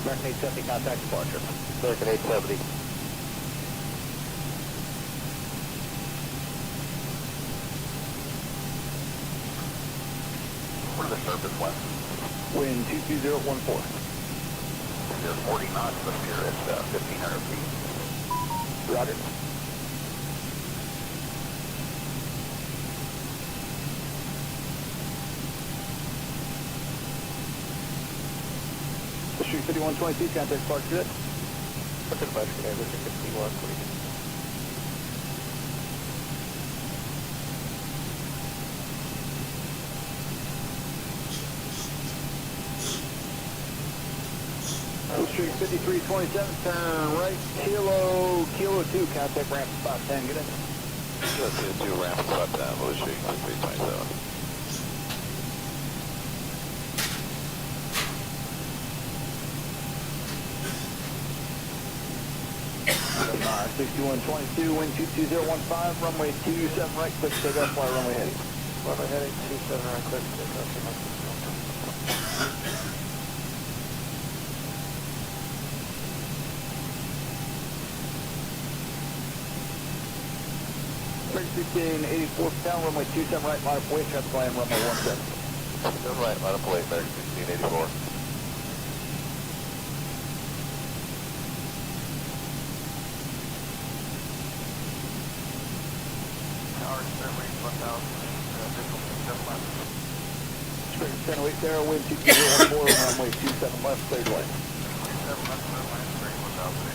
American 870, contact departure. American 870. What are the surface winds? Wind 22014. There's 40 knots up here at 1,500 feet. Roger. Street 5122, contact departure. Good. What's the departure today? This is 5122. Street 5327, turn right, kilo 2, contact ramp spot 10, get in. Kilo 2 ramp spot 10, Blue Street 5327. 6122, wind 22015, runway 27 right, quick takeoff, fly runway heading. Runway heading 27 right, quick takeoff. Bridge 1684 down, runway 27 right, line of weight, traffic line, runway 17. 27 right, line of weight, American 1684. Straight 10 weight there, wind 2204, runway 27 left, cleared away. 27 left, clear line, straight 1008.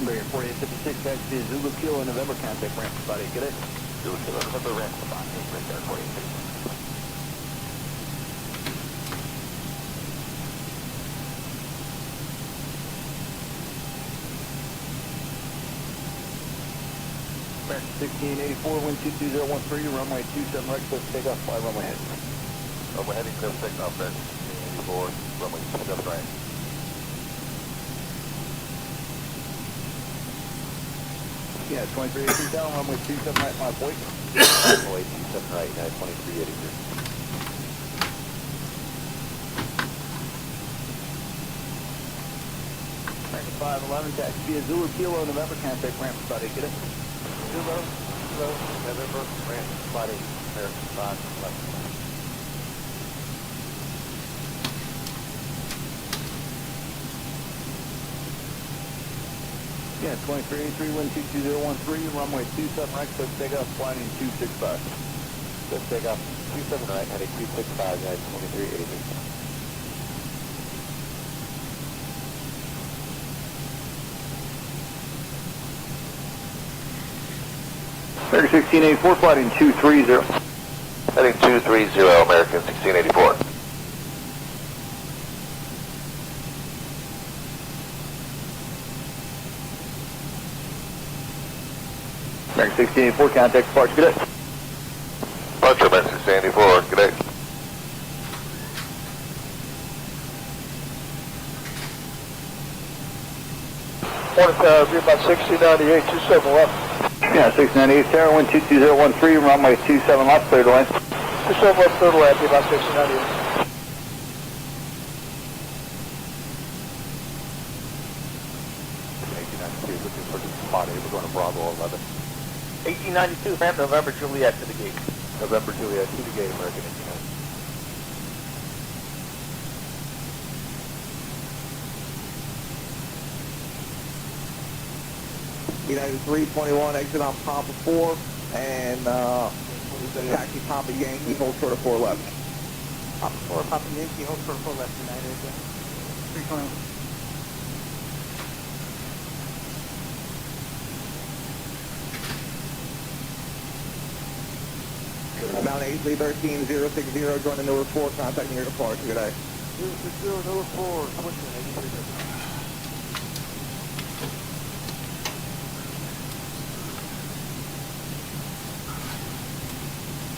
Barrier 4856, back to Zulu Kilo, November, contact ramp spot 8, get it? Zulu Kilo, November, ramp spot 8, right there, 4856. American 1684, wind 22013, runway 27 right, clear for takeoff, fly runway heading. Runway heading, clear for takeoff, American 1684, runway 27 right. Yeah, 2383 down, runway 27 right, line of weight. Runway 27 right, 2383. American 511, taxi via Zulu Kilo, November, contact ramp spot 8, get it? Zulu, November, ramp spot 8, American 511. Yeah, 2383, wind 22013, runway 27 right, clear for takeoff, flying 265. Clear for takeoff, 27 right, heading 265, United 2383. American 1684, flying 230. Heading 230, American 1684. American 1684, contact departure, good day. Departure, American 1684, good day. Morning, be about 6098, 27 left. Yeah, 698 Sarah, wind 22013, runway 27 left, clear to land. 27 left, third left, be about 6098. 1892, looking for the spot 8, we're going to Bravo 11. 1892, ramp November, Juliet to the gate. November, Juliet, to the gate, American 1892. United 321, exit on Papa 4, and taxi Papa Yankee, hold short of 4 left. Papa 4, Papa Yankee, hold for 4 left, United 321. Amount 8313-060, join the Newark 4, contacting your departure, good day. 060, Newark 4, switching 8313.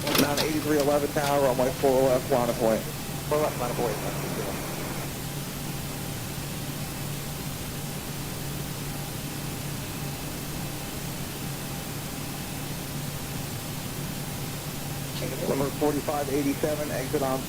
Amount 8311 tower, runway 4 left, line of point. 4 left, line of weight. Number 4587, exit on.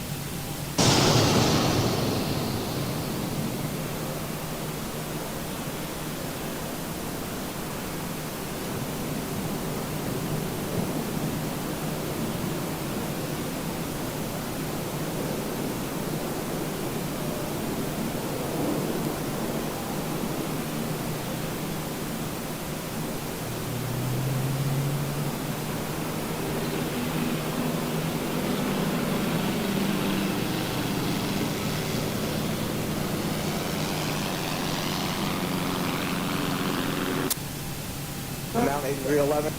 Down 8311.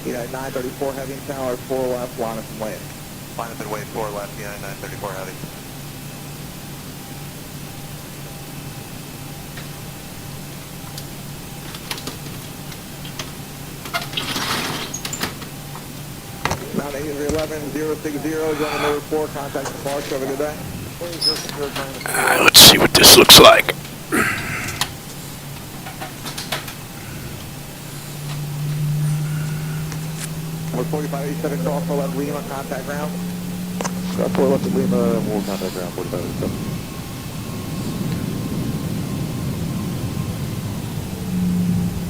United 934 heavy and tower 4 left, line up and lane. Line up and wait 4 left, United 934 heavy. Mount 8311, 060, you're on the number 4, contact departure, have a good day. Let's see what this looks like. Number 4587, call for left Lima, contact ground. 4 left at Lima, we'll contact ground 4587.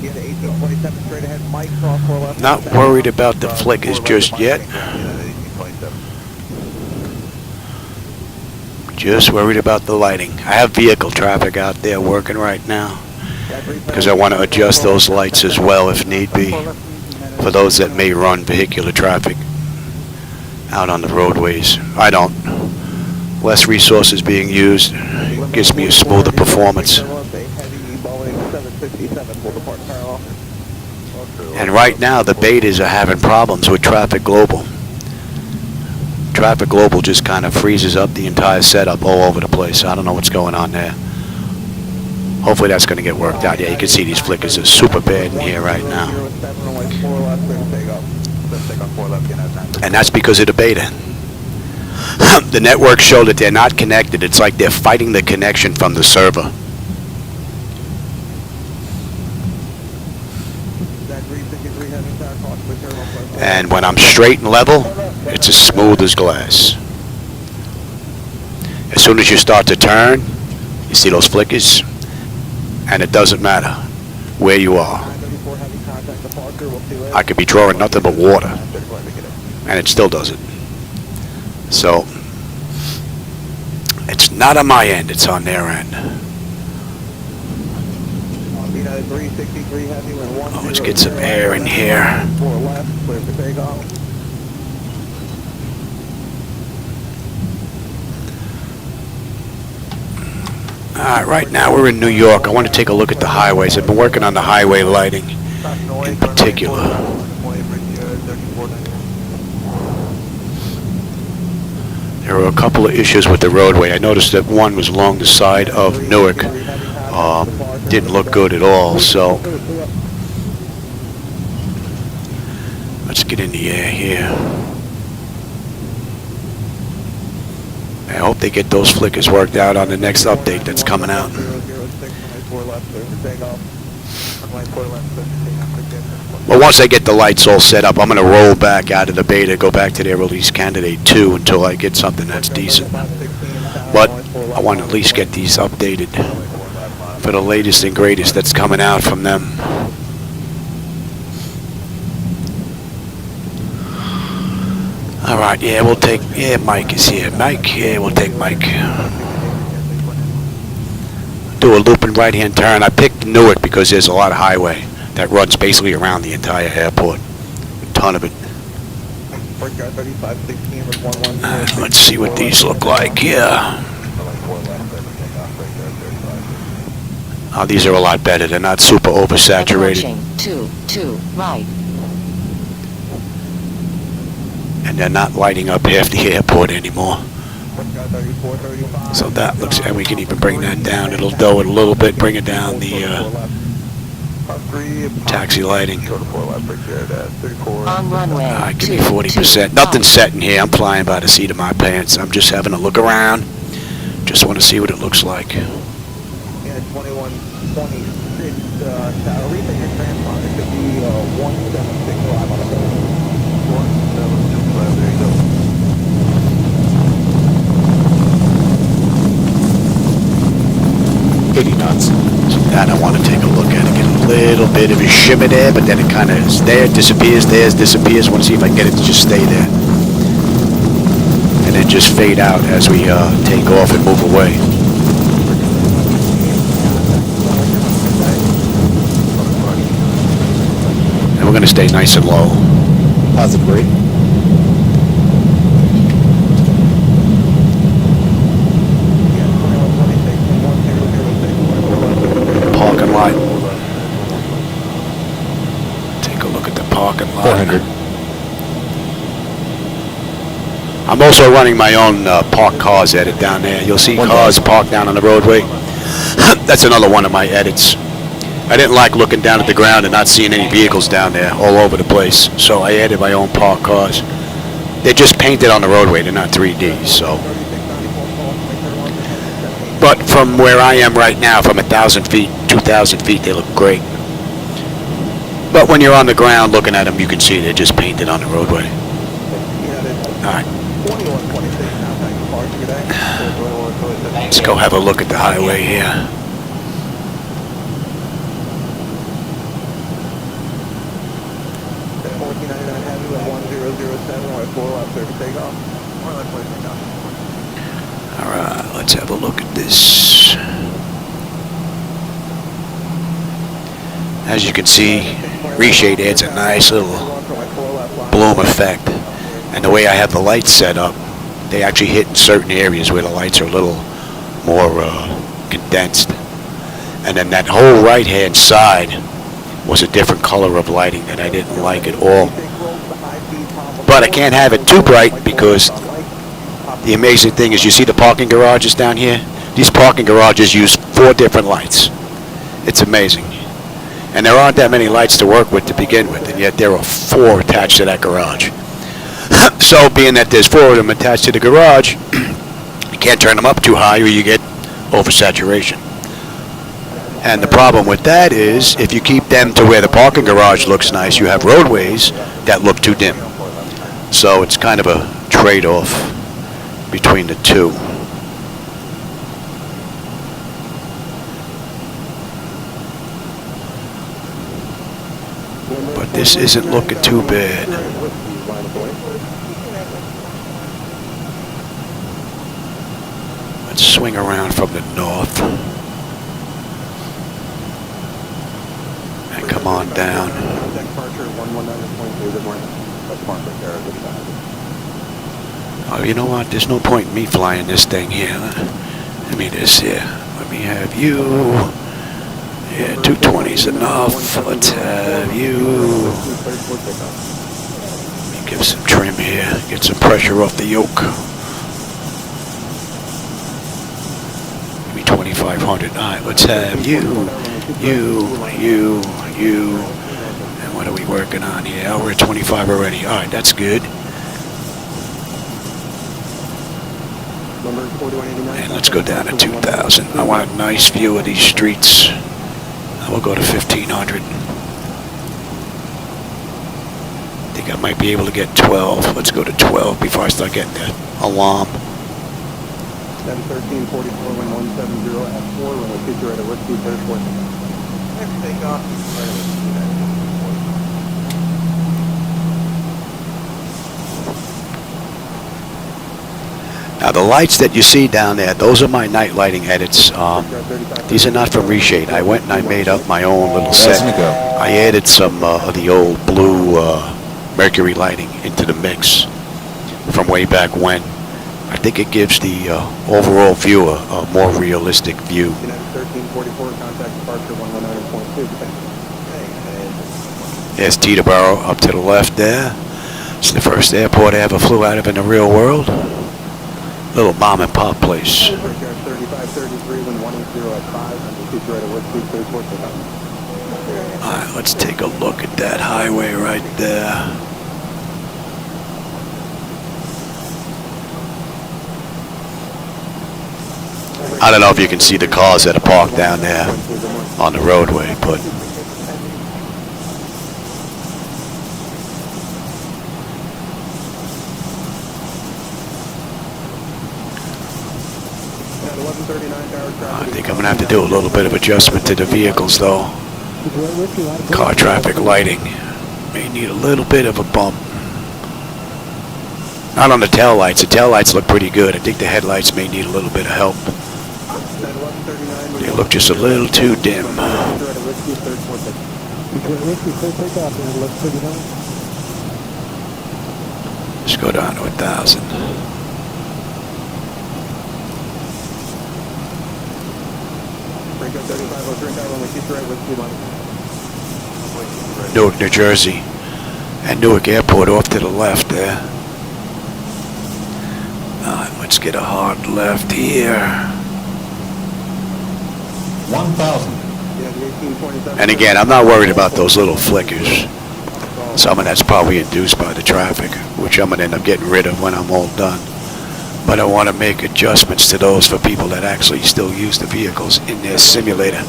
Get to 1827 straight ahead, Mike, call for left. Not worried about the flickers just yet. Just worried about the lighting. I have vehicle traffic out there working right now because I want to adjust those lights as well if need be for those that may run vehicular traffic out on the roadways. I don't. Less resources being used gives me a smoother performance. And right now the betas are having problems with Traffic Global. Traffic Global just kind of freezes up the entire setup all over the place. I don't know what's going on there. Hopefully that's going to get worked out. Yeah, you can see these flickers are super bad in here right now. And that's because of the beta. The networks show that they're not connected. It's like they're fighting the connection from the server. And when I'm straight and level, it's as smooth as glass. As soon as you start to turn, you see those flickers, and it doesn't matter where you are. I could be drawing nothing but water, and it still does it. So, it's not on my end, it's on their end. Oh, let's get some air in here. Alright, right now we're in New York. I want to take a look at the highways. I've been working on the highway lighting in particular. There were a couple of issues with the roadway. I noticed that one was along the side of Newark. Didn't look good at all, so let's get in the air here. I hope they get those flickers worked out on the next update that's coming out. Well, once I get the lights all set up, I'm going to roll back out of the beta, go back to their release candidate 2 until I get something that's decent. But I want to at least get these updated for the latest and greatest that's coming out from them. Alright, yeah, we'll take, yeah, Mike is here. Mike, yeah, we'll take Mike. Do a looping right-hand turn. I picked Newark because there's a lot of highway that runs basically around the entire airport. A ton of it. Let's see what these look like here. Oh, these are a lot better. They're not super oversaturated. 2 right. And they're not lighting up half the airport anymore. So that looks, and we can even bring that down. It'll do it a little bit, bring it down the taxi lighting. On runway. Give me 40%. Nothing's set in here. I'm flying by the seat of my pants. I'm just having a look around. Just want to see what it looks like. 2126, Rita, your transponder could be 176 live on the kind of want to take a look at it. Get a little bit of a shimmer there, but then it kind of is there, disappears, disappears. I want to see if I can get it to just stay there. And then just fade out as we take off and move away. And we're going to stay nice and low. Positive grade. Parking lot. Take a look at the parking lot. 400. I'm also running my own parked cars edit down there. You'll see cars parked down on the roadway. That's another one of my edits. I didn't like looking down at the ground and not seeing any vehicles down there all over the place. So I added my own parked cars. They're just painted on the roadway. They're not 3D, so. But from where I am right now, from 1,000 feet, 2,000 feet, they look great. But when you're on the ground looking at them, you can see they're just painted on the roadway. All right. Let's go have a look at the highway here. All right, let's have a look at this. As you can see, reshade adds a nice little bloom effect. And the way I have the lights set up, they actually hit in certain areas where the lights are a little more condensed. And then that whole right-hand side was a different color of lighting that I didn't like at all. But I can't have it too bright because the amazing thing is, you see the parking garages down here? These parking garages use 4 different lights. It's amazing. And there aren't that many lights to work with to begin with, and yet there are 4 attached to that garage. So being that there's 4 of them attached to the garage, you can't turn them up too high or you get oversaturation. And the problem with that is, if you keep them to where the parking garage looks nice, you have roadways that look too dim. So it's kind of a trade-off between the two. But this isn't looking too bad. Let's swing around from the north and come on down. Oh, you know what? There's no point in me flying this thing here. Let me this here. Let me have you. Yeah, 220's enough. Let's have you. Let me give some trim here. Get some pressure off the yoke. Maybe 2,500. All right, let's have you. And what are we working on here? Oh, we're at 25 already. All right, that's good. And let's go down to 2,000. I want a nice view of these streets. We'll go to 1,500. I think I might be able to get 12. Let's go to 12 before I start getting the alarm. 713, 44, 1170 at 4, when we get you right at Whiskey, 34. Next takeoff, Now the lights that you see down there, those are my night lighting edits. These are not from Reshade. I went and I made up my own little set. I added some of the old blue Mercury lighting into the mix from way back when. I think it gives the overall viewer a more realistic view. 1344, contact departure 119.2. There's Teterboro up to the left there. It's the first airport I ever flew out of in the real world. Little mom and pop place. 3533, 180 at 5, and we'll get you right at Whiskey, 34. Alright, let's take a look at that highway right there. I don't know if you can see the cars that are parked down there on the roadway, but I think I'm gonna have to do a little bit of adjustment to the vehicles though. Car traffic lighting may need a little bit of a bump. Not on the tail lights. The tail lights look pretty good. I think the headlights may need a little bit of help. They look just a little too dim. Let's go down to 1,000. Newark, New Jersey. And Newark Airport off to the left there. Let's get a hard left here. 1,000. And again, I'm not worried about those little flickers. Some of that's probably induced by the traffic, which I'm going to end up getting rid of when I'm all done. But I want to make adjustments to those for people that actually still use the vehicles in their simulator.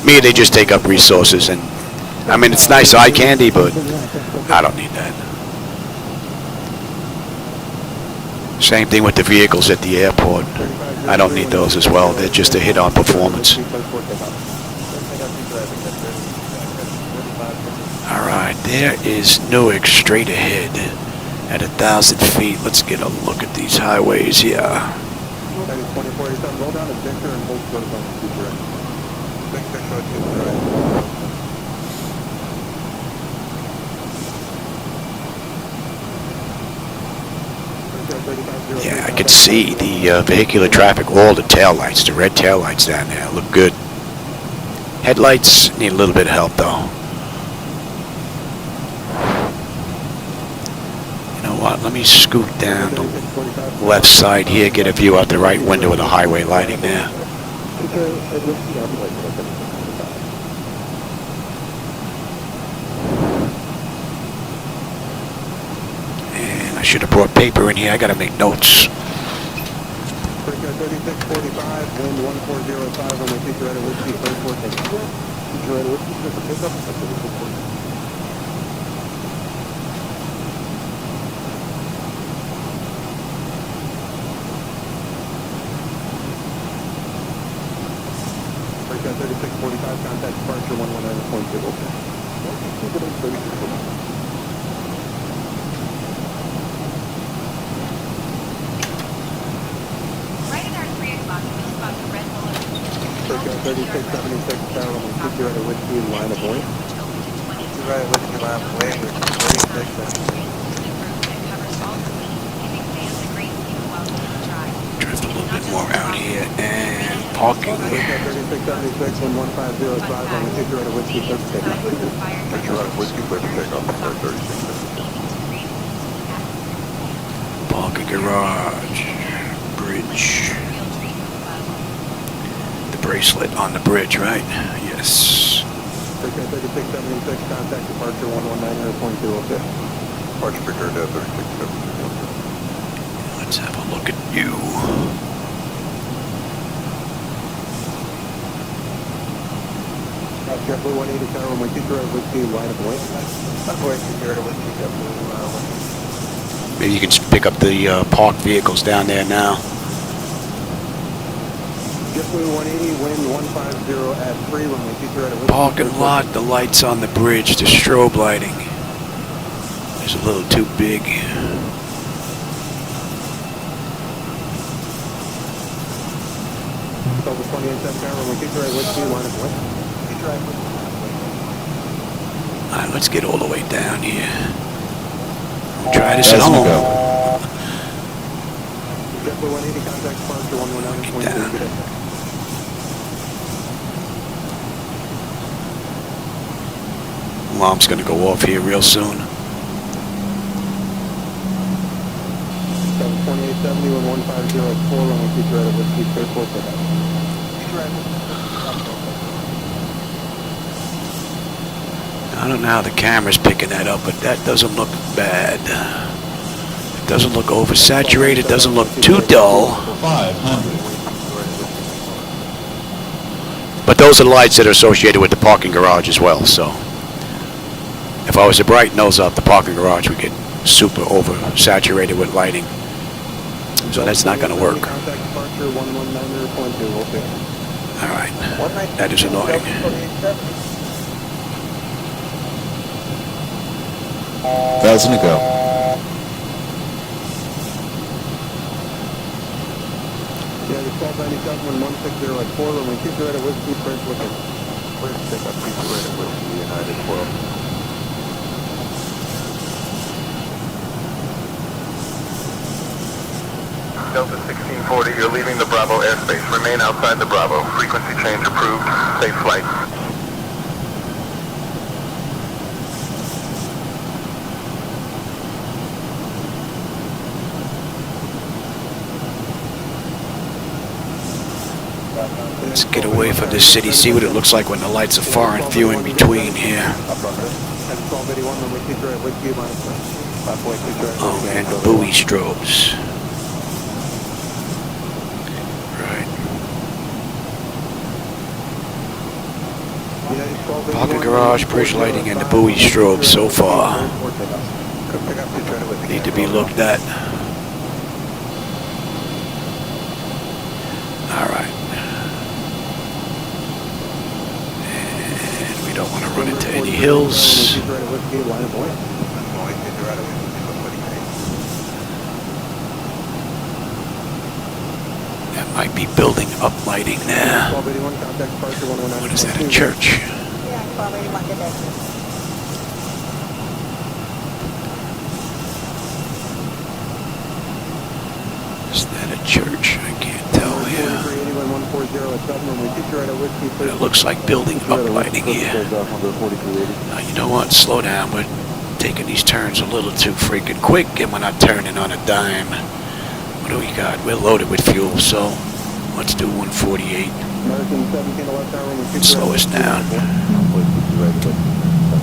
Me, they just take up resources, and I mean, it's nice eye candy, but I don't need that. Same thing with the vehicles at the airport. I don't need those as well. They're just a hit on performance. All right, there is Newark straight ahead at 1,000 feet. Let's get a look at these highways here. Yeah, I can see the vehicular traffic, all the taillights, the red taillights down there look good. Headlights need a little bit of help though. You know what, let me scoot down the left side here, get a view out the right window of the highway lighting there. And I should have brought paper in here, I gotta make notes. 3645, wind 1405, on the teacher at a whiskey, 34. Teacher at a whiskey, just a pickup, Break 3645, contact departure 119.2, okay. Right at our 3 o'clock, we'll spot the red bullet. 3676, Carol, on the teacher at a whiskey, line of point. Right, whiskey line of way, we're 36. Drift a little bit more out here and parking. 3676, 11505, on the teacher at a whiskey, 36. Picture out of whiskey, clear to take off at 36. Parking garage. Bridge. The bracelet on the bridge, right? Yes. 3676, contact departure 119.2, okay. Departure returned at 36. Let's have a look at you. JetBlue 180, Carol, my teacher at whiskey, line of point. Teacher at a whiskey, JetBlue, Maybe you can pick up the parked vehicles down there now. JetBlue 180, wind 150 at 3, when my teacher at a whiskey. Parking lot, the lights on the bridge, the strobe lighting is a little too big. Over 28, Carol, my teacher at whiskey, line of point. Teacher at whiskey. All right, let's get all the way down here. Try this at home. JetBlue 180, contact departure 119.2. Alarm's gonna go off here real soon. 2870 when 150 at 4, when my teacher at a whiskey, 34 for that. I don't know how the camera's picking that up, but that doesn't look bad. It doesn't look oversaturated, doesn't look too dull. 500. But those are the lights that are associated with the parking garage as well, so if I was to brighten those up, the parking garage would get super oversaturated with lighting. So that's not going to work. Contact departure 119.2, okay. All right. That is annoying. 1,000 to go. Yeah, the 1297 and 160 at 4, and we keep right at Whiskey, French looking. Please pick up Pizza right at Whiskey United 12. Delta 1640, you're leaving the Bravo airspace. Remain outside the Bravo. Frequency change approved. Safe flight. Let's get away from this city, see what it looks like when the lights are far and few in between here. That's 1281, and we keep right at Whiskey minus 5.2. Oh, and the buoy strobes. Right. Parking garage, bridge lighting, and the buoy strobes so far need to be looked at. All right. And we don't want to run into any hills. That might be building up lighting there. What is that, a church? Is that a church? I can't tell here. But it looks like building up lighting here. Now, you know what? Slow down. We're taking these turns a little too freaking quick, and we're not turning on a dime. What do we got? We're loaded with fuel, so let's do 148. Slow us down.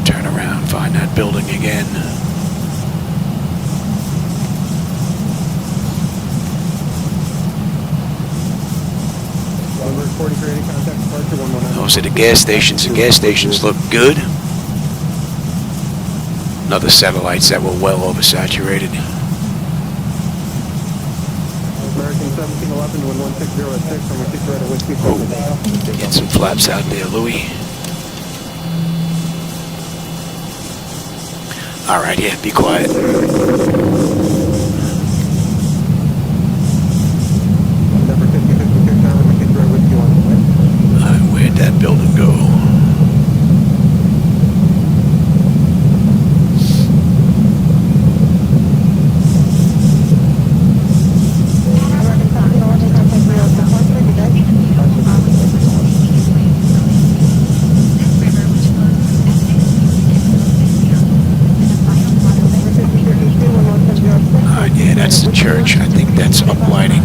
Turn around, find that building again. Those are the gas stations. The gas stations look good. Another satellites that were well oversaturated. Oh, get some flaps out there, Louis. All right, yeah, be quiet. Where'd that building go? Yeah, that's the church. I think that's up lighting.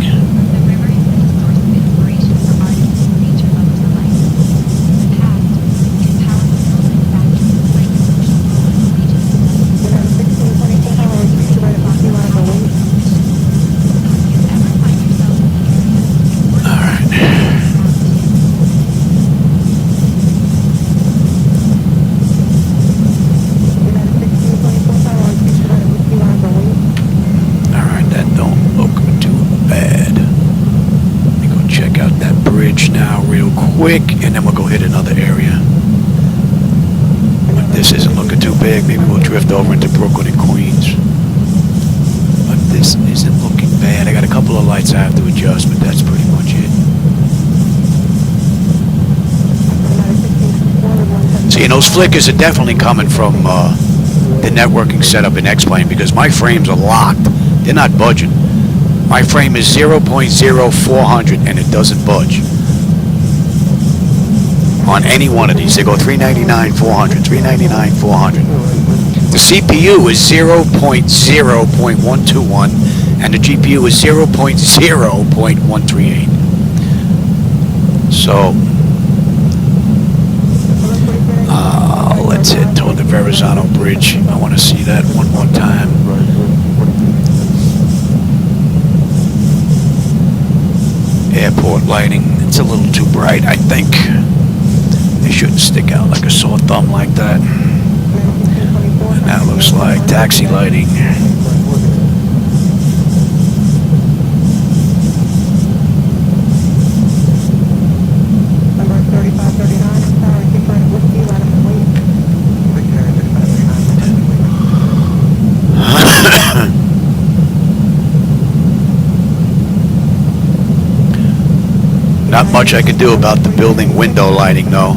Quick, and then we'll go hit another area. But this isn't looking too big. Maybe we'll drift over into Brooklyn and Queens. But this isn't looking bad. I got a couple of lights I have to adjust, but that's pretty much it. See, and those flickers are definitely coming from the networking setup in X-Plane, because my frames are locked. They're not budging. My frame is 0.0400 and it doesn't budge. On any one of these, they go 399, 400, 399, 400. The CPU is 0.0.121, and the GPU is 0.0.138. So, let's head toward the Verrazano Bridge. I want to see that one more time. Airport lighting, it's a little too bright, I think. They shouldn't stick out like a sore thumb like that. And that looks like taxi lighting. Not much I can do about the building window lighting though,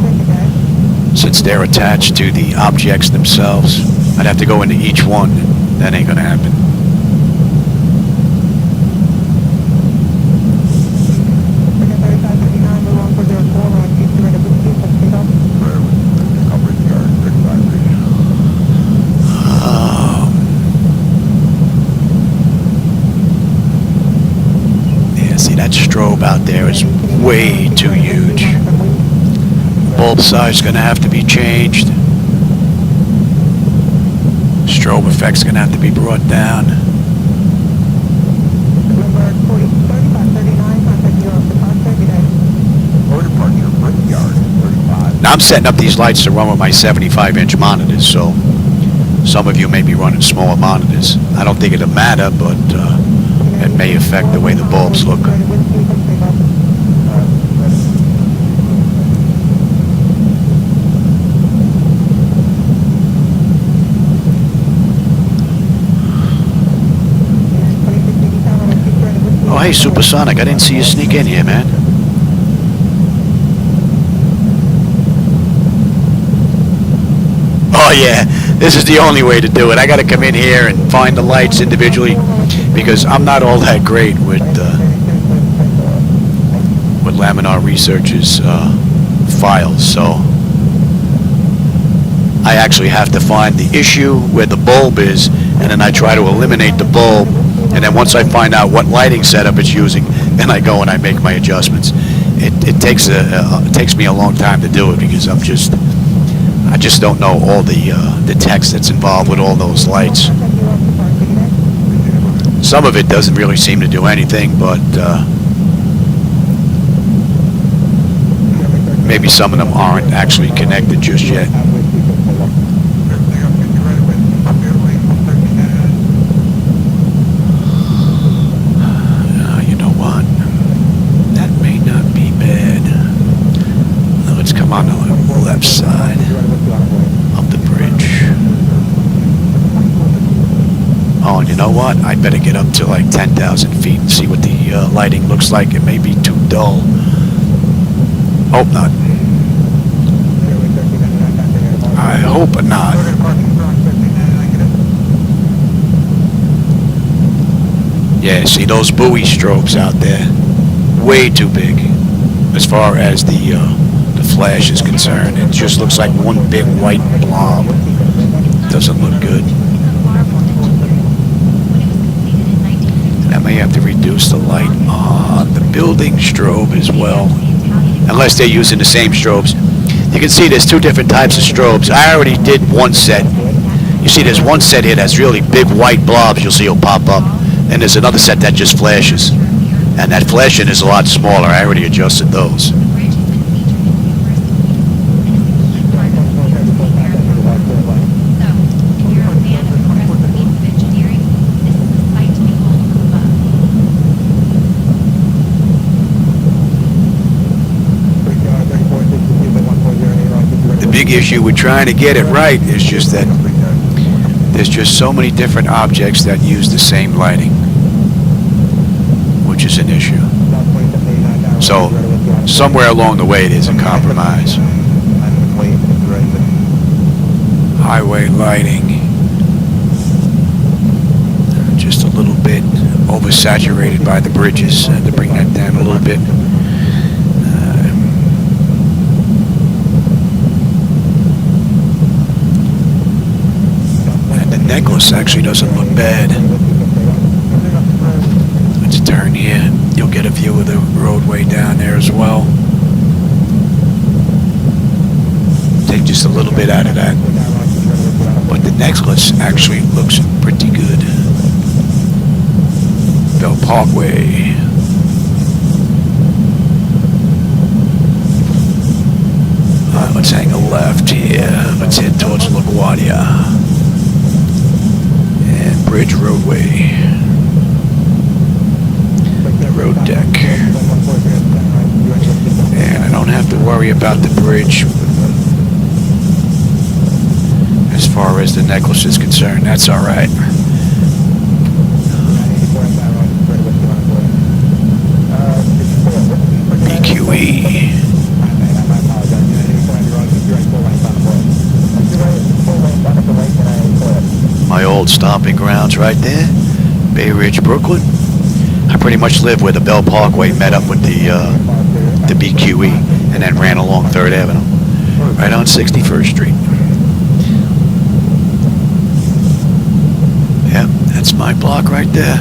since they're attached to the objects themselves. I'd have to go into each one. That ain't gonna happen. Yeah, see that strobe out there is way too huge. Bulb size is gonna have to be changed. Strobe effect's gonna have to be brought down. Now I'm setting up these lights to run with my 75-inch monitors, so some of you may be running smaller monitors. I don't think it'll matter, but it may affect the way the bulbs look. Oh, hey, Supersonic, I didn't see you sneak in here, man. Oh, yeah, this is the only way to do it. I got to come in here and find the lights individually because I'm not all that great with Laminar Research's files, so I actually have to find the issue where the bulb is, and then I try to eliminate the bulb. And then once I find out what lighting setup it's using, then I go and I make my adjustments. It takes me a long time to do it because I just don't know all the text that's involved with all those lights. Some of it doesn't really seem to do anything, but maybe some of them aren't actually connected just yet. On the left side of the bridge. Oh, and you know what? I better get up to like 10,000 feet and see what the lighting looks like. It may be too dull. Hope not. I hope not. Yeah, see those buoy strobes out there? Way too big as far as the flash is concerned. It just looks like one big white blob. Doesn't look good. And I may have to reduce the light on the building strobe as well, unless they're using the same strobes. You can see there's two different types of strobes. I already did one set. You see there's one set here that's really big white blobs you'll see will pop up, and there's another set that just flashes, and that flashing is a lot smaller. I already adjusted those. Big issue with trying to get it right is just that there's just so many different objects that use the same lighting, which is an issue. So somewhere along the way there's a compromise. Highway lighting, just a little bit oversaturated by the bridges. I had to bring that down a little bit. Necklace actually doesn't look bad. Let's turn here. You'll get a view of the roadway down there as well. Take just a little bit out of that. But the necklace actually looks pretty good. Bell Parkway. Let's hang a left here. Let's head towards LaGuardia. Bridge roadway. The road deck. And I don't have to worry about the bridge as far as the necklace is concerned. That's all right. BQE. old stomping grounds right there. Bay Ridge, Brooklyn. I pretty much live where the Bell Parkway met up with the BQE and then ran along 3rd Avenue. Right on 61st Street. Yep, that's my block right there.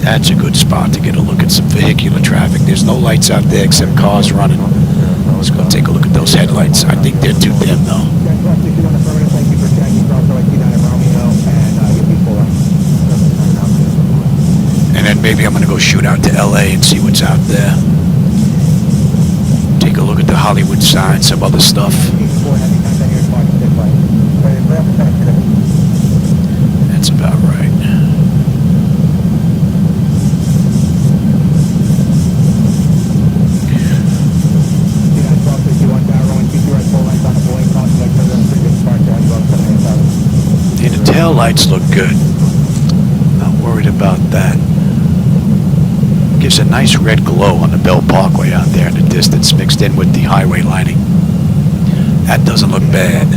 That's a good spot to get a look at some vehicular traffic. There's no lights out there except cars running. Let's go take a look at those headlights. I think they're too dim though. And then maybe I'm gonna go shoot out to LA and see what's out there. Take a look at the Hollywood sign, some other stuff. That's about right. Yeah, the tail lights look good. Not worried about that. Gives a nice red glow on the Bell Parkway out there in the distance, mixed in with the highway lighting. That doesn't look bad.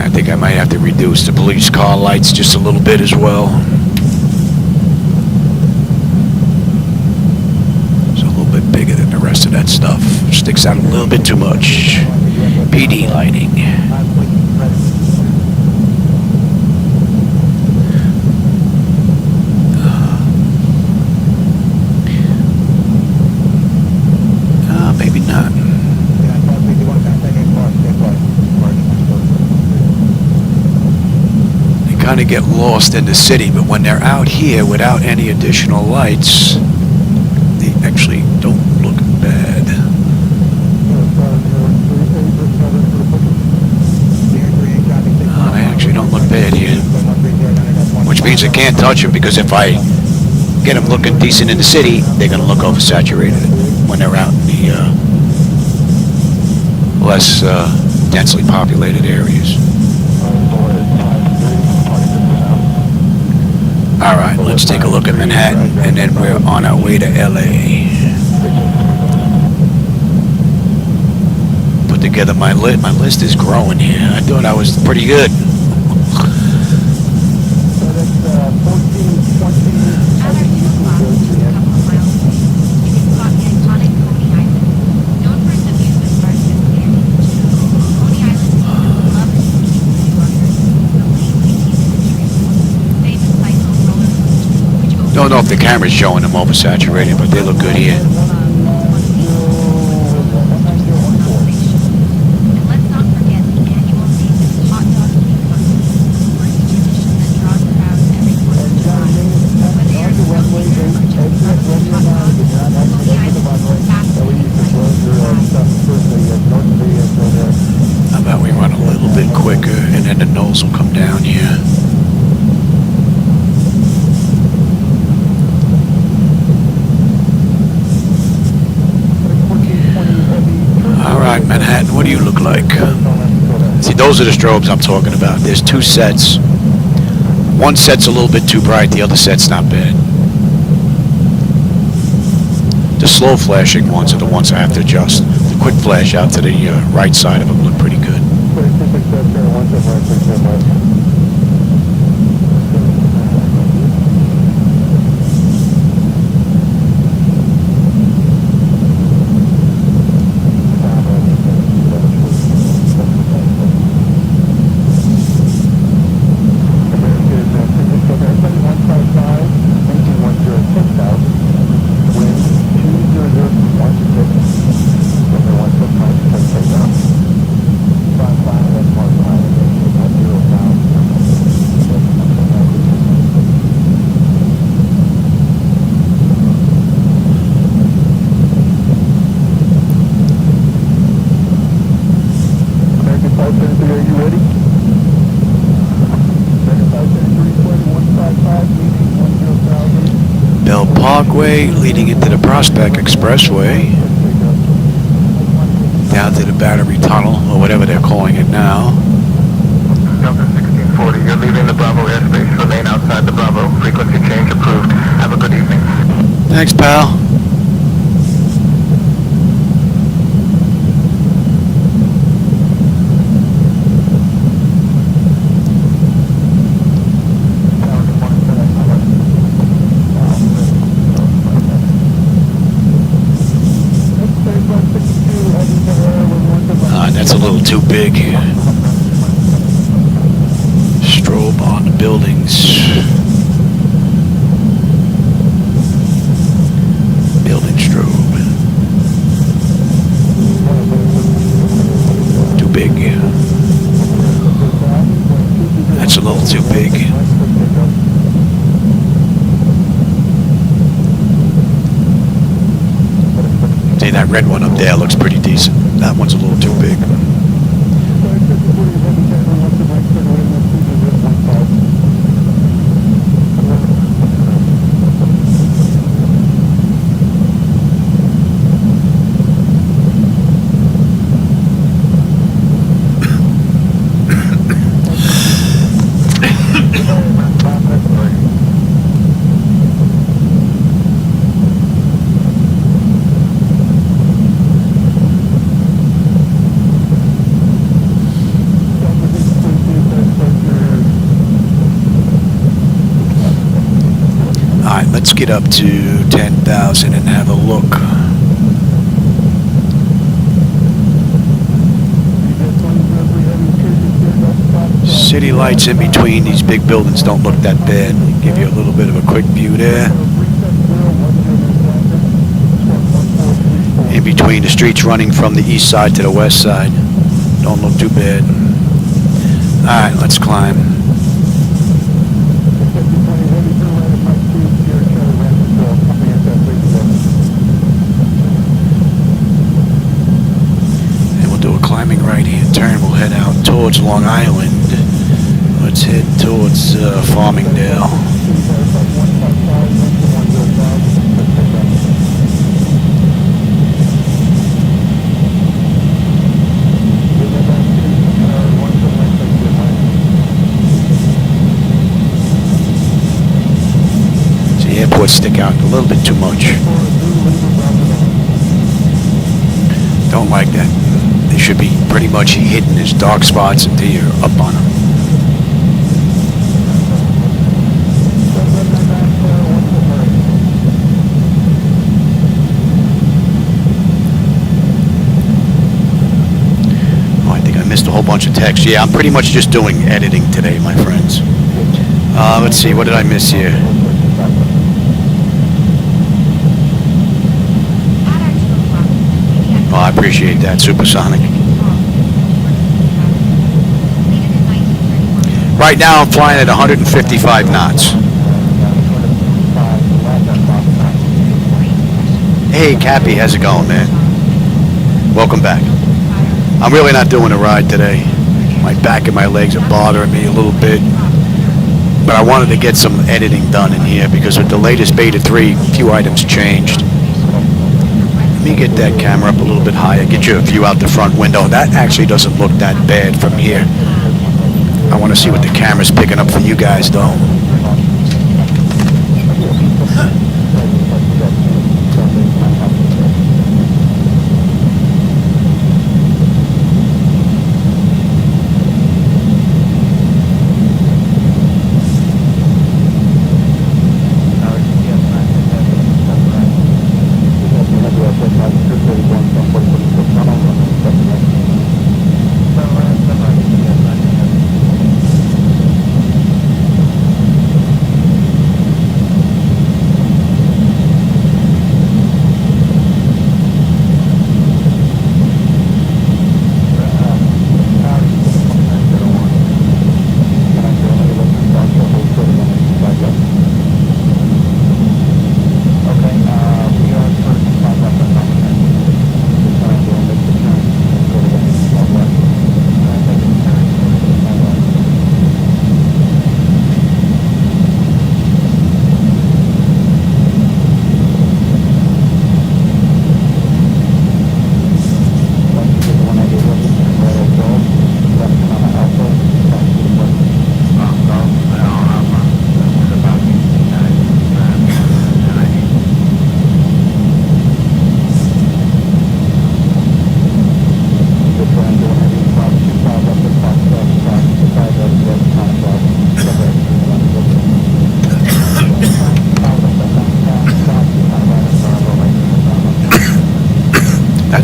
I think I might have to reduce the police car lights just a little bit as well. It's a little bit bigger than the rest of that stuff. Sticks out a little bit too much. PD lighting. Maybe not. They kind of get lost in the city, but when they're out here without any additional lights, they actually don't look bad. Oh, they actually don't look bad here. Which means I can't touch them, because if I get them looking decent in the city, they're going to look oversaturated when they're out in the less densely populated areas. All right, let's take a look at Manhattan, and then we're on our way to LA. Put together my list. My list is growing here. I thought I was pretty good. At our new spot, just a couple of miles away, you can spot the iconic Coney Island, known for its amusement park and standing beaches. Coney Island is beloved for New Yorkers, the late 18th century, famous cycle roller coaster, which opened Don't know if the camera's showing them oversaturated, but they look good here. And let's not forget the annual famous hot dog cake festival, a tradition that draws crowds every 4th of July. Whether you're a snowmaker or just love some hot dogs, Coney Island is a fascinating place to ride. How about we run a little bit quicker, and then the nose will come down here. All right, Manhattan, what do you look like? See, those are the strobes I'm talking about. There's two sets. One set's a little bit too bright, the other set's not bad. The slow flashing ones are the ones I have to adjust. The quick flash out to the right side of them look pretty good. Bell Parkway leading into the Prospect Expressway, down to the Battery Tunnel, or whatever they're calling it now. Delta 1640, you're leaving the Bravo Thanks, pal. That's a little too big. Strobe on the buildings. Building strobe. Too big. That's a little too big. See, that red one up there looks pretty decent. That one's a little too big. Let's get up to 10,000 and have a look. City lights in between these big buildings don't look that bad. Give you a little bit of a quick view there. In between the streets running from the east side to the west side. Don't look too bad. Alright, let's climb. Climbing right-hand turn, we'll head out towards Long Island. Let's head towards Farmingdale. The airports stick out a little bit too much. Don't like that. They should be pretty much hidden as dark spots until you're up on them. Oh, I think I missed a whole bunch of text. Yeah, I'm pretty much just doing editing today, my friends. Let's see, what did I miss here? Oh, I appreciate that, Supersonic. Right now, I'm flying at 155 knots. Hey, Cappy, how's it going, man? Welcome back. I'm really not doing a ride today. My back and my legs are bothering me a little bit. But I wanted to get some editing done in here because with the latest Beta 3, a few items changed. Let me get that camera up a little bit higher, get you a view out the front window. That actually doesn't look that bad from here. I want to see what the camera's picking up for you guys, though.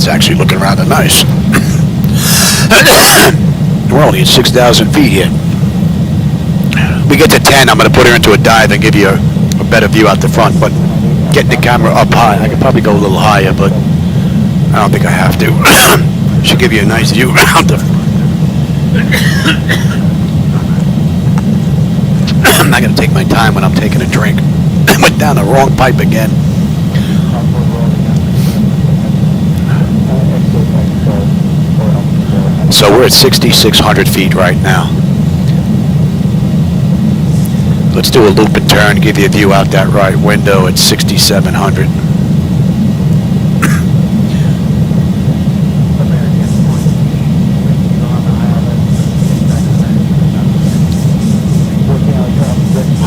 is actually looking rather nice. We're only at 6,000 feet here. We get to 10, I'm going to put her into a dive and give you a better view out the front, but getting the camera up high, I could probably go a little higher, but I don't think I have to. Should give you a nice view around the I'm not going to take my time when I'm taking a drink. I went down the wrong pipe again. So we're at 6,600 feet right now. Let's do a loop and turn, give you a view out that right window at 6,700.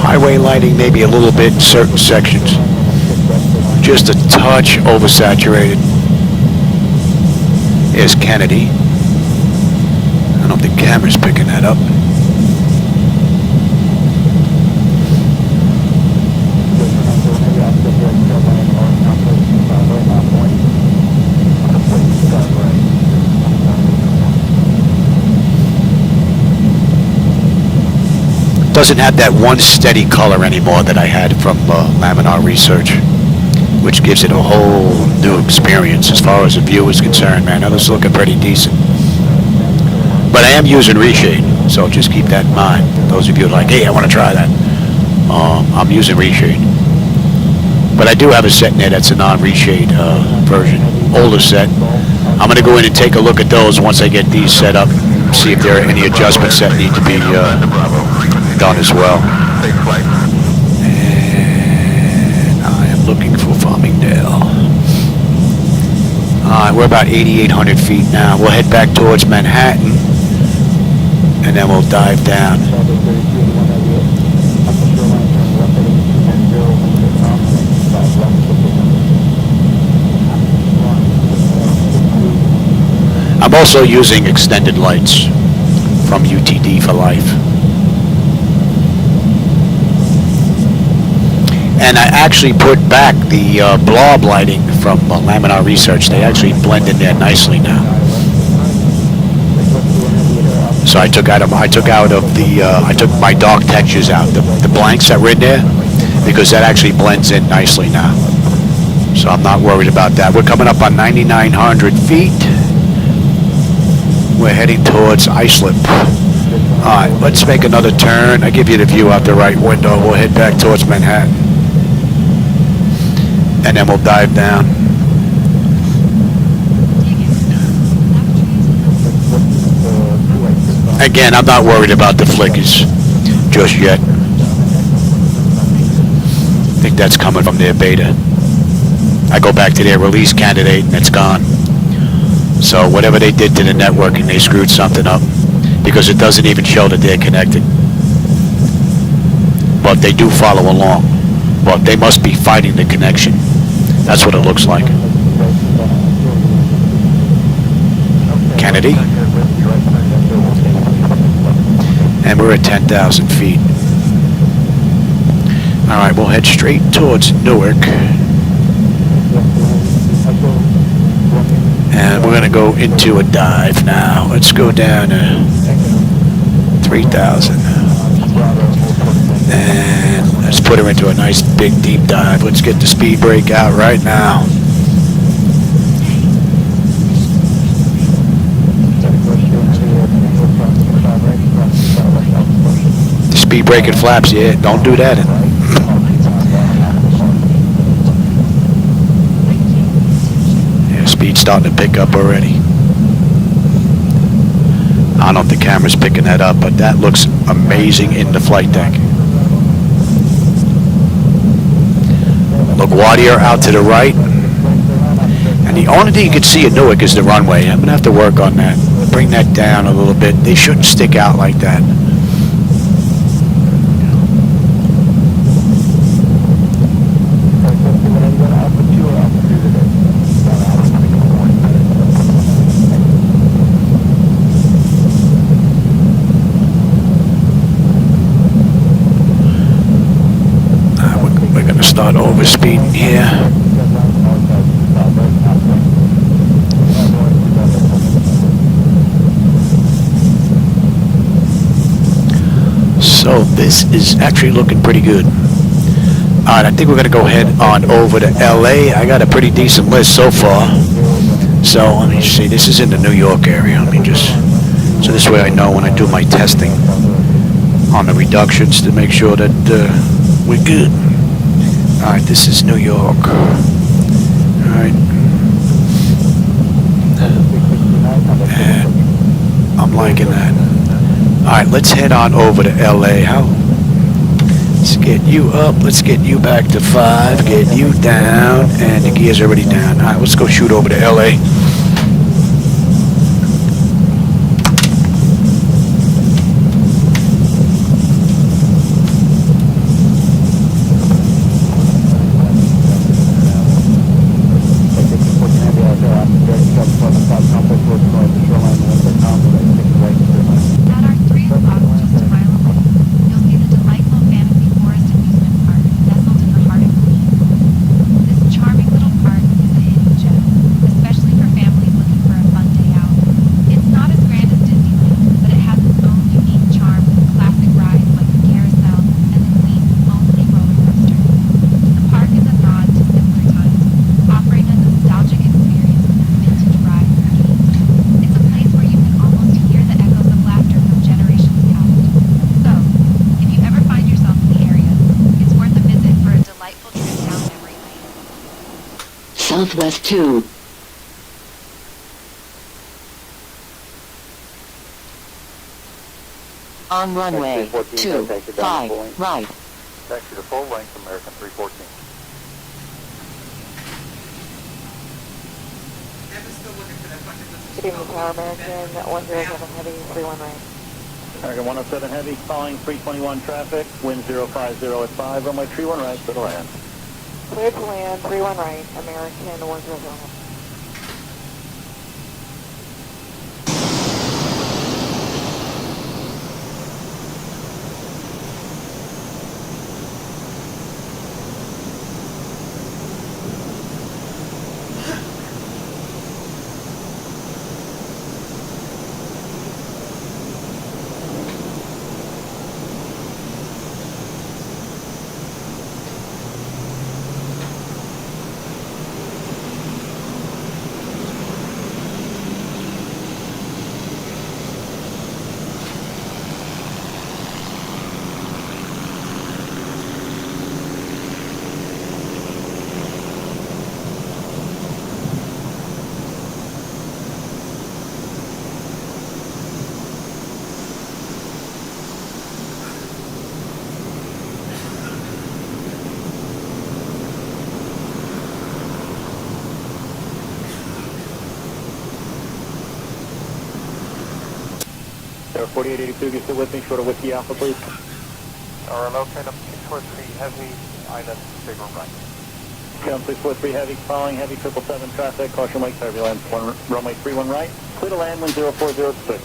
Highway lighting maybe a little bit in certain sections. Just a touch oversaturated. Here's Kennedy. I don't think the camera's picking that up. Doesn't have that one steady color anymore that I had from Laminar Research, which gives it a whole new experience as far as the view is concerned, man. Now this is looking pretty decent. But I am using reshade, so just keep that in mind. Those of you like, hey, I want to try that. I'm using reshade. But I do have a set in there that's a non-reshade version, older set. I'm going to go in and take a look at those once I get these set up, see if there are any adjustments that need to be done as well. And I am looking for Farmingdale. Alright, we're about 8,800 feet now. We'll head back towards Manhattan, and then we'll dive down. I'm also using extended lights from UTD for life. And I actually put back the blob lighting from Laminar Research. They actually blend in there nicely now. So I took my dark textures out, the blanks that were in there, because that actually blends in nicely now. So I'm not worried about that. We're coming up on 9,900 feet. We're heading towards Islip. Alright, let's make another turn. I give you the view out the right window. We'll head back towards Manhattan. And then we'll dive down. Again, I'm not worried about the flickers just yet. I think that's coming from their beta. I go back to their release candidate and it's gone. So whatever they did to the networking, they screwed something up, because it doesn't even show that they're connected. But they do follow along. But they must be fighting the connection. That's what it looks like. Kennedy. And we're at 10,000 feet. Alright, we'll head straight towards Newark. And we're going to go into a dive now. Let's go down to 3,000. And let's put her into a nice big deep dive. Let's get the speed brake out right now. The speed brake and flaps, yeah, don't do that. Yeah, speed's starting to pick up already. I don't know if the camera's picking that up, but that looks amazing in the flight deck. LaGuardia out to the right. And the only thing you can see at Newark is the runway. I'm going to have to work on that. Bring that down a little bit. They shouldn't stick out like that. Start overspeeding here. So this is actually looking pretty good. Alright, I think we're going to go ahead on over to LA. I got a pretty decent list so far. So let me see, this is in the New York area. Let me just, so this way I know when I do my testing on the reductions to make sure that we're good. Alright, this is New York. Alright. I'm liking that. Alright, let's head on over to LA. Let's get you up. Let's get you back to 5. Get you down. And the gear's already down. Alright, let's go shoot over to LA. At our 3 o'clock, just a mile away, you'll see the delightful Fantasy Forest Amusement Park nestled in the heart of Queens. This charming little park is a hidden gem, especially for families looking for a fun day out. It's not as grand as Disneyland, but it has its own unique charm with classic rides like the Carousel and the Queen's only roller coaster. The park is a nod to simpler times, offering a nostalgic experience with its vintage rides and games. It's a place where you can almost hear the echoes of laughter from generations past. So, if you ever find yourself in the area, it's worth a visit for a delightful trip down memory lane. Southwest 2. On runway 25, right. Taxi to full length, American 314. Good evening, Tower American 107 Heavy, 31 right. American 107 Heavy, following 321 traffic, wind 050 at 5, runway 31 right, clear to land. Clear to land, 31 right, American 107. Tower 4882, you still with me, short of Whiskey Alpha, please. Or locate up 643 heavy, island, big room right. Come 643 Heavy, following heavy 777 traffic, caution wake turbulence, runway 31 right, clear to land, wind 0406.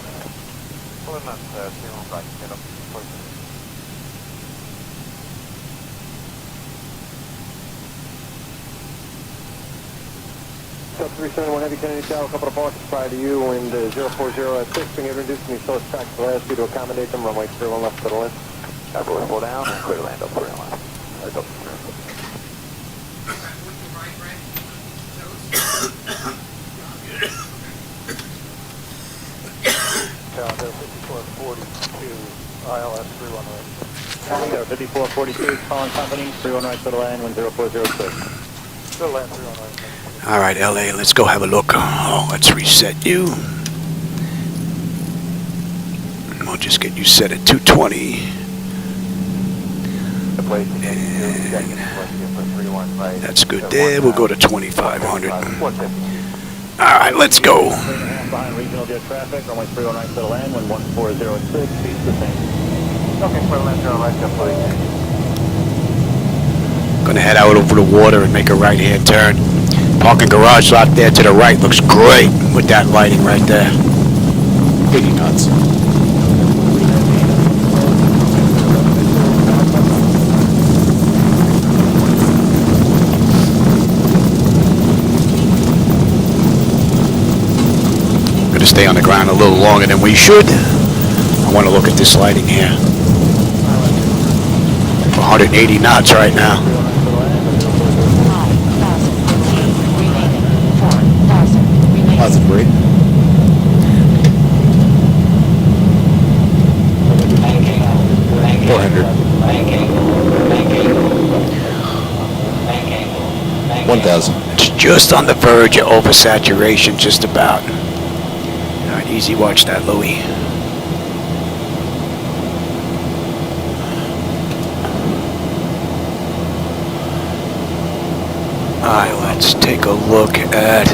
Full enough, 0 right, get up 643. Sub 371 Heavy Kennedy Tower, couple of boxes prior to you, wind 040 at 6, being introduced to me, so it's taxi will ask you to accommodate them, runway 31 left, clear to land. Cowboy, slow down, and clear to land up 3 line. Right up 3. Tower 5442, ILS 31 right. Tower 5442, calling company, 31 right, clear to land, wind 0406. Still land 31 right. Alright, LA, let's go have a look. Oh, let's reset you. We'll just get you set at 220. The place again, That's good there. We'll go to 2500. 150. Alright, let's go. Behind regional jet traffic, runway 309 clear to land, wind 1406, speed's the same. Okay, clear to land 0 right, just please. Gonna head out over the water and make a right-hand turn. Parking garage lot there to the right looks great with that lighting right there. Piggy nuts. Gonna stay on the ground a little longer than we should. I want to look at this lighting here. 180 knots right now. 5,000 feet remaining. 4,000 remaining. Positive rate. Bank angle. Bank 400. Bank angle. Bank angle. Bank angle. Bank 1,000. It's just on the verge of oversaturation, just about. All right, easy, watch that, Louis. All right, let's take a look at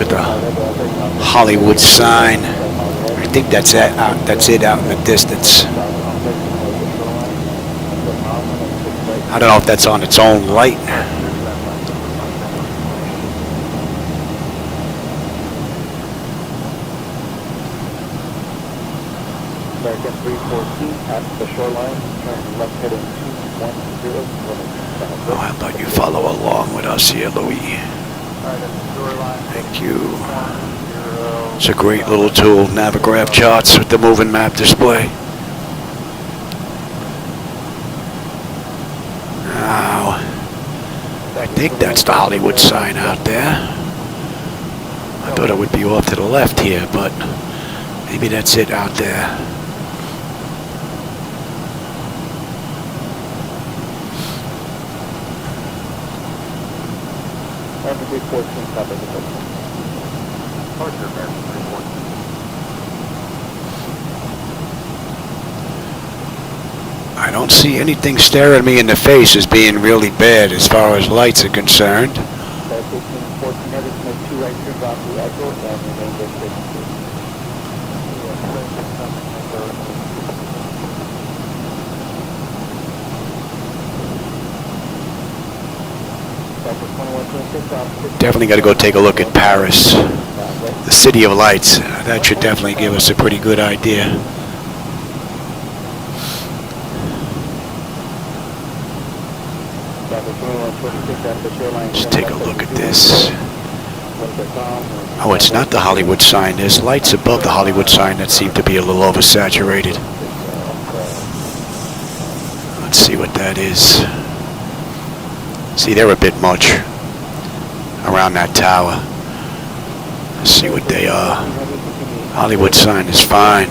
the Hollywood sign. I think that's it. That's it out in the distance. I don't know if that's on its own light. American 314 at the shoreline, turn left heading 210. Oh, how about you follow along with us here, Louis? Thank you. It's a great little tool, Navigraph charts with the moving map display. Now, I think that's the Hollywood sign out there. I thought it would be off to the left here, but maybe that's it out there. American 314, copy the picture. Roger, American 314. I don't see anything staring me in the face as being really bad as far as lights are concerned. 1514, headed to make 2 right turns off the exit and remain at 52. Definitely got to go take a look at Paris, the City of Lights. That should definitely give us a pretty good idea. Let's take a look at this. Oh, it's not the Hollywood sign. There's lights above the Hollywood sign that seem to be a little oversaturated. Let's see what that is. See, they're a bit much around that tower. Let's see what they are. Hollywood sign is fine.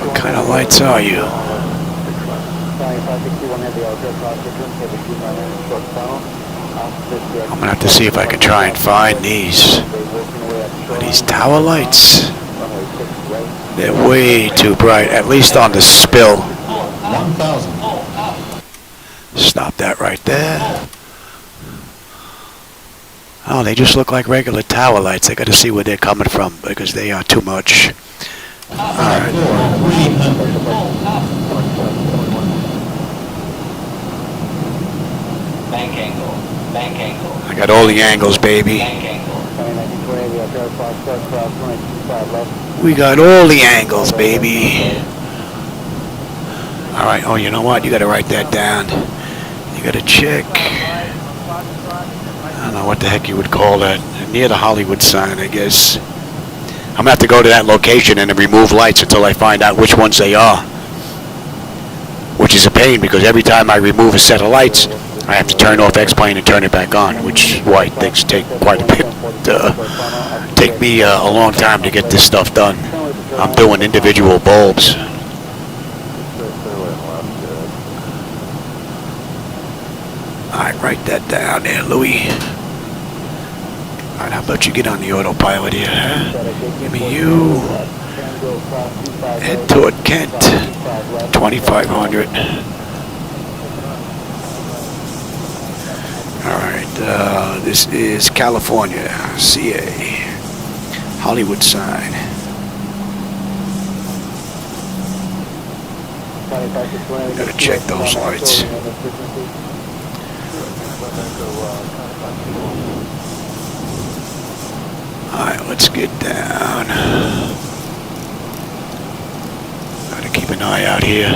What kind of lights are you? I'm gonna have to see if I can try and find these. Are these tower lights? They're way too bright, at least on the spill. 1,000. Stop that right there. Oh, they just look like regular tower lights. I gotta see where they're coming from because they are too much. Alright. 300. Bank angle. Bank angle. I got all the angles, baby. Bank angle. We got all the angles, baby. Alright, oh, you know what? You gotta write that down. You gotta check. I don't know what the heck you would call that. Near the Hollywood sign, I guess. I'm gonna have to go to that location and then remove lights until I find out which ones they are. Which is a pain because every time I remove a set of lights, I have to turn off X-Plane and turn it back on, which is why things take quite a bit. Take me a long time to get this stuff done. I'm doing individual bulbs. Alright, write that down there, Louis. Alright, how about you get on the autopilot here, huh? Give me you. Head toward Kent. 2500. Alright, this is California, CA. Hollywood sign. Gotta check those lights. Alright, let's get down. Gotta keep an eye out here.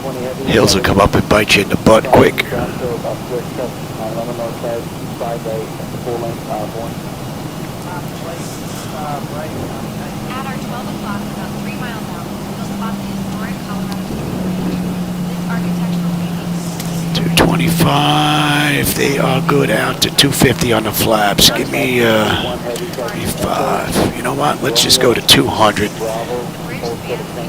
20 heavy. Hills will come up and bite you in the butt quick. Down to about 6, on the north side, 5 8, full length, 1. Right. At our 12 o'clock, about 3 miles out, you'll spot the historic Colorado Canyon Range. This architectural beauty 225, they are good out to 250 on the flaps. Give me 35. You know what? Let's just go to 200. bridge spans Lake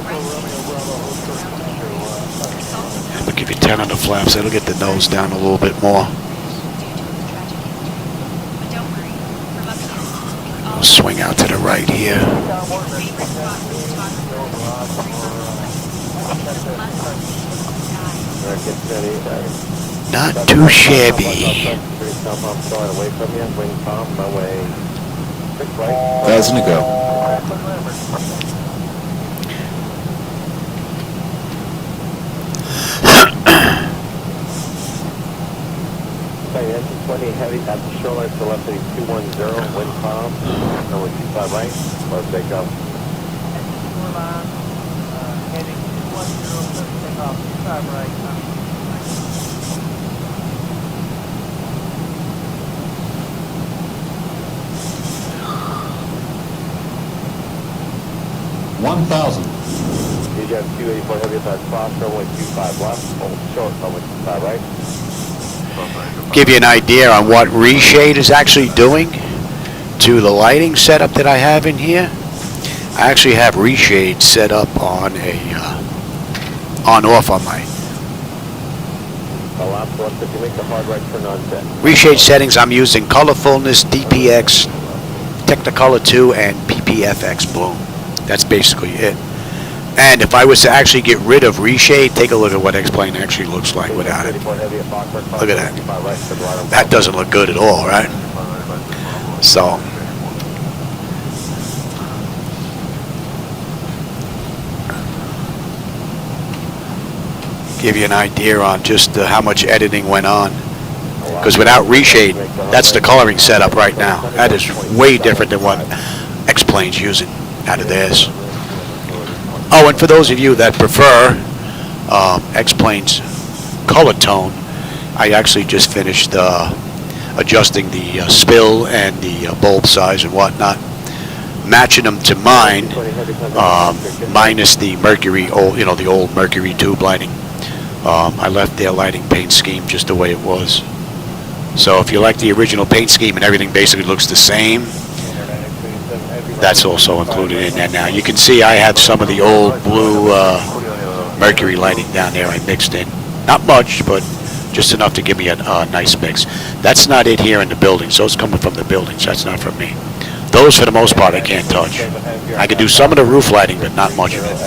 Arroyo and offers breathtaking views surrounding the area. It's also I'll give you 10 on the flaps. That'll get the nose down a little bit more. due to its tragic history. But don't worry, from up here, it's all We'll swing out to the right here. your favorite spot for photographers is must see sky. Get steady. Not too shabby. I'm sorry, away from you. Wing palm, my way. 6 right. 1,000 to go. Okay, engine 20 heavy at the shoreline, so left 210, wind palm. Runway 25 right. Let's take off. Shoreline, heading 210, take off, 25 right. One 1,000. You got 284 heavy at that cross, runway 25 left. Hold short, runway 25 right. Give you an idea on what Reshade is actually doing to the lighting setup that I have in here. I actually have Reshade set up on a on-off on my Last one, if you make the hard right turn on set. Reshade settings. I'm using Colorfulness, DPX, Technicolor 2, and PPFX Bloom. That's basically it. And if I was to actually get rid of Reshade, take a look at what X-Plane actually looks like without it. Look at that. That doesn't look good at all, right? So, give you an idea on just how much editing went on. Because without Reshade, that's the coloring setup right now. That is way different than what X-Plane's using out of theirs. Oh, and for those of you that prefer X-Plane's color tone, I actually just finished adjusting the spill and the bulb size and whatnot, matching them to mine, minus the Mercury, the old Mercury tube lighting. I left their lighting paint scheme just the way it was. So if you like the original paint scheme and everything basically looks the same, that's also included in there now. You can see I have some of the old blue Mercury lighting down there I mixed in. Not much, but just enough to give me a nice mix. That's not it here in the buildings. Those coming from the buildings. That's not from me. Those, for the most part, I can't touch. I can do some of the roof lighting, but not much of it.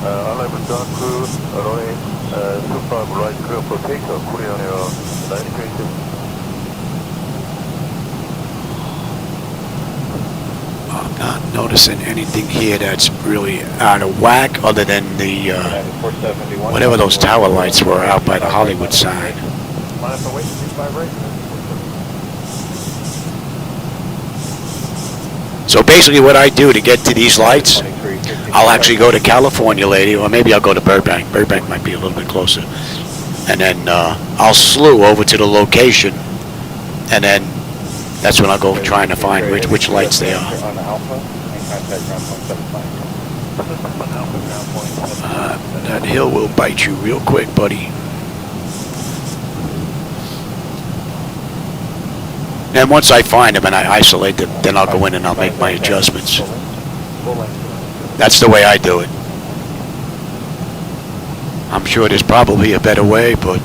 Alive John Crew, runway 25 right, clear for takeoff, Korean Air 932. I'm not noticing anything here that's really out of whack other than the, whatever those tower lights were out by the Hollywood sign. So basically what I do to get to these lights, I'll actually go to California, lady, or maybe I'll go to Burbank. Burbank might be a little bit closer. And then I'll slew over to the location, and then that's when I'll go trying to find which lights they are. That hill will bite you real quick, buddy. And once I find them and I isolate them, then I'll go in and I'll make my adjustments. That's the way I do it. I'm sure there's probably a better way, but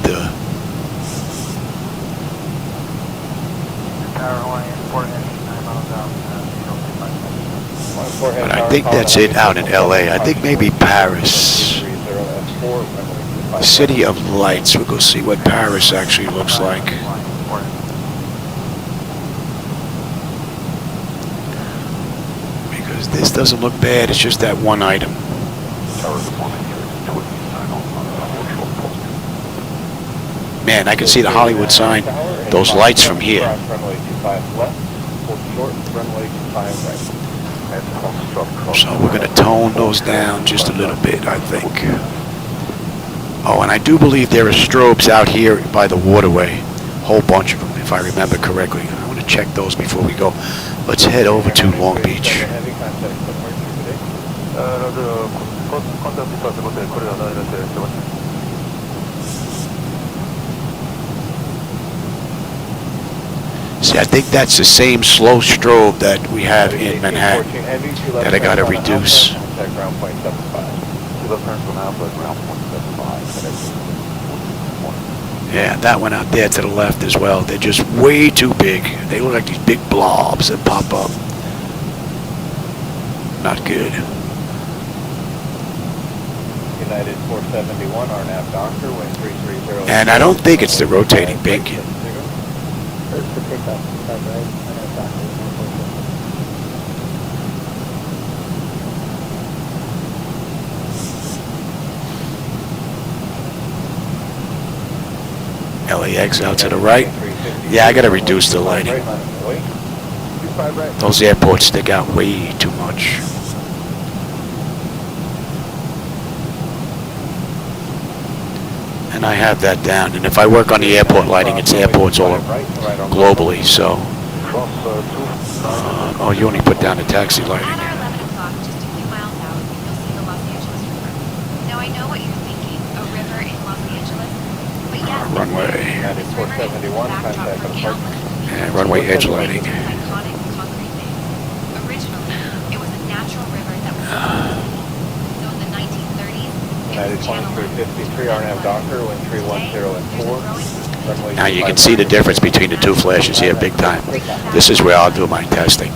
I think that's it out in LA. I think maybe Paris. City of Lights. We'll go see what Paris actually looks like. Because this doesn't look bad. It's just that one item. Man, I can see the Hollywood sign, those lights from here. So we're going to tone those down just a little bit, I think. Oh, and I do believe there are strobes out here by the waterway. Whole bunch of them, if I remember correctly. I want to check those before we go. Let's head over to Long Beach. See, I think that's the same slow strobe that we have in Manhattan that I got to reduce. Yeah, that one out there to the left as well. They're just way too big. They look like these big blobs that pop up. Not good. United 471, RNAV Doctor, wind 330. And I don't think it's the rotating beacon. LAX out to the right. Yeah, I gotta reduce the lighting. Those airports stick out way too much. And I have that down. And if I work on the airport lighting, it's airports all globally, so. Oh, you only put down the taxi lighting. At 11 o'clock, just a few miles out, you'll see the Los Angeles River. Now I know what you're thinking, a river in Los Angeles. But yes, Runway. this river is the backdrop for countless And runway edge lighting. iconic concrete things. Originally, it was a natural river that was so in the 1930s, United 2353, RNAV Doctor, wind 310 and 4. Now you can see the difference between the two flashes here big time. This is where I'll do my testing.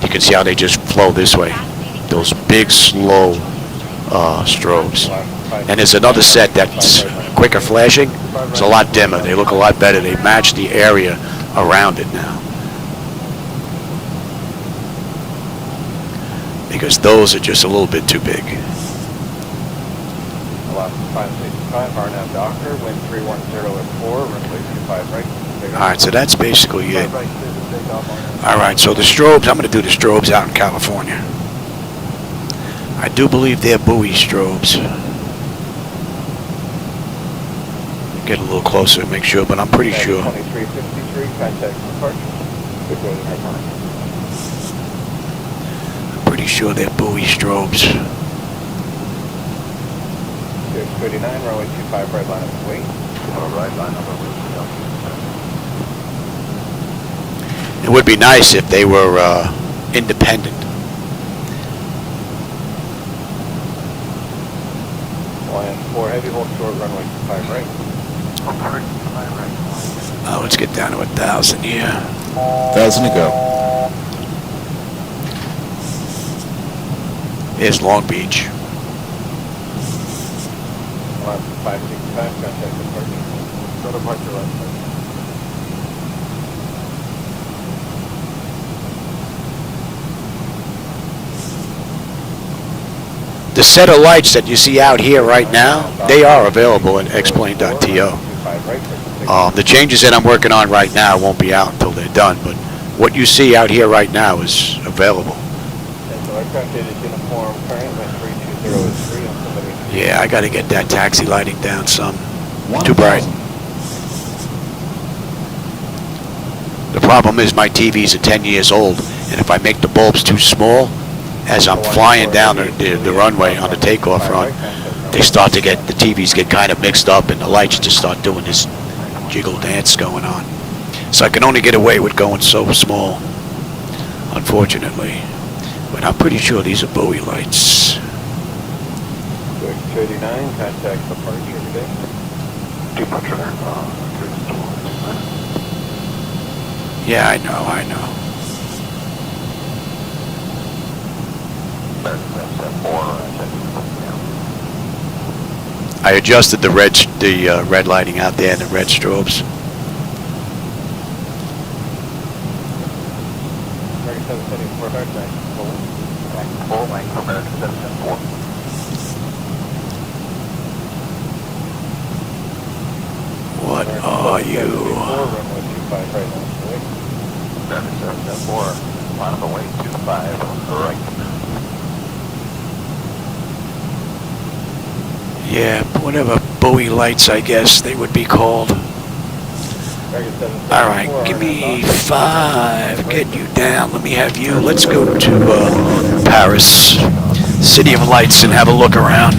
You can see how they just flow this way. Those big, slow strobes. And there's another set that's quicker flashing. It's a lot dimmer. They look a lot better. They match the area around it now. Because those are just a little bit too big. Alaska 565, RNAV Doctor, wind 310 and 4, runway 25 right. Alright, so that's basically it. Alright, so the strobes, I'm going to do the strobes out in California. I do believe they're buoy strobes. Get a little closer to make sure, but I'm pretty sure. 2353, contact departure. I'm pretty sure they're buoy strobes. 639, runway 25 right line of wait. Right line of wait. It would be nice if they were independent. Lion 4 heavy, hold short, runway 25 right. Oh, let's get down to 1,000 here. 1,000 to go. Here's Long Beach. Alaska 565, contact departure. Go to departure left. The set of lights that you see out here right now, they are available at xplane.to. The changes that I'm working on right now won't be out until they're done, but what you see out here right now is available. Yeah, I got to get that taxi lighting down some. Too bright. The problem is my TVs are 10 years old, and if I make the bulbs too small, as I'm flying down the runway on the takeoff run, they start to get, the TVs get kind of mixed up and the lights just start doing this jiggle dance going on. So I can only get away with going so small, unfortunately. But I'm pretty sure these are buoy lights. 639, contact departure today. Departure. Yeah, I know. I adjusted the red lighting out there and the red strobes. What are you? On the way, 25, right. Yeah, whatever buoy lights, I guess they would be called. All right, give me 5. Get you down. Let me have you. Let's go to Paris, City of Lights, and have a look around.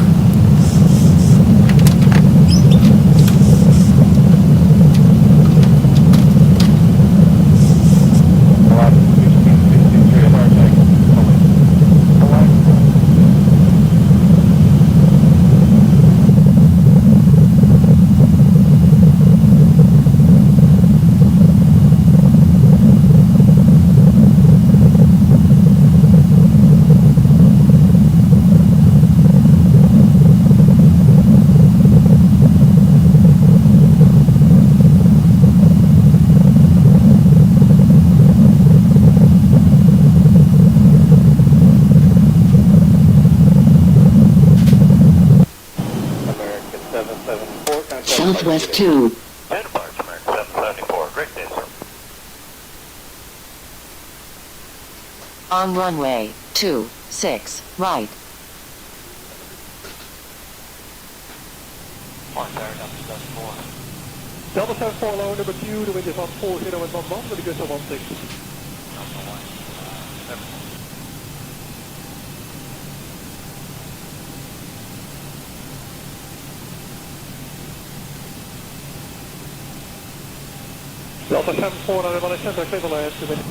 Southwest 2. 10 parts, American 774. Great day, sir. On runway 26, right. Delta 74, low number 2, the wind is 140 and 11, with a gust of 16. Delta 74, naar de Valley Center, clear the last 2 minutes.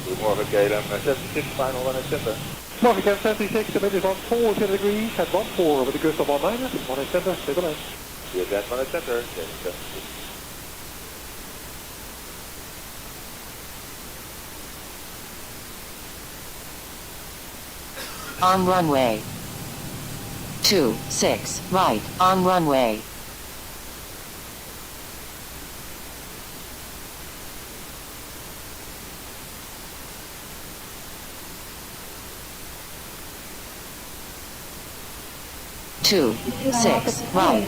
Goedemorgen, KLM 76, final 1 center. Morgan Cam 76, the wind is 140 degrees, at 14 with a gust of 19, 1 center, clear the last. We advance 1 center, KLM 76. On runway 26, right. On runway. Two, 6, right.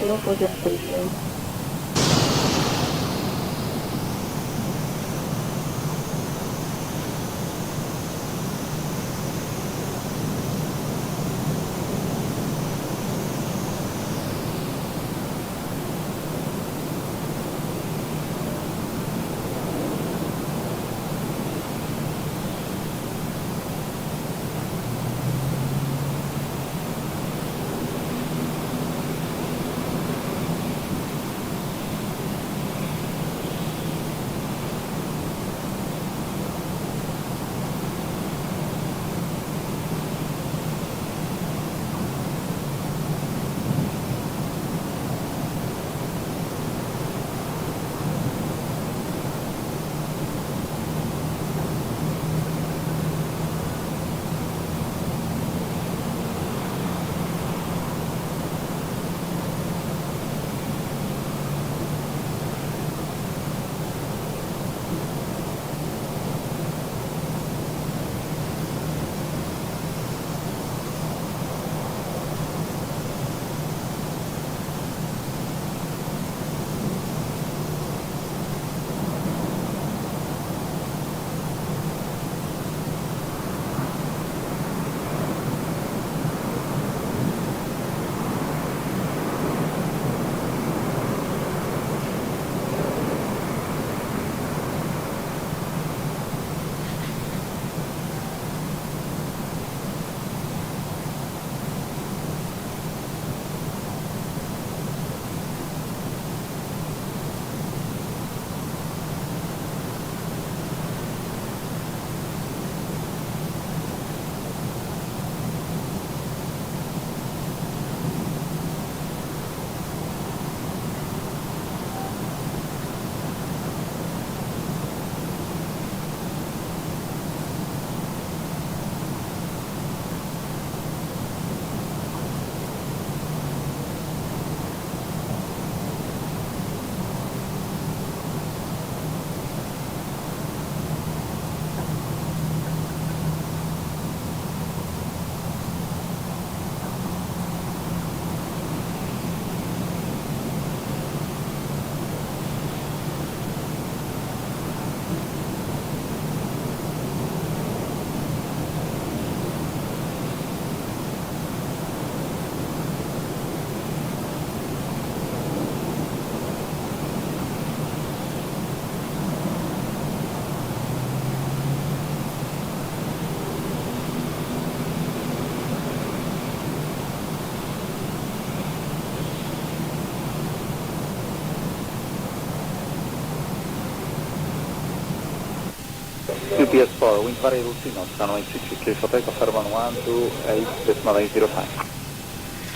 QPS4, wind variable signals, runway 23, clear for takeoff, Airborne 128.5.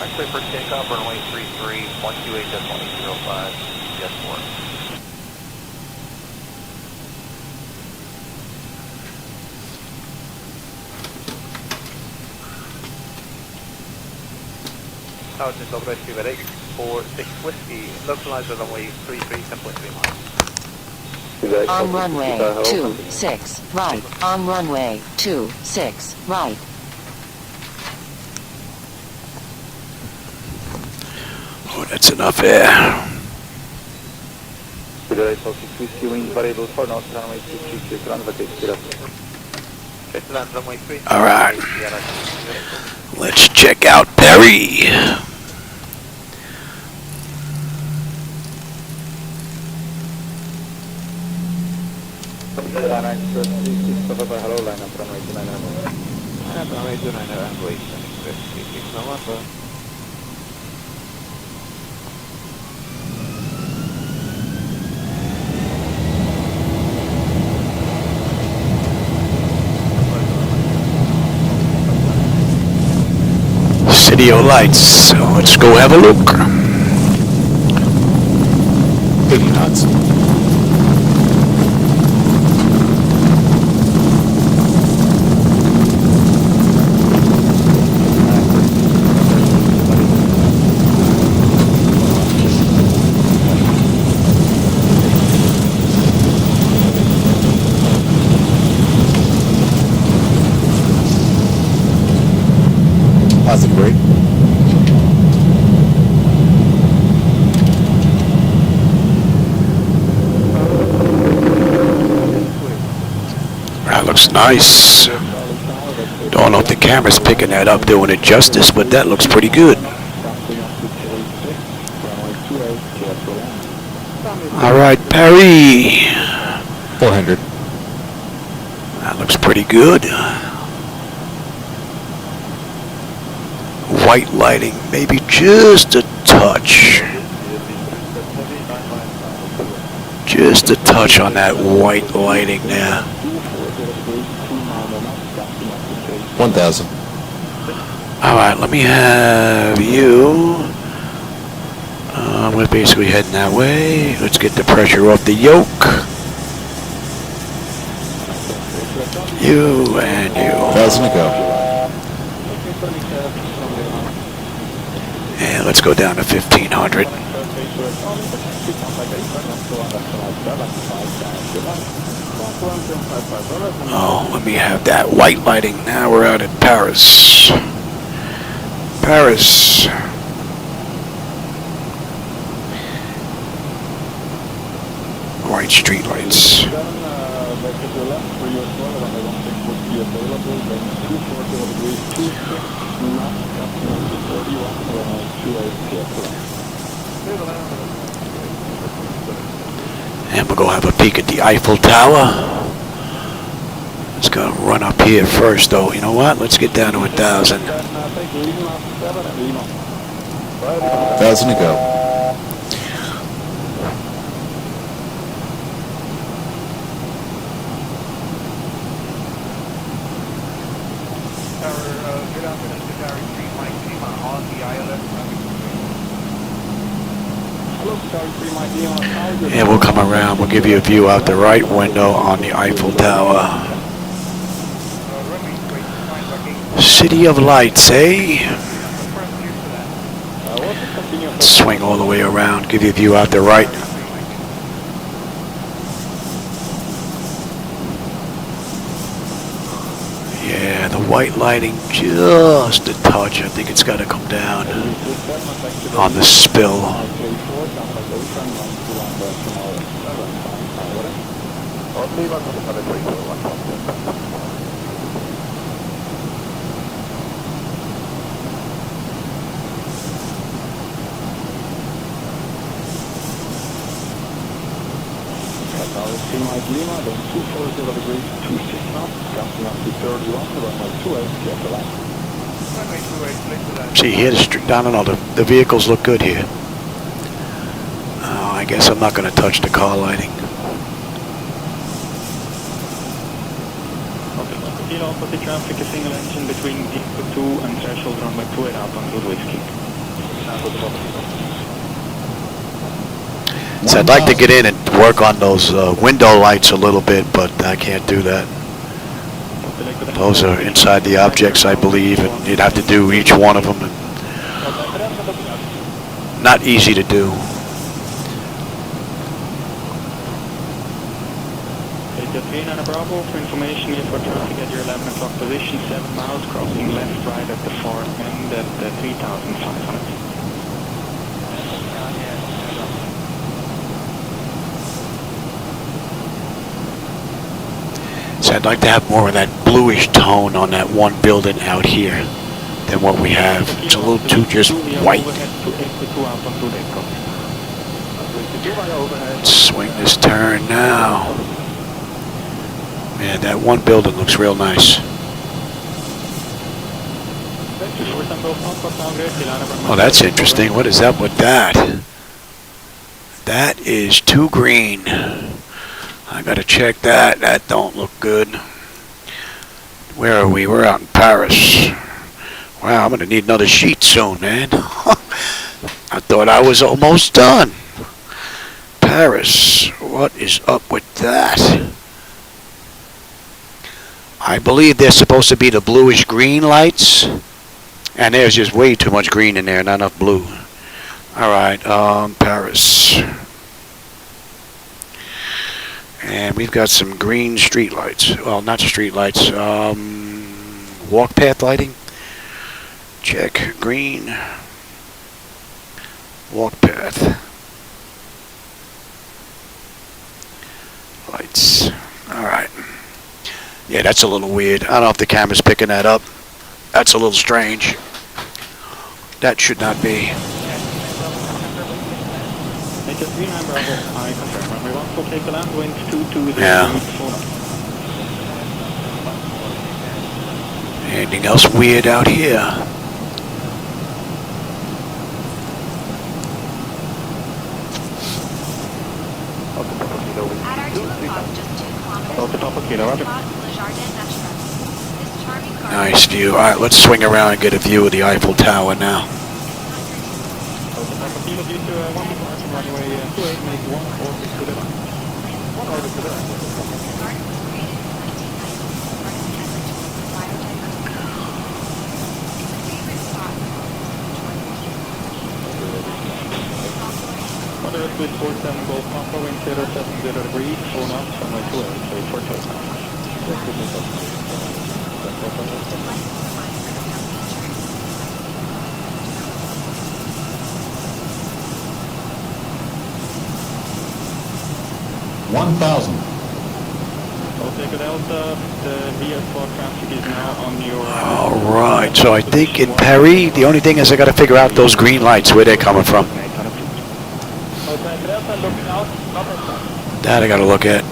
Actually, for takeoff, runway 33, 128.805, QPS4. Tower to Southwest Cuba 846 Whiskey, localizer runway 33, 10.3 miles. On runway 26 right. On runway 26 right. Oh, that's enough air. Cuba 846 Whiskey, wind variable 4 knots, runway 23, clear to land, vacate, clear up. Okay, to land runway 3. All right. Let's check out Perry. Dana Express 36, Papa, hello, line up runway 29 runway. Runway 29 runway 26, 36 November. City of Lights. So let's go have a look. 80 knots. Positive rate. That looks nice. Don't know if the camera's picking that up doing it justice, but that looks pretty good. All right, Perry. 400. That looks pretty good. White lighting, maybe just a touch. Just a touch on that white lighting there. 1,000. All right, let me have you. We're basically heading that way. Let's get the pressure off the yoke. You and you. 1,000 to go. And let's go down to 1,500. Oh, let me have that white lighting. Now we're out at Paris. Paris. White street lights. And we'll go have a peek at the Eiffel Tower. Let's go run up here first, though. You know what? Let's get down to 1,000. 1,000 to go. Good afternoon to Gary 3 Mike Lima on the ILS. And we'll come around. We'll give you a view out the right window on the Eiffel Tower. City of Lights, eh? Let's swing all the way around. Give you a view out the right. Yeah, the white lighting just a touch. I think it's got to come down on the spill. See here, I don't know, the vehicles look good here. Oh, I guess I'm not going to touch the car lighting. Kilo opposite traffic, a single engine between Eco 2 and threshold runway 28 out on Good Whiskey. So I'd like to get in and work on those window lights a little bit, but I can't do that. Those are inside the objects, I believe, and you'd have to do each one of them. And not easy to do. Katrina Bravo, for information here for traffic at your 11 o'clock position, 7 miles, crossing left, right at the far end at 3,500. So I'd like to have more of that bluish tone on that one building out here than what we have. It's a little too just white. Let's swing this turn now. Man, that one building looks real nice. Oh, that's interesting. What is up with that? That is too green. I gotta check that. That don't look good. Where are we? We're out in Paris. Wow, I'm gonna need another sheet soon, man. I thought I was almost done. Paris. What is up with that? I believe they're supposed to be the bluish green lights. And there's just way too much green in there, not enough blue. Alright, Paris. And we've got some green street lights. Well, not street lights. Walk path lighting. Check. Green. Walk path. Lights. Alright. Yeah, that's a little weird. I don't know if the camera's picking that up. That's a little strange. That should not be. Yeah. Anything else weird out here? At our 2 o'clock, just 2 kilometers. Nice view. Alright, let's swing around and get a view of the Eiffel Tower now. Moderate with 47 Golf Papa, wind 070 degrees, 4 knots, runway 28, for takeoff. 1,000. Take Delta, the VS4 traffic is now on your... Alright, so I think in Paris, the only thing is I gotta figure out those green lights, where they're coming from. That I gotta look at.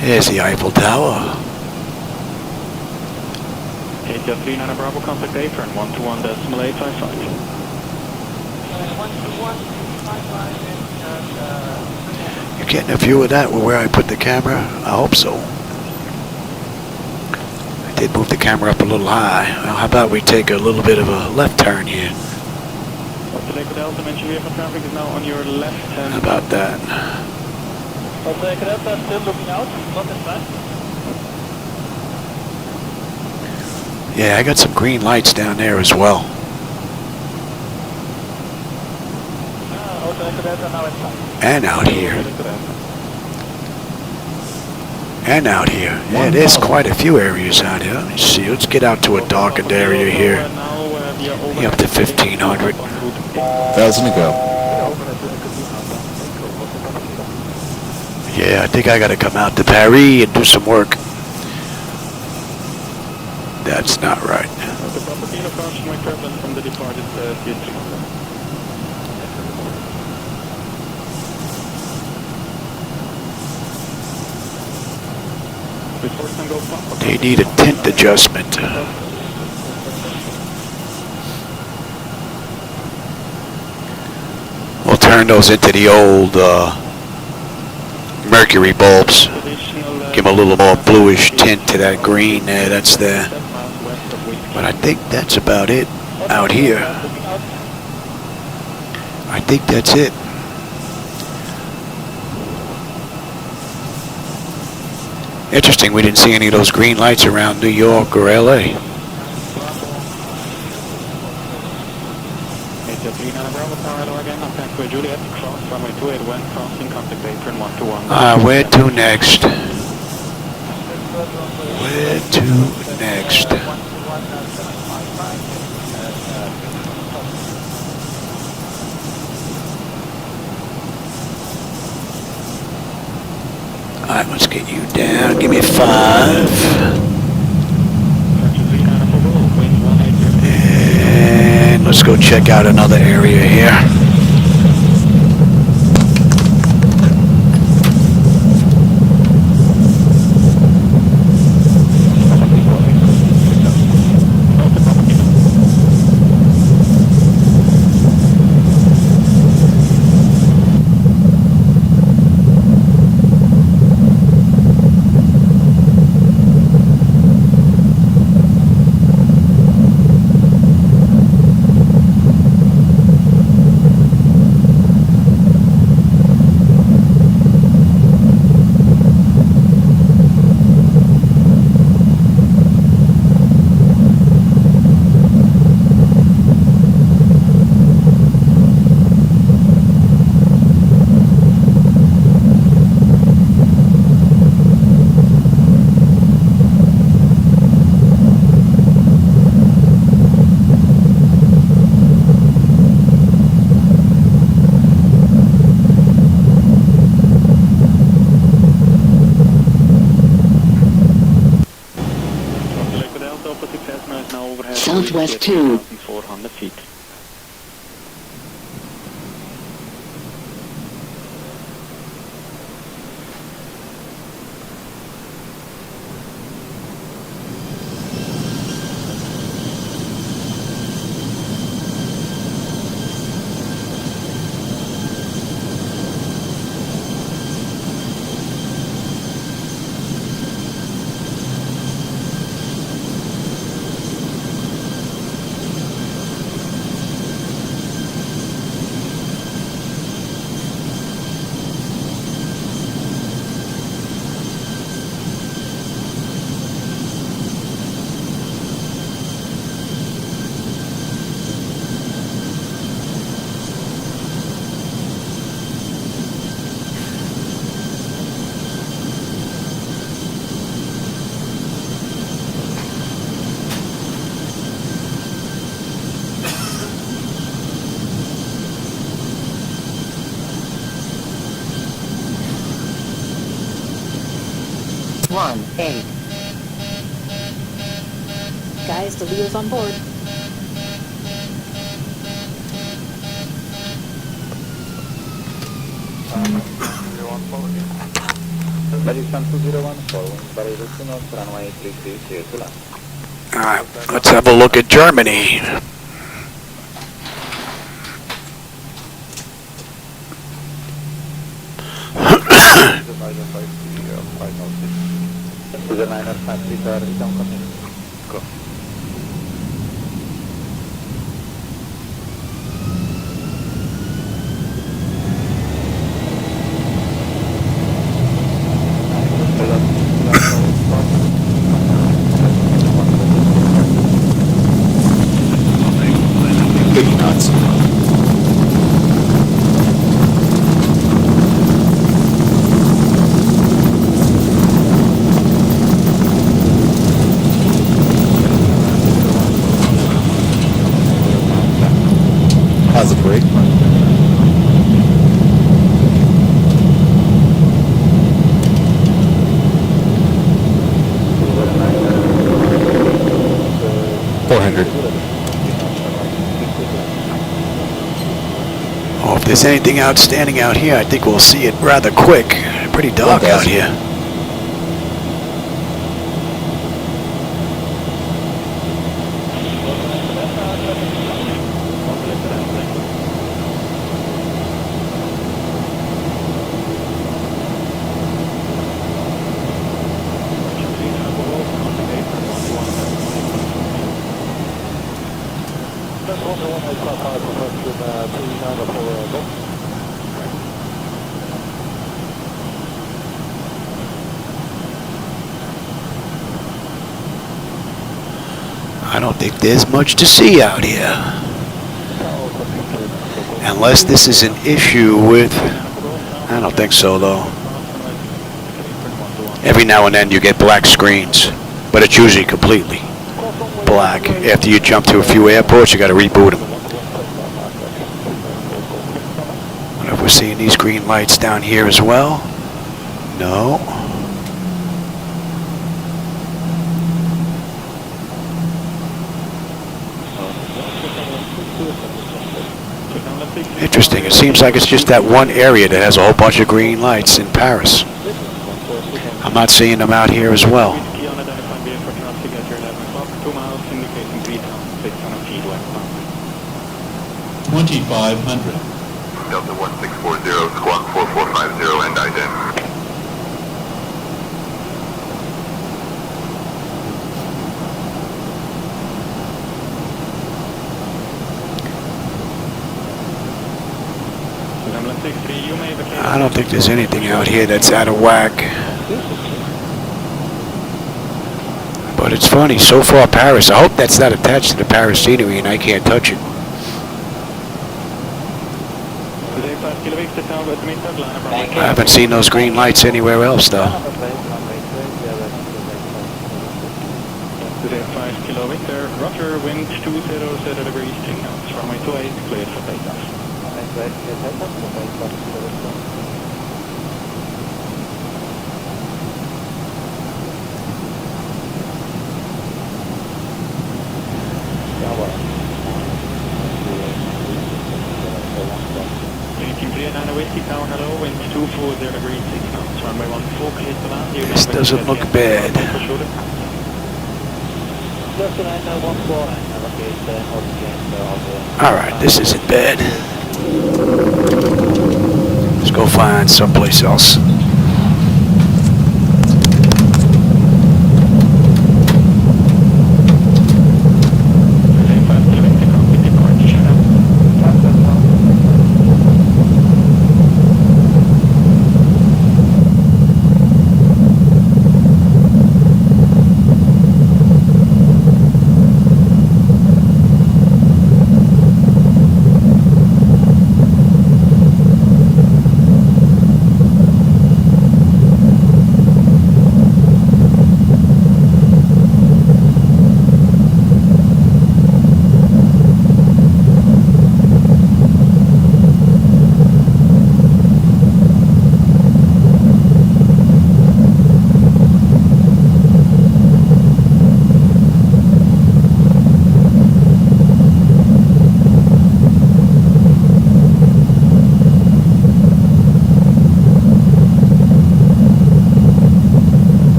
Here's the Eiffel Tower. KTF 39 Bravo, contact apron, 121.855. You getting a view of that where I put the camera? I hope so. I did move the camera up a little high. Well, how about we take a little bit of a left turn here? Delta, mention vehicle traffic is now on your left hand. How about that? Delta still looking out, not inside. Yeah, I got some green lights down there as well. And out here. And out here. Yeah, there's quite a few areas out here. Let me see. Let's get out to a darkened area here. Up to 1,500. 1,000 to go. Yeah, I think I gotta come out to Paris and do some work. That's not right. They need a tint adjustment. We'll turn those into the old mercury bulbs. Additional, Give them a little more bluish tint to that green there that's there. 7 miles west of Whiskey. But I think that's about it out here. I think that's it. Interesting, we didn't see any of those green lights around New York or LA. It's a 39 Bravo Tower, hello again, on Taxiway Juliet, cross runway 281, crossing, contact apron 121. Where to next? Where to next? Alright, let's get you down. Give me 5. And let's go check out another area here. Southwest 2. 400 feet. One, 8. Guys, the Leo's on board. Alright, let's have a look at Germany. Big nuts. How's the brake? Oh, if there's anything outstanding out here, I think we'll see it rather quick. Pretty dark out here. I don't think there's much to see out here. Unless this is an issue with... I don't think so, though. Every now and then you get black screens, but it's usually completely black. After you jump to a few airports, you got to reboot them. I wonder if we're seeing these green lights down here as well. No. Interesting. It seems like it's just that one area that has a whole bunch of green lights in Paris. I'm not seeing them out here as well. 2500. Delta 1640, squawk 4450, and ident. I don't think there's anything out here that's out of whack. But it's funny, so far Paris, I hope that's not attached to the Paris scenery and I can't touch it. I haven't seen those green lights anywhere else though. 5 kilometer, roger, wind 20 degrees, 10 knots, runway 28, cleared for takeoff. Whiskey Tower, hello, wind 240 degrees, 6 knots, runway 14, cleared to land. This doesn't look bad. Alright, this isn't bad. Let's go find someplace else.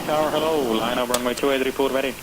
Tower, hello, line up runway 28, report ready.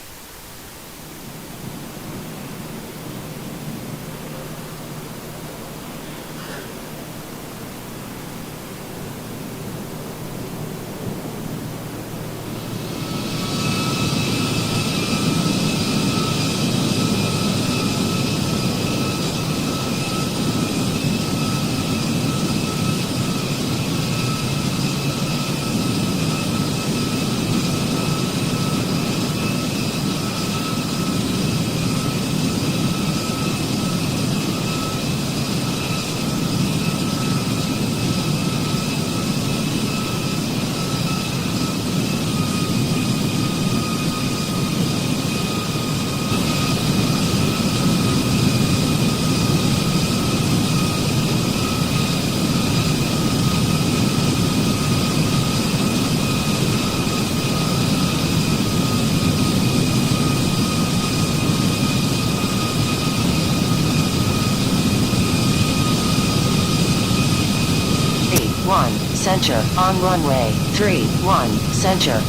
Center on runway 31 center.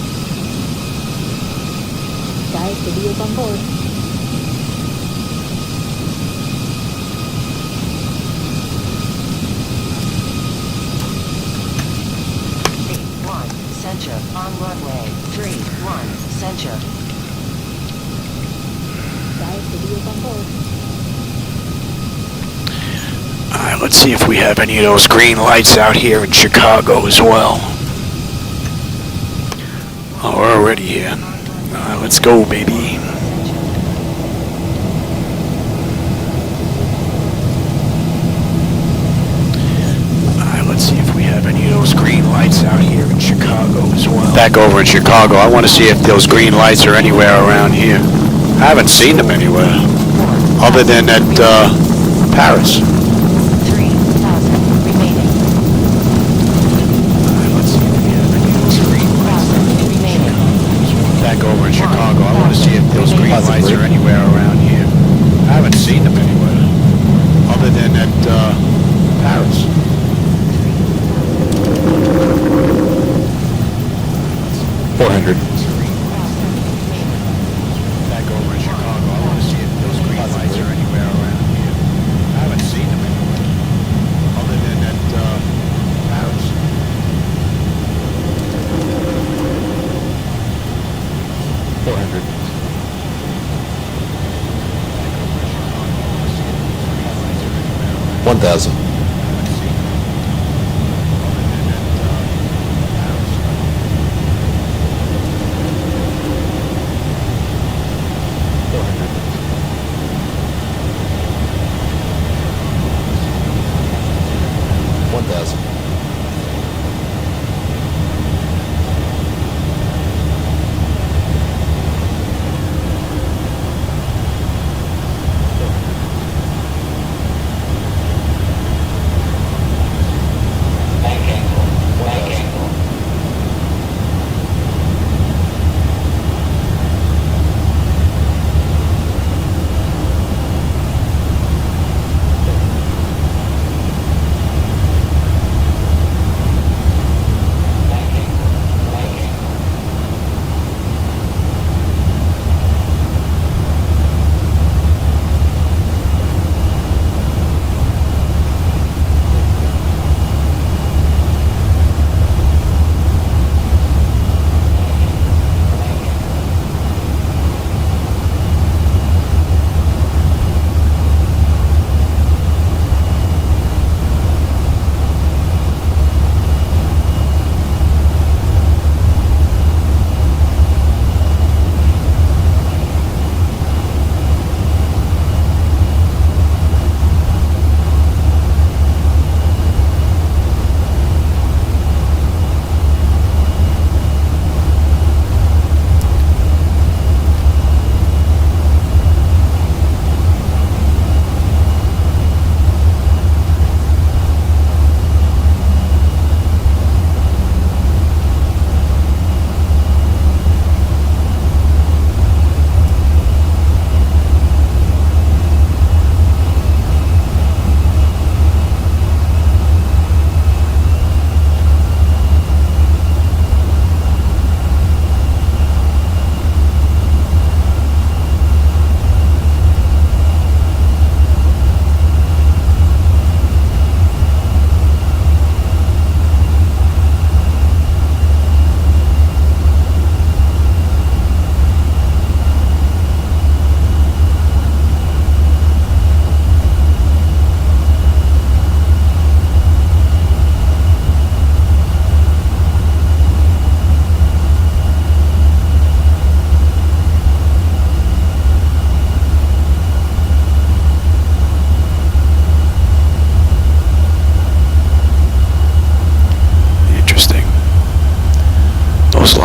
Guys, video is on board. 1, censure. Guys, video on board. Alright, let's see if we have any of those green lights out here in Chicago as well. Oh, we're already here. Alright, let's go, baby. Alright, let's see if we have any of those green lights out here in Chicago as well. Back over in Chicago, I want to see if those green lights are anywhere around here. I haven't seen them anywhere, other than at Paris. 3,000 remaining. Let's see if we have any of those green lights. 1,000 remaining. Back over in Chicago, I want to see if those green lights are anywhere around here. I haven't seen them anywhere, other than at Paris. Back over in Chicago, I want to see if those green lights are anywhere around here. I haven't seen them anywhere, other than at Paris. 400. One thousand.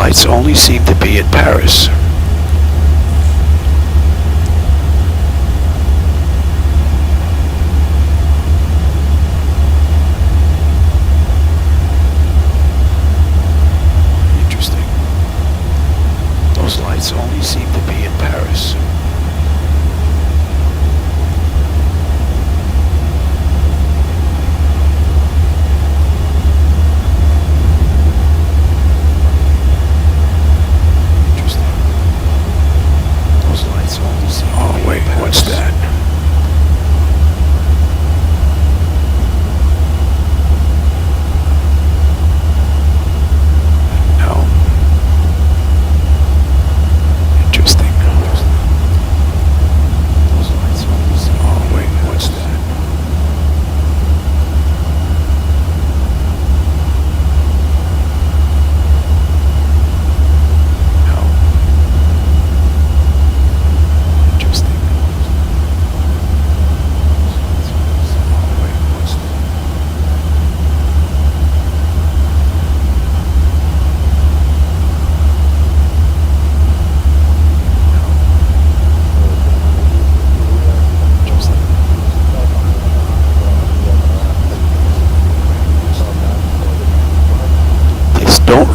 lights only seem to be at Paris. Interesting. Those lights only seem to be in Paris. Interesting.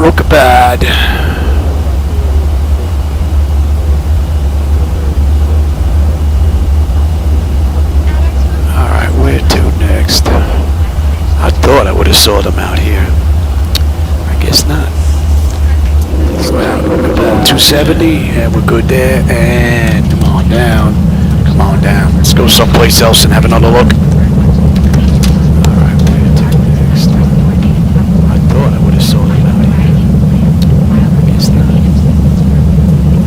look bad. Alright, where to next? I thought I would have saw them out here. I guess not. So out 270, and we're good there. And come on down. Come on down. Let's go someplace else and have another look. Alright, where to next? I thought I would have saw them out here. I guess not.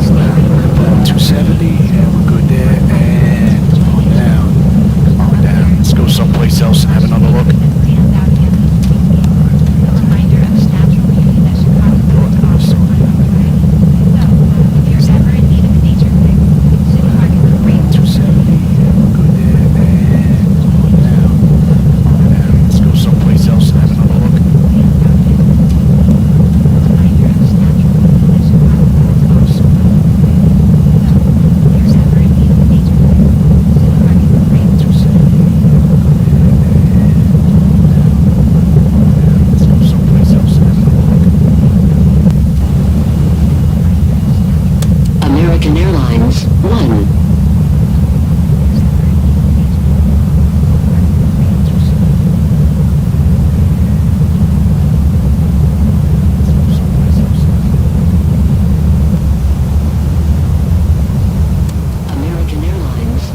So out 270, and we're good there. And come on down. Come on down. Let's go someplace else and have another look. American Airlines 1. American Airlines 1.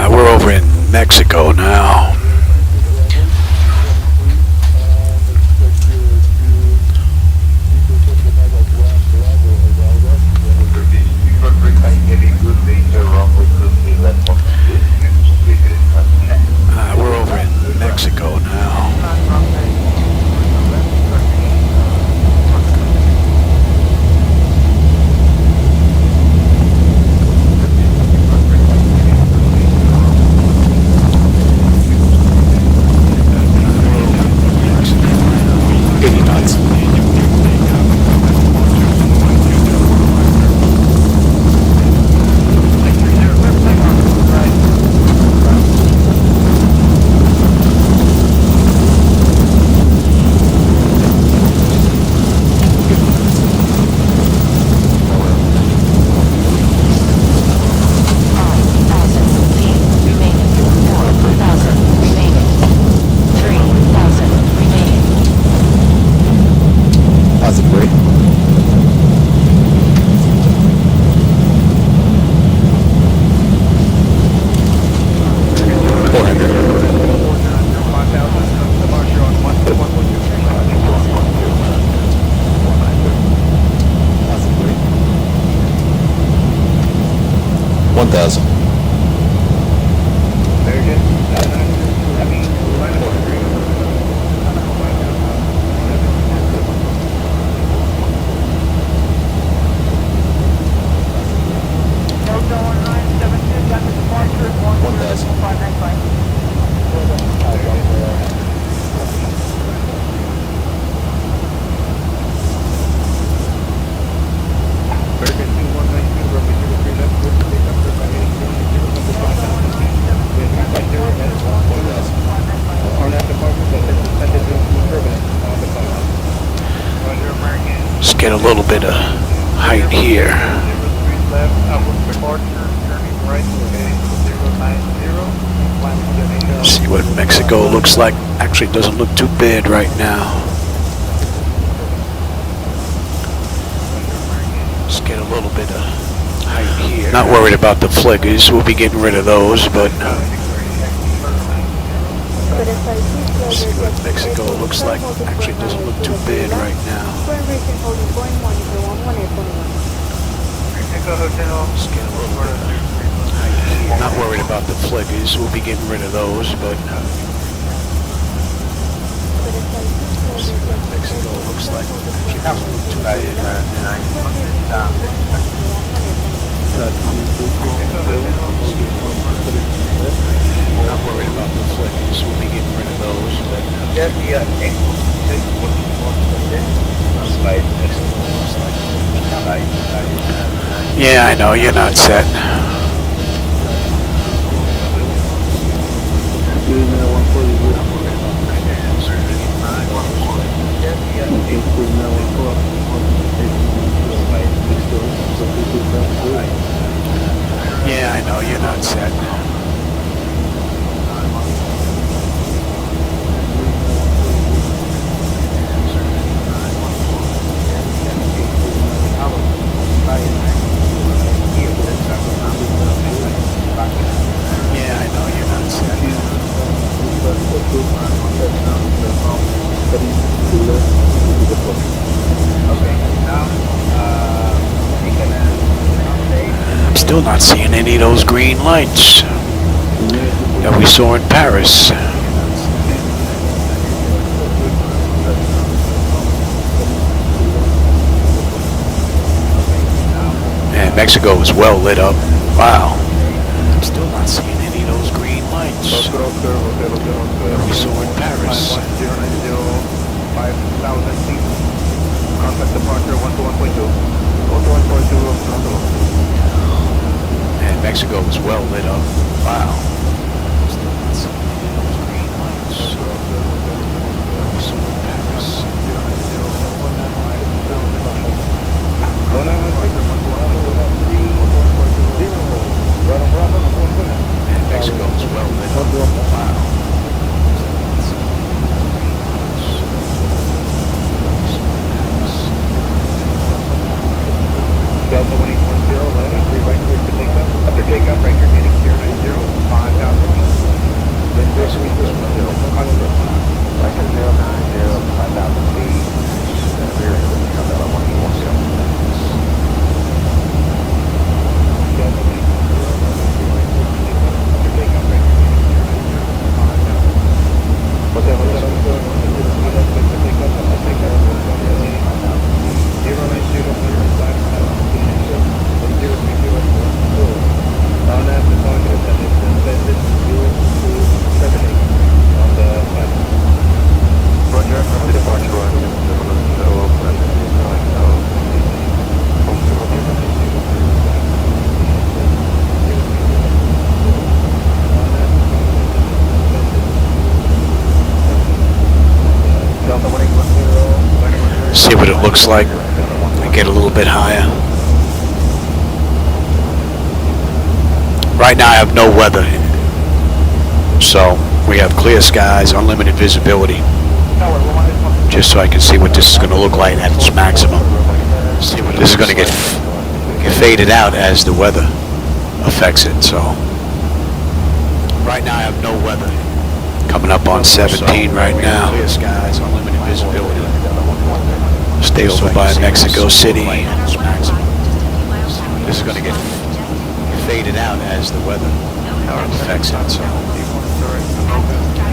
We're over in Mexico now. We're over in Mexico now. height here. 03 left, outward departure, turning right, okay, 090, climbing to See what Mexico looks like. Actually, it doesn't look too bad right now. Let's get a little bit of height here. Not worried about the flickers. We'll be getting rid of those, but see what Mexico looks like. Actually, it doesn't look too bad right now. Let's get a little bit of height here. Not worried about the flickers. We'll be getting rid of those, but see what Mexico looks like. Actually, it doesn't look too bad right now. Not worried about the flickers. We'll be getting rid of those, but yeah, I know you're not set. Yeah, I know you're not set. Yeah, I know you're not set. I'm still not seeing any of those green lights that we saw in Paris. And Mexico was well lit up. Wow. I'm still not seeing any of those green lights that we saw in Paris. 5,000 feet. Contact departure 121.2. 121.2. And Mexico was well lit up. Wow. Still not seeing any of those green lights that we saw in Paris. And Mexico was well lit up. Wow. Delta 1810, landing 3 right clear to take up. After takeoff, right clear heading 090, 5,000 feet. Then basically 0, contact. Right clear 090, 5,000 feet. Rear end will become Delta 1810. Delta 1810, after takeoff, right clear heading 090, 5,000 feet. Hotel, contact to take up, after takeoff, 090, 5,000 feet. See what it looks like. I get a little bit higher. Right now I have no weather, so we have clear skies, unlimited visibility, just so I can see what this is going to look like at its maximum. This is going to get faded out as the weather affects it. So right now I have no weather. Coming up on 17 right now. Clear skies, unlimited visibility. Stay over by Mexico City. This is going to get faded out as the weather affects it. So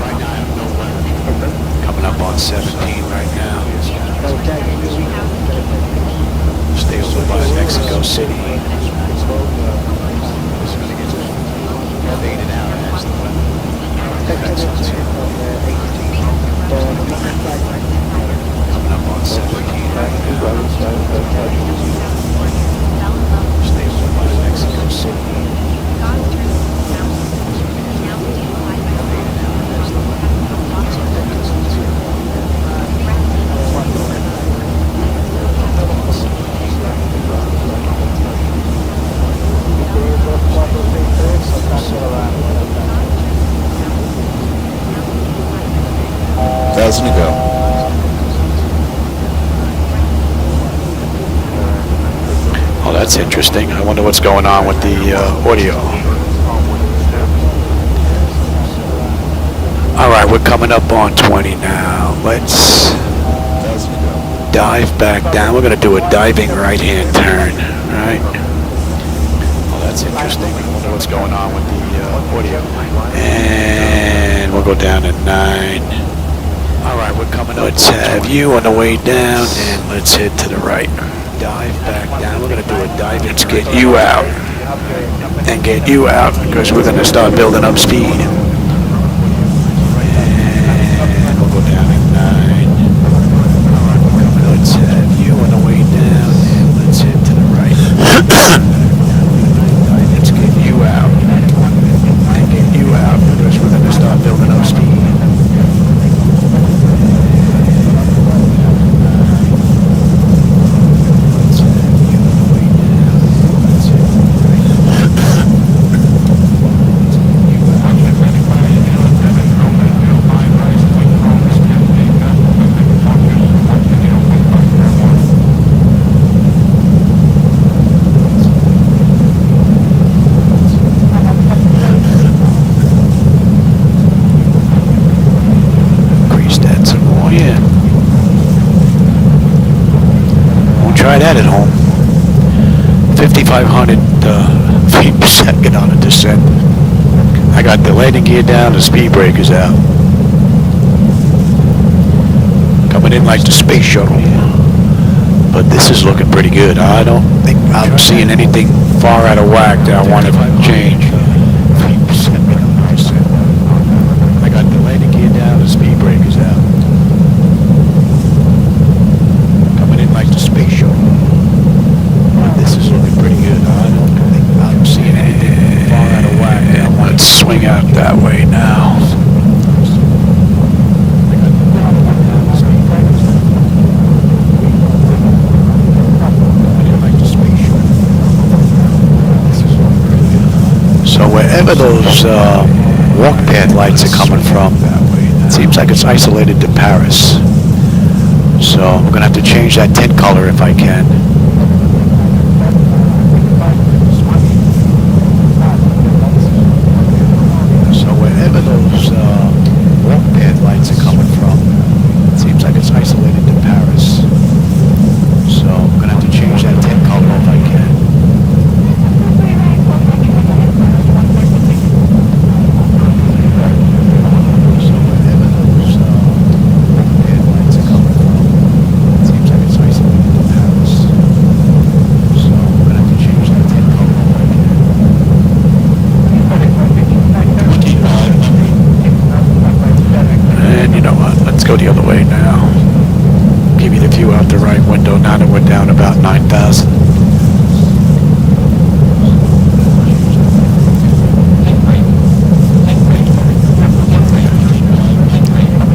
right now I have no weather. Coming up on 17 right now. Stay over by Mexico City. This is going to get faded out as the weather affects it. So coming up on 17 right now. Stay over by Mexico City. 1,000 to go. Oh, that's interesting. I wonder what's going on with the audio. All right, we're coming up on 20 now. Let's dive back down. We're going to do a diving right-hand turn, right? Oh, that's interesting. I wonder what's going on with the audio. And we'll go down to 9. All right, we're coming up. Let's have you on the way down, and let's head to the right. Dive back down. We're going to do a dive. Let's get you out and get you out because we're going to start building up speed. And we'll go down to 9. Let's have you on the way down and let's head to the right. Let's get you out and get you out because we're going to start building up speed. Try that at home. 5,500 feet per second on a descent. I got the landing gear down, the speed breakers out. Coming in like the space shuttle. But this is looking pretty good. I don't think I'm seeing anything far out of whack that I want to change. I got the landing gear down, the speed breakers out. Coming in like the space shuttle. This is looking pretty good. I don't think I'm seeing anything far out of whack. And let's swing out that way now. So wherever those walk path lights are coming from, it seems like it's isolated to Paris. So I'm going to have to change that tint color if I can. So wherever those walk path lights are coming from, it seems like it's isolated to Paris. So I'm going to have to change that tint color if I can. Go the other way now. Give you the view out the right window. Now that we're down about 9,000.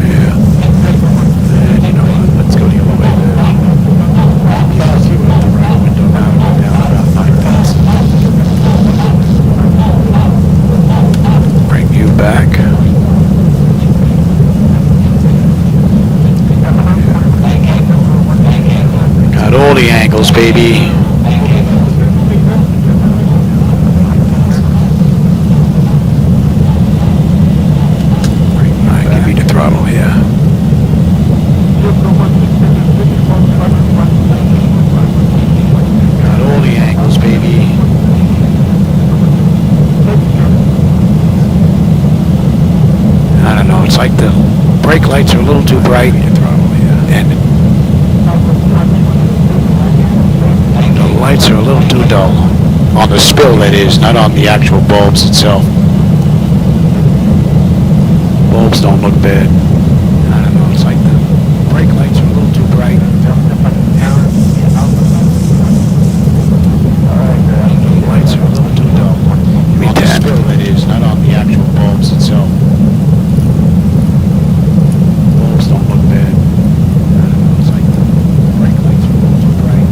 Yeah. And you know what? Let's go the other way now. Give you the view out the right window. Now that we're down about 9,000. Bring you back. All the angles, baby. Alright, give me the throttle here. Got all the angles, baby. I don't know, it's like the brake lights are a little too bright. And the lights are a little too dull. On the spill, that is, not on the actual bulbs itself. Bulbs don't look bad. I don't know, it's like the brake lights are a little too bright. The lights are a little too dull. On the spill, that is, not on the actual bulbs itself. Bulbs don't look bad. I don't know, it's like the brake lights are a little too bright.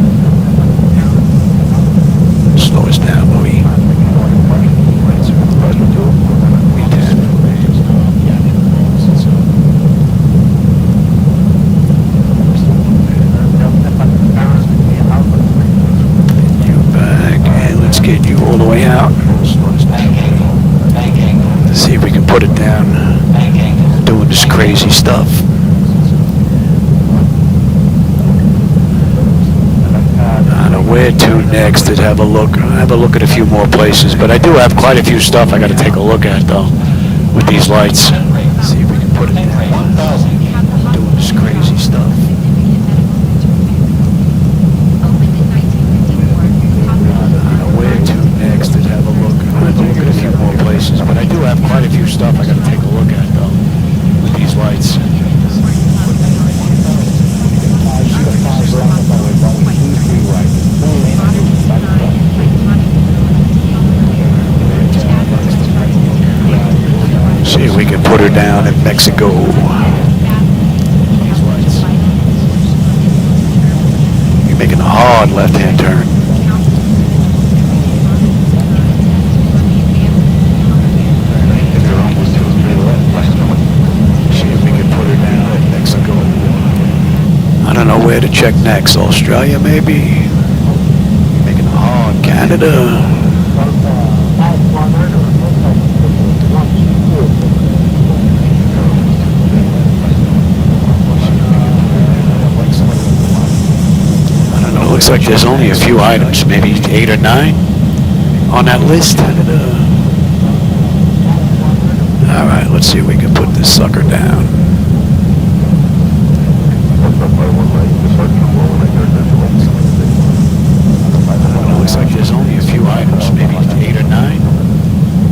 Slow us down, Louis. We can. put it down. Doing this crazy stuff. I don't know where to next. To have a look. Have a look at a few more places, but I do have quite a few stuff I got to take a look at though with these lights. See if we can put it down. Doing this crazy stuff. Where to next and have a look. I'll look at a few more places, but I do have quite a few stuff I got to take a look at though with these lights. See if we can put her down in Mexico. These lights. You're making a hard left-hand turn. I don't know where to check next. Australia, maybe? Making it hard. Canada. I don't know. Looks like there's only a few items, maybe 8 or 9 on that list. All right, let's see if we can put this sucker down. Looks like there's only a few items, maybe 8 or 9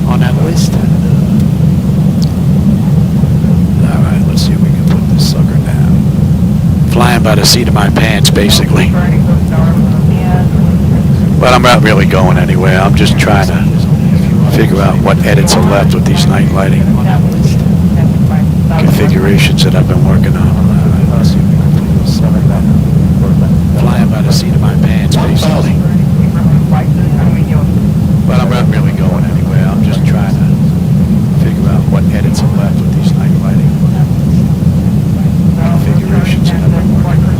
on that list. Alright, let's see if we can put this sucker down. Flying by the seat of my pants, basically. But I'm not really going anywhere. I'm just trying to figure out what edits are left with these night lighting configurations that I've been working on. Let's see if we can put this flying by the seat of my pants, basically. But I'm not really going anywhere. I'm just trying to figure out what edits are left with these night lighting configurations that I've been working on.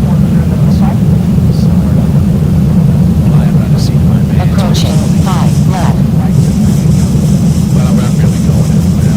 Flying by the seat of my pants. Approaching 5 left. But I'm not really going anywhere.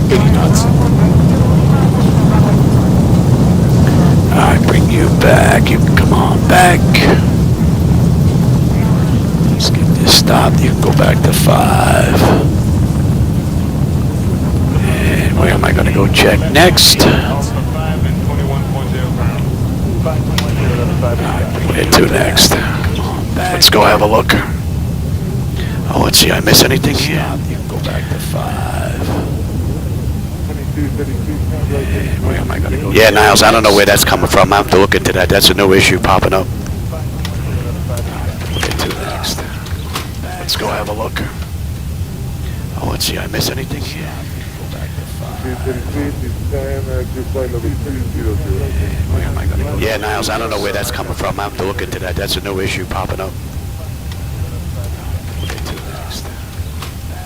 80 knots. I bring you back. You can come on back. Let's get this stopped. You can go back to 5. And where am I going to go check next? Where to next? Come on back. Let's go have a look. Oh, let's see. I miss anything here? You can go back to 5. Where am I going to go? Yeah, Niles, I don't know where that's coming from. I have to look into that. That's a new issue popping up. Get to next. Let's go have a look. Oh, let's see. I miss anything here? Go back to 5. Where am I going to go? Yeah, Niles, I don't know where that's coming from. I have to look into that. That's a new issue popping up. Get to next.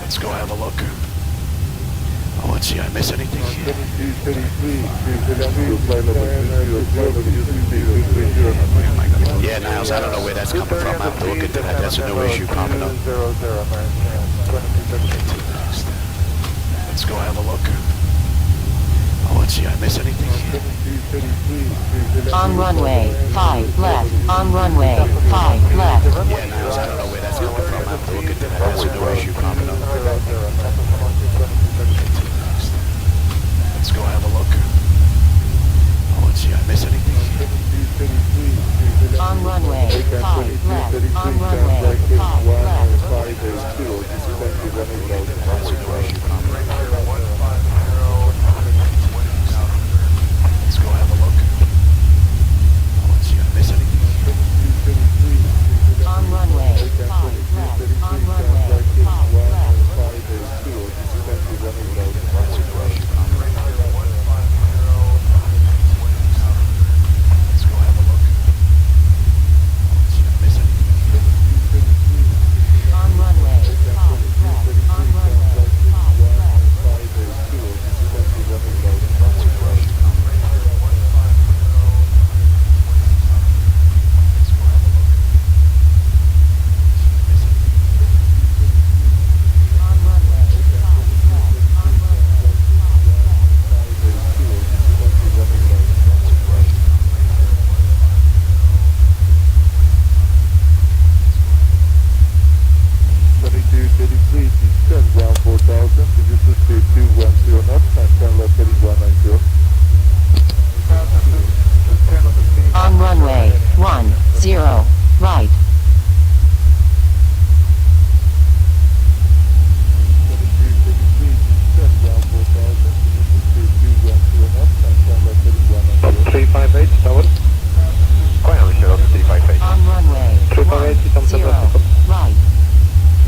Let's go have a look. Oh, let's see, I miss anything here? Yeah, Niles, I don't know where that's coming from. I have to look into that. That's a new issue popping up. Let's go have a look. Oh, let's see, I miss anything here? On runway 5 left. On runway 5 left. Yeah, Niles, I don't know where that's coming from. I have to look into that. That's a new issue popping up. Let's go have a look. Let's see if I miss anything. On runway 5 left. On runway 5 left. Let's go have a look. Let's see if I miss anything. On runway 5 left. On runway 5 left. On runway 5 left. On runway 5 left. On runway 10 right. On runway 10 right.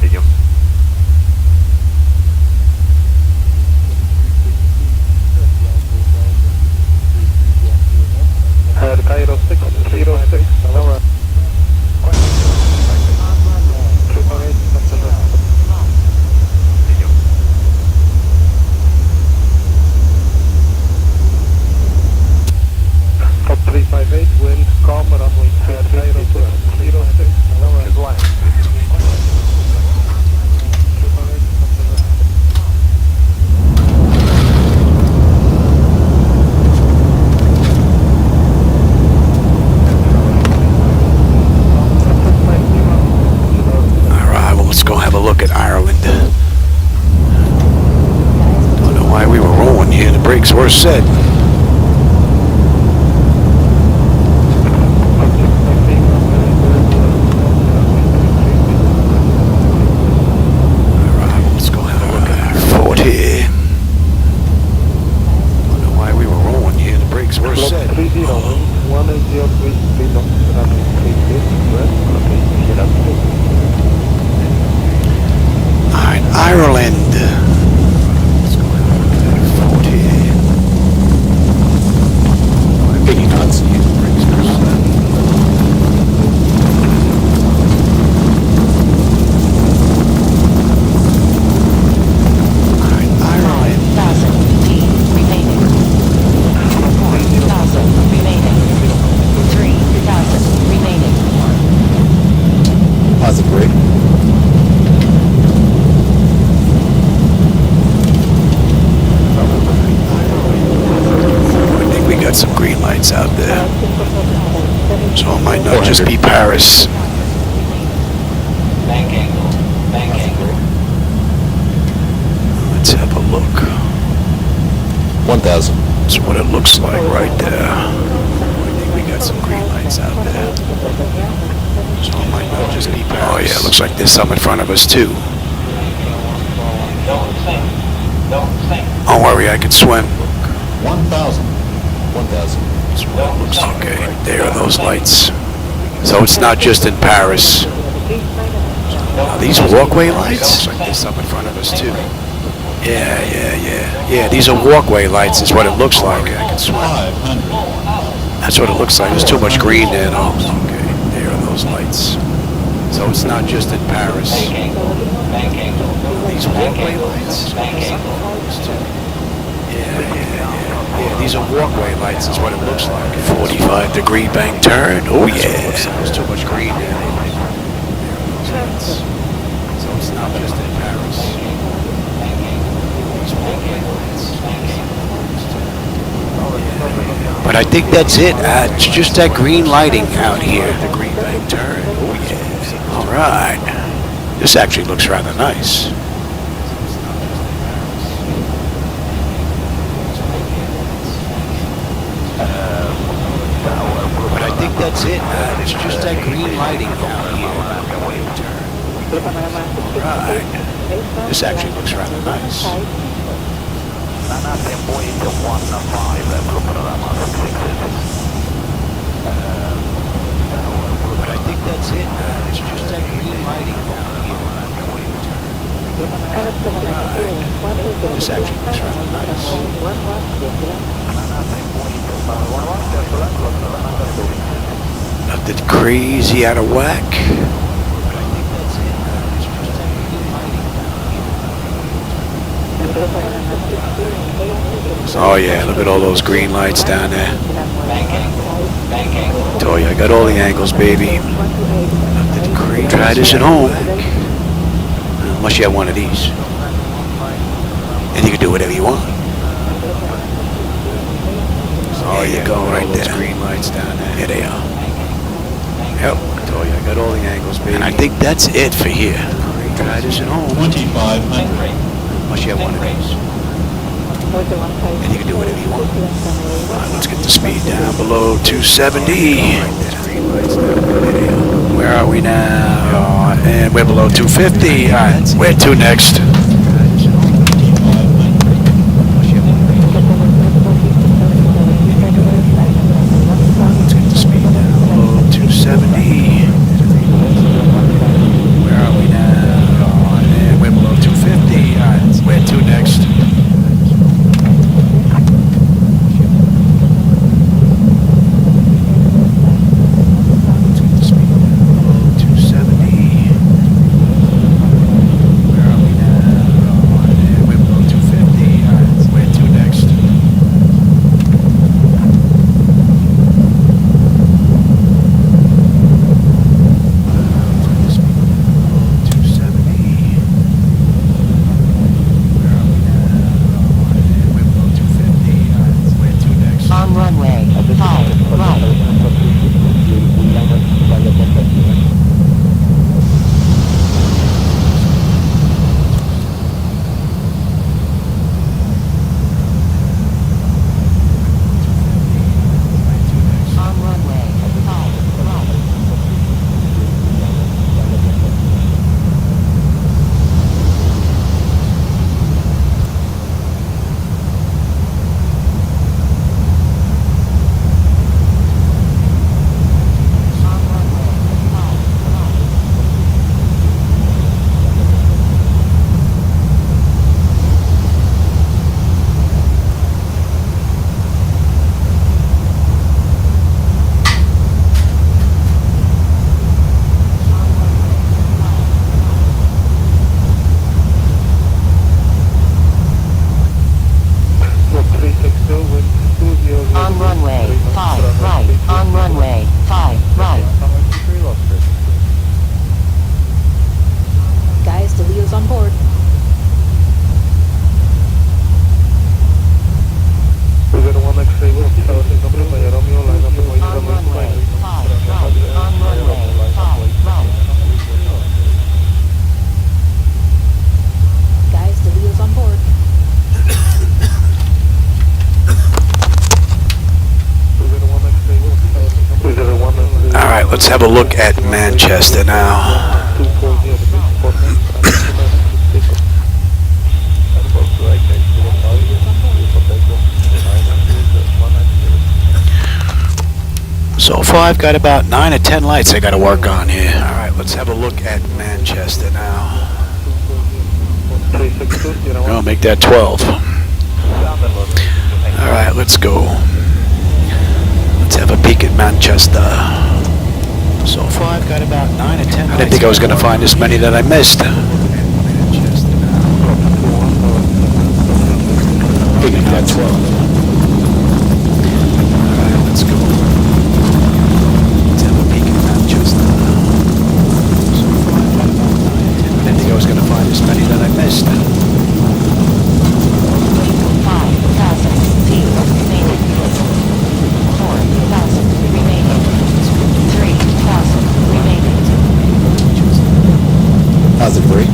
Medium. Cairo 606. On runway 10 right. Top 358, wind calm, runway 10, Cairo 606. Is line. Alright, well, let's go have a look at Ireland. Don't know why we were rolling here. The brakes were set. Alright, well, let's go have a look at our fort here. Don't know why we were rolling here. The brakes were set. 30, 180, runway 38, west, location, Alright, Ireland. Let's go have a look at our fort here. I really not see the brakes were set. Alright, Ireland. 4,000 feet remaining. 4,000 remaining. 3,000 remaining. Positive brake. I think we got some green lights out there. So it might not just be Paris. Let's have a look. 1,000. That's what it looks like right there. I think we got some green lights out there. So it might not just be Paris. Oh yeah, it looks like there's some in front of us too. Don't worry, I can swim. 1,000. 1,000. That's what it looks like. Okay, there are those lights. So it's not just in Paris. Are these walkway lights? Looks like there's some in front of us too. Yeah, these are walkway lights is what it looks like. I can swim. 500. That's what it looks like. There's too much green there though. Okay, there are those lights. So it's not just in Paris. These walkway lights? Yeah, these are walkway lights is what it looks like. 45-degree bank turn. Oh yeah. There's too much green there. There are those lights. So it's not just in Paris. These walkway lights. But I think that's it. It's just that green lighting out here. The green bank turn. Oh yeah. All right. This actually looks rather nice. But I think that's it. It's just that green lighting out here. All right. This actually looks rather nice. But I think that's it. It's just that green lighting down here. This actually looks rather nice. Nothing crazy out of whack. But I think that's it. It's just that green lighting down here. Oh yeah, look at all those green lights down there. Told you, I got all the angles, baby. Nothing crazy. Try this at home. Unless you have one of these. And you can do whatever you want. There you go, right there. Green lights down there. Here they are. Yep, I told you, I got all the angles, baby. And I think that's it for here. Try this at home. 2500. Unless you have one of these. And you can do whatever you want. Alright, let's get the speed down below 270. Where are we now? And we're below 250. Alright, where to next? Let's get the speed down below 270. Where are we now? And we're below 250. Alright, where to next? Let's have a look at Manchester now. So far I've got about 9 or 10 lights I got to work on here. Alright, let's have a look at Manchester now. I'll make that 12. Alright, let's go. Let's have a peek at Manchester. So far I've got about 9 or 10 lights. I didn't think I was going to find this many that I missed. Make that 12. Alright, let's go. Let's have a peek at Manchester. So far I've got about 9 or 10. I didn't think I was going to find this many that I missed. 5,000 feet remaining. 4,000 remaining. 3,000 remaining. How's it, Bree?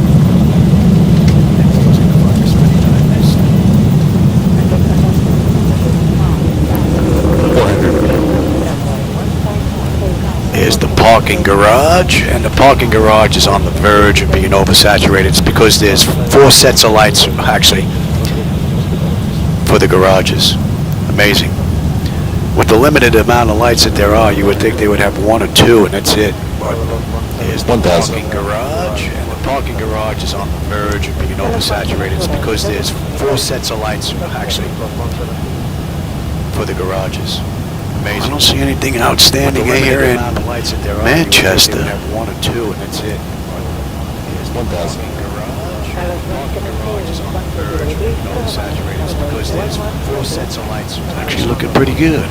parking garage, and the parking garage is on the verge of being oversaturated. It's because there's 4 sets of lights, actually, for the garages. Amazing. With the limited amount of lights that there are, you would think they would have 1 or 2, and that's it. But there's the 1,000. parking garage, and the parking garage is on the verge of being oversaturated. It's because there's 4 sets of lights, actually, for the garages. Amazing. I don't see anything outstanding here in Manchester. 1 or 2, and that's it. 1,000. Actually looking pretty good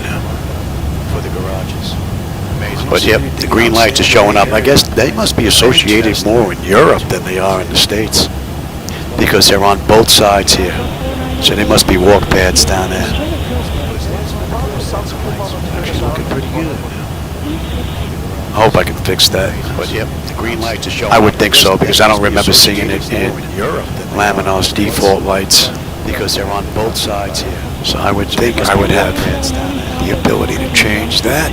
for the garages. Amazing. But yep, the green lights are showing up. I guess they must be associated more in Europe than they are in the States, because they're on both sides here. So they must be walk paths down there. Actually looking pretty good. I hope I can fix that. But yep, the green lights are showing. I would think so, because I don't remember seeing it in Europe. Laminos default lights, because they're on both sides here. So I would think I would have the ability to change that.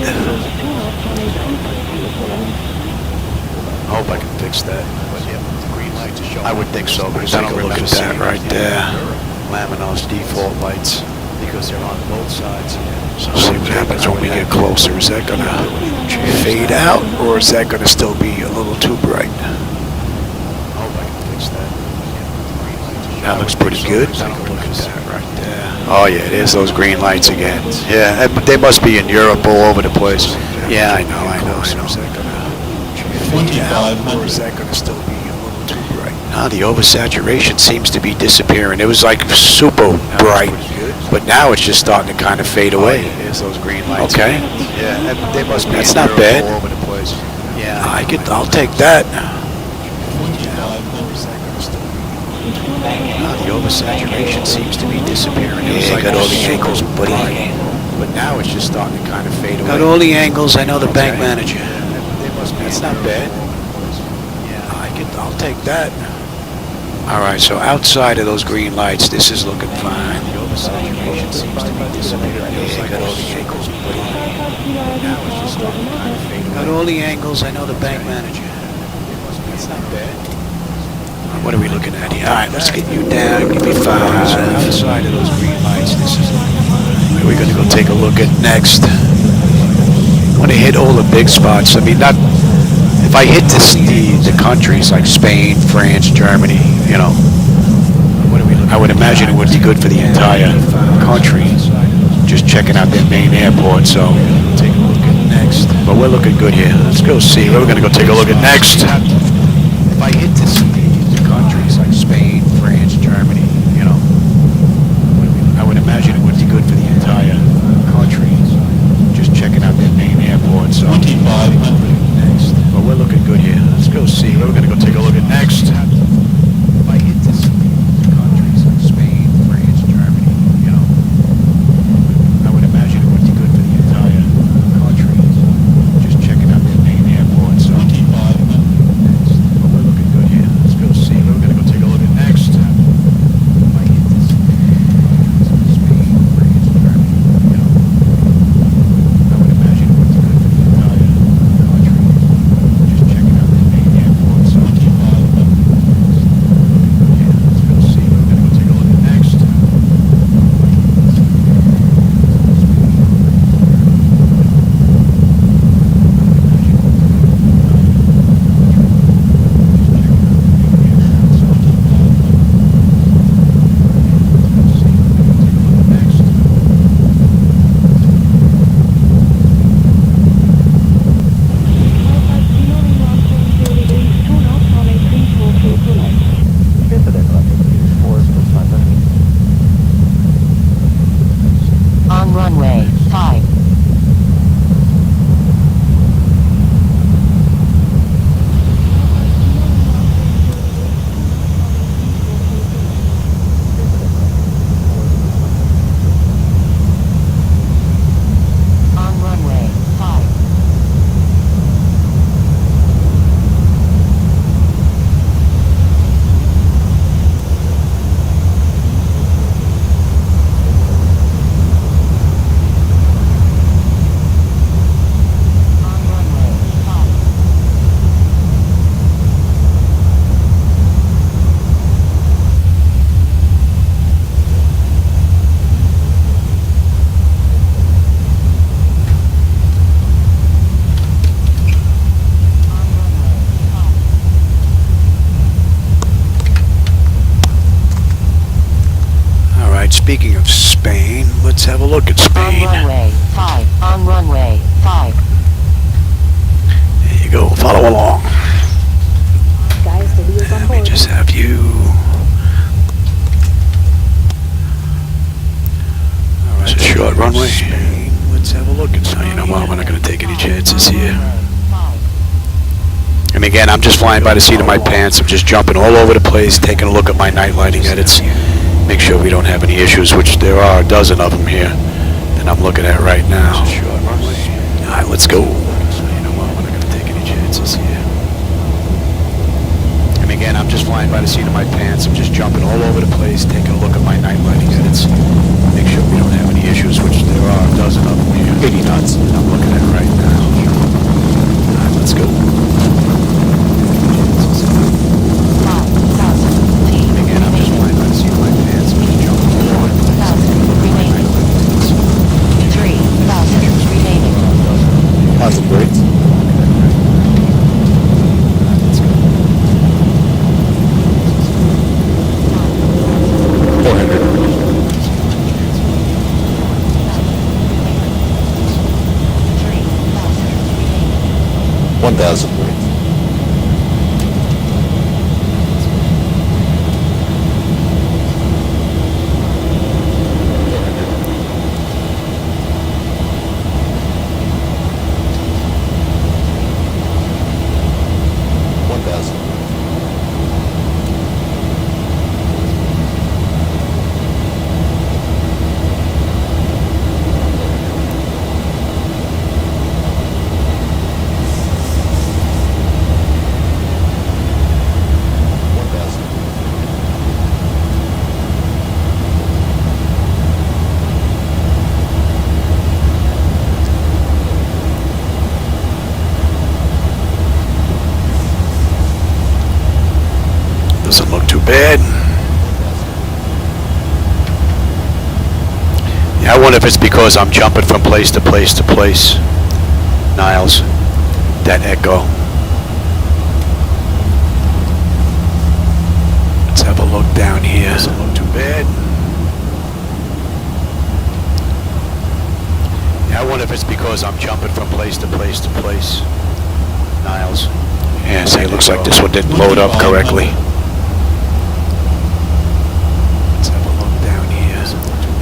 I hope I can fix that. But yep, the green lights are showing. I would think so, because I don't remember seeing that right there. Laminos default lights, because they're on both sides here. So see what happens when we get closer. Is that gonna fade out, or is that gonna still be a little too bright? I hope I can fix that. That looks pretty good. Take a look at that right there. Oh yeah, there's those green lights again. Yeah, they must be in Europe all over the place. Yeah, I know. Is that gonna fade out, or is that gonna still be a little too bright? Now the oversaturation seems to be disappearing. It was like super bright, but now it's just starting to kind of fade away. There's those green lights. Okay. Yeah, they must be. That's not bad. All over the place. Yeah, I'll take that. The oversaturation seems to be disappearing. It was like got all the angles, buddy. But now it's just starting to kind of fade away. Got all the angles. I know the bank manager. That's not bad. Yeah, I'll take that. All right, so outside of those green lights, this is looking fine. The oversaturation seems to be disappearing. Yeah, got all the angles, buddy. Now it's just starting to kind of fade away. Got all the angles. I know the bank manager. That's not bad. What are we looking at here? All right, let's get you down. Give me 5. So outside of those green lights, this is where we're going to go take a look at next. I want to hit all the big spots. I mean, not if I hit the countries like Spain, France, Germany, you know, I would imagine it would be good for the entire country. Just checking out their main airport. So take a look at next. But we're looking good here. Let's go see. We're going to go take a look at next. If I hit the countries like Spain, France, Germany, you know, I would imagine it would be good for the entire country. Just checking out their main airport. So 2,500. next. But we're looking good here. Let's go see. We're going to go take a look at next. If I hit the countries like Spain, France, Germany, you know, I would imagine it would be good for the entire country. Just checking out their main airport. So 2,500. next. But we're looking good here. Alright, speaking of Spain, let's have a look at On Spain. runway 5. On runway 5. There you go, follow along. Sky Studios on Let me board. just have you... Alright, it's a short runway. Spain, let's have a look at Spain. You know what, we're not going to take any chances here. And again, I'm just flying by the seat of my pants. I'm just jumping all over the place, taking a look at my night lighting edits. Make sure we don't have any issues, which there are a dozen of them here that I'm looking at right now. Alright, let's go. You know what, we're not going to take any chances here. And again, I'm just flying by the seat of my pants. I'm just jumping all over the place, taking a look at my night lighting edits. Make sure we don't have any issues, which there are a dozen of them here. 80 knots that I'm looking at right now. Alright, let's go. Again, I'm just flying by the seat of my pants. I'm just jumping all over the place, taking a look at my night lighting edits. 3,000 remaining. Positive brakes. One thousand brakes. Doesn't look too bad. Yeah, I wonder if it's because I'm jumping from place to place to place. Niles, that echo. Let's have a look down here. Doesn't look too bad. Yeah, I wonder if it's because I'm jumping from place to place to place. Niles. Yeah, say it looks like this one didn't load up correctly.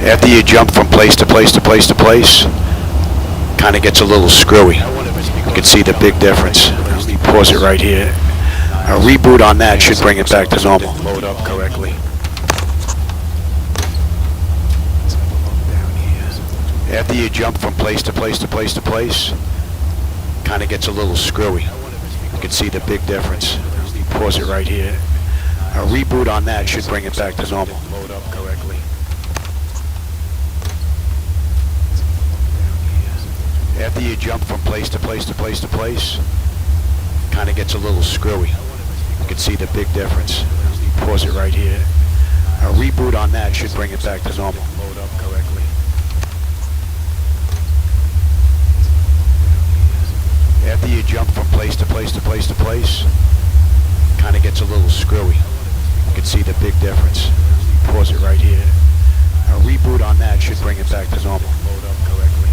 After you jump from place to place to place to place, kind of gets a little screwy. You can see the big difference. Let me pause it right here. A reboot on that should bring it back to normal. Load up correctly. After you jump from place to place to place to place, kind of gets a little screwy. You can see the big difference. Let me pause it right here. A reboot on that should bring it back to normal. Load up correctly. After you jump from place to place to place to place, kind of gets a little screwy. You can see the big difference. Let me pause it right here. A reboot on that should bring it back to normal. Load up correctly. After you jump from place to place to place to place, kind of gets a little screwy. You can see the big difference. Let me pause it right here. A reboot on that should bring it back to normal. Load up correctly.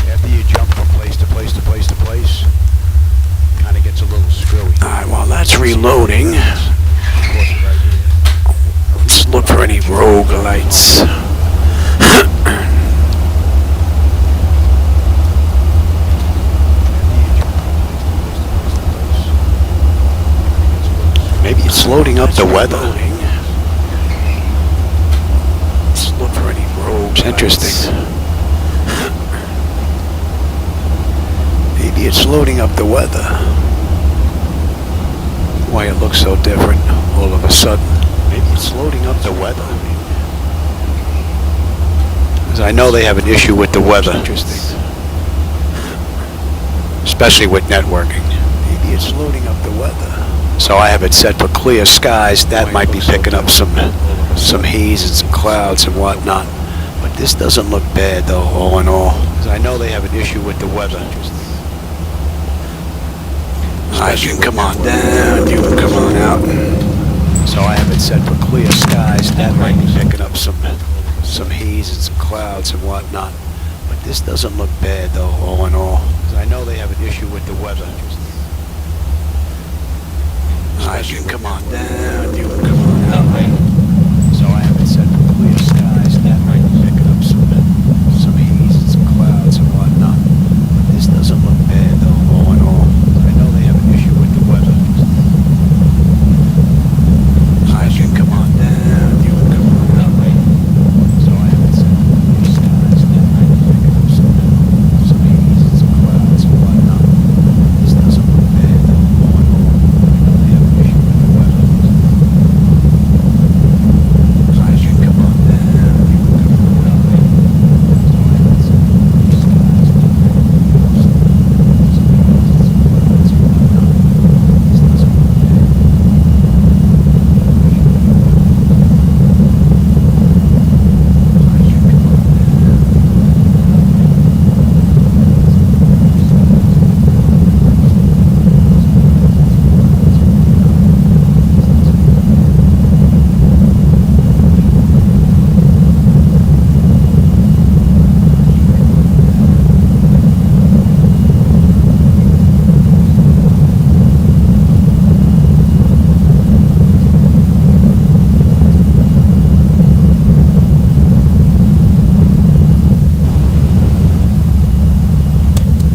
After you jump from place to place to place to place, kind of gets a little screwy. Alright, while that's reloading, let's look for any rogue lights. Maybe it's loading up the weather. Let's look for any rogues. Interesting. Maybe it's loading up the weather. Why it looks so different all of a sudden. Maybe it's loading up the weather. Because I know they have an issue with the weather. Interesting. Especially with networking. Maybe it's loading up the weather. So I have it set for clear skies. That might be picking up some haze and some clouds and whatnot. But this doesn't look bad though, all in all. Because I know they have an issue with the weather. Alright, you can come on down, you can come on out. So I have it set for clear skies. That might be picking up some haze and some clouds and whatnot. But this doesn't look bad though, all in all. 'Cause I know they have an issue with the weather. Alright, you can come on down, you can come on out. So I have it set for clear skies. That might be picking up some haze and some clouds and whatnot. But this doesn't look bad though, all in all. I know they have an issue with the weather. Alright, you can come on down, you can come on out. So I have it set for clear skies. That might be picking up some haze and some clouds and whatnot. This doesn't look bad though, all in all. I know they have an issue with the weather. Alright, you can come on down, you can come on out. So I have it set for clear skies. That might be picking up some haze and clouds and whatnot. This doesn't look bad.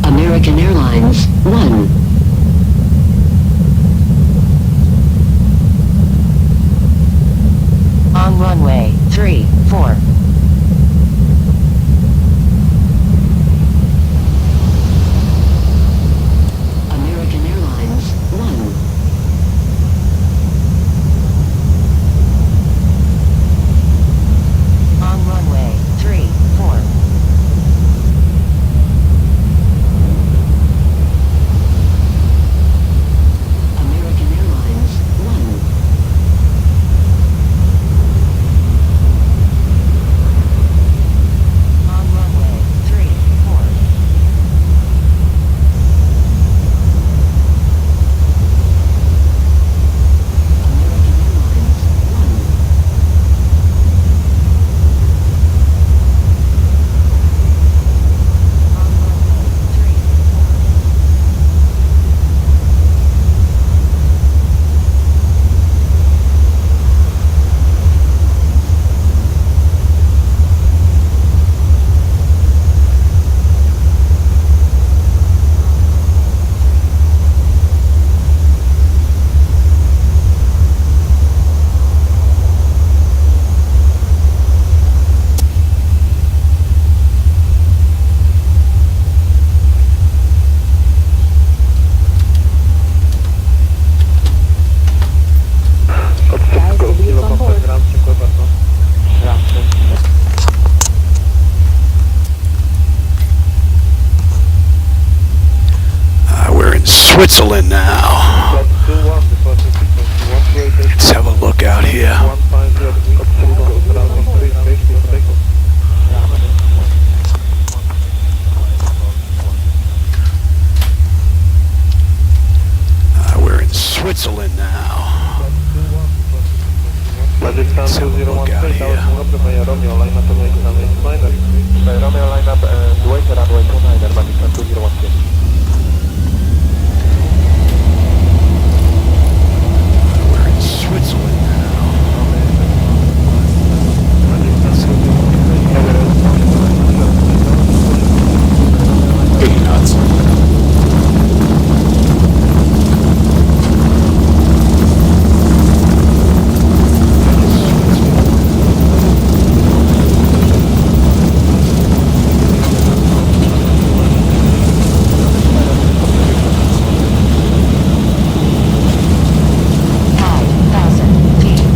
American Airlines 1. On runway 34. American Airlines 1. On runway 34. American Airlines 1. On runway 34. American Airlines 1. On runway 34. Guys, the wheels on board. Dziękuję bardzo. We're in Switzerland now. Let's have a look out here. We're in Switzerland now. Let's have a look out here. Romeo line up 2 runway 29, American 2016. We're in Switzerland now. 80 knots.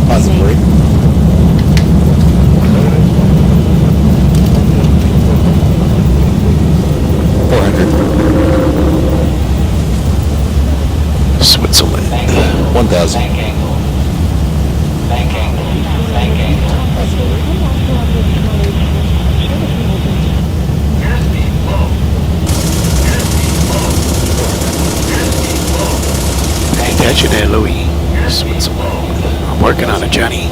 Possibly. Switzerland. 1,000. Pay attention there, Louis. Switzerland. I'm working on it, Johnny.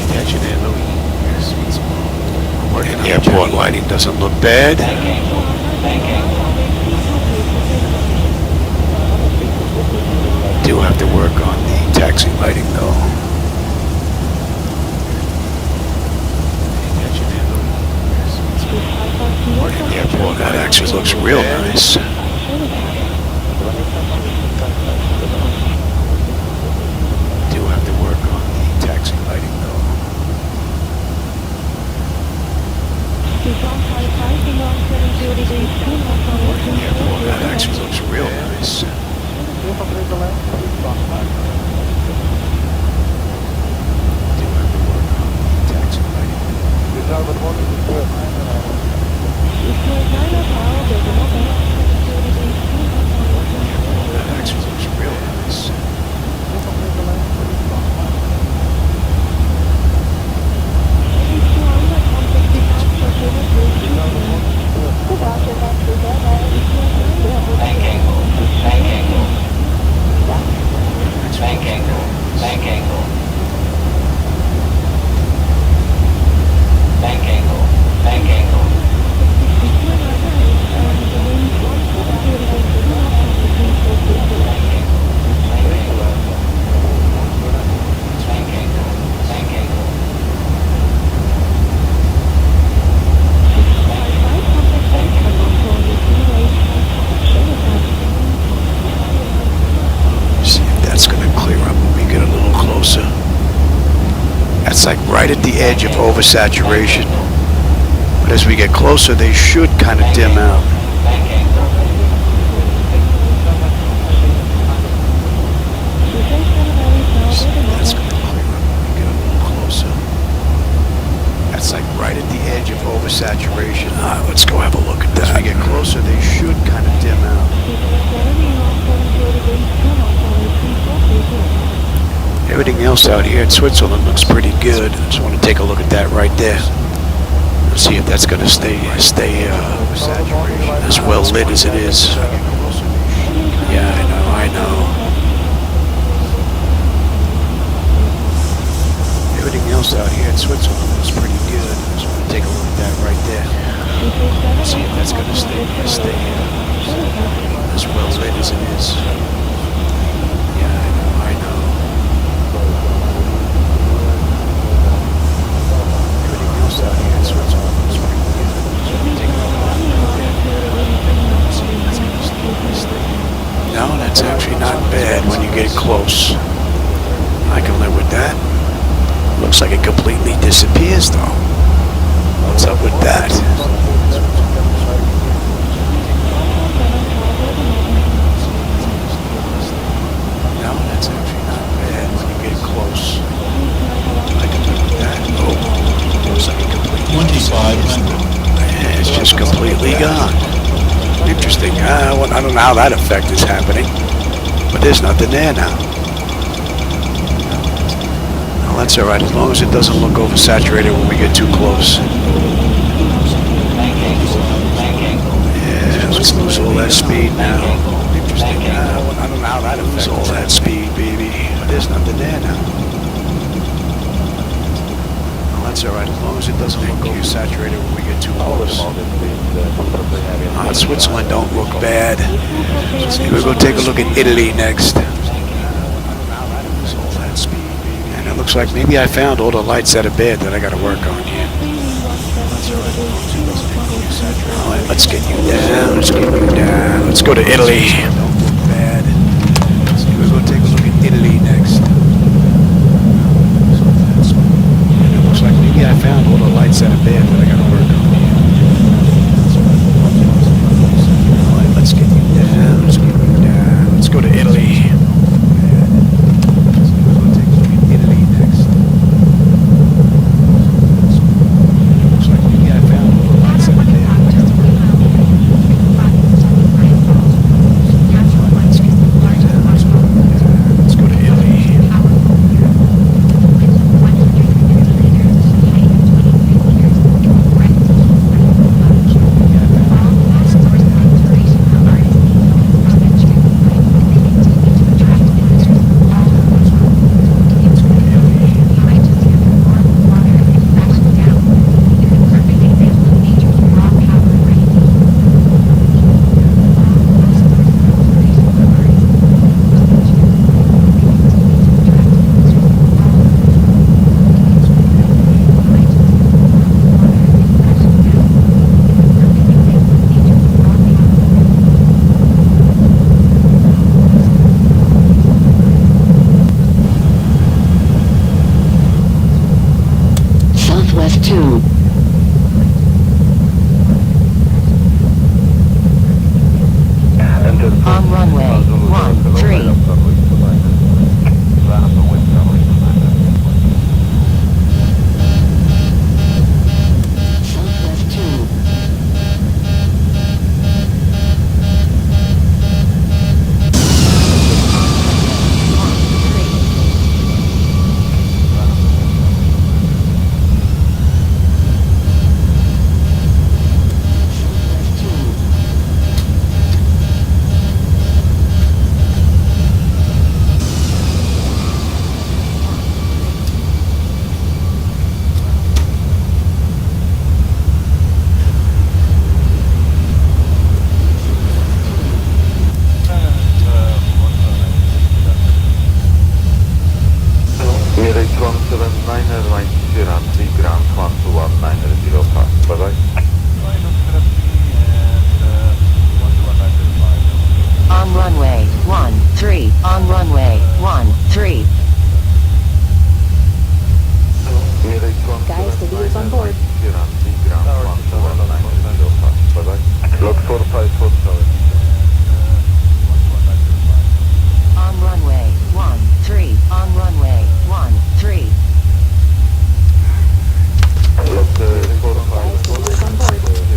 Attention there, Louis. Working on airport lighting doesn't look bad. Do have to work on the taxi lighting though. Working the airport, that actually looks real nice. Do have to work on the taxi lighting though. Working the airport, that actually looks real nice. That actually looks real nice. That's like right at the edge of oversaturation. But as we get closer, they should kind of dim out. That's going to clear up when we get a little closer. That's like right at the edge of oversaturation. Let's go have a look at that. As we get closer, they should kind of dim out. Everything else out here in Switzerland looks pretty good. I just want to take a look at that right there. Let's see if that's going to stay as well lit as it is. Yeah, I know. Everything else out here in Switzerland looks pretty good. I just want to take a look at that right there. Let's see if that's going to stay as well lit as it is. No, that's actually not bad when you get close. I can live with that. Looks like it completely disappears though. What's up with that? No, that's actually not bad when you get close. I can live with that. Oh, looks like it completely disappears. Yeah, it's just completely gone. Interesting. I don't know how that effect is happening, but there's nothing there now. Well, that's all right as long as it doesn't look oversaturated when we get too close. Yeah, let's lose all that speed now. Interesting. I don't know how that affects all that speed, baby, but there's nothing there now. That's all right, as long as it doesn't look oversaturated when we get too close. Switzerland don't look bad. So we'll go take a look at Italy next. And it looks like maybe I found all the lights that are bad that I got to work on here. All right, let's get you down. Let's get you down. Let's go to Italy. Don't look bad. So we'll go take a look at Italy next. Looks like maybe I found all the lights that are bad that I gotta work on. Alright, let's get you down, let's get you down. Let's go to Italy. We'll take a look at Italy next. Looks like maybe I found all the lights that are bad that I gotta work on. Let's go to Italy. left 2. On runway 13. Left 2. On runway 13. On runway 13. Guys, the leader's on board. On runway 13. On runway 13. Guys, the leader's on board. On runway 13.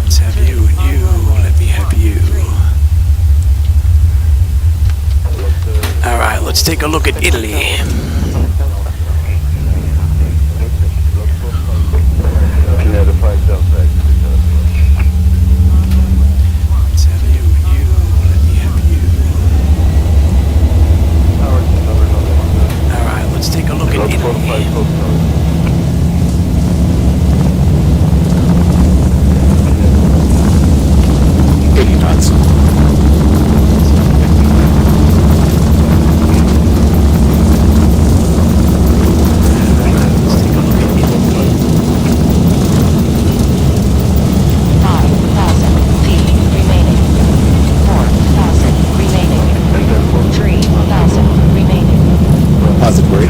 Let's have you and you. Let me have you. All right, let's take a look at Italy. Let's have you and you. Let me have you. All right, let's take a look at Italy. 80 knots. Positive grade.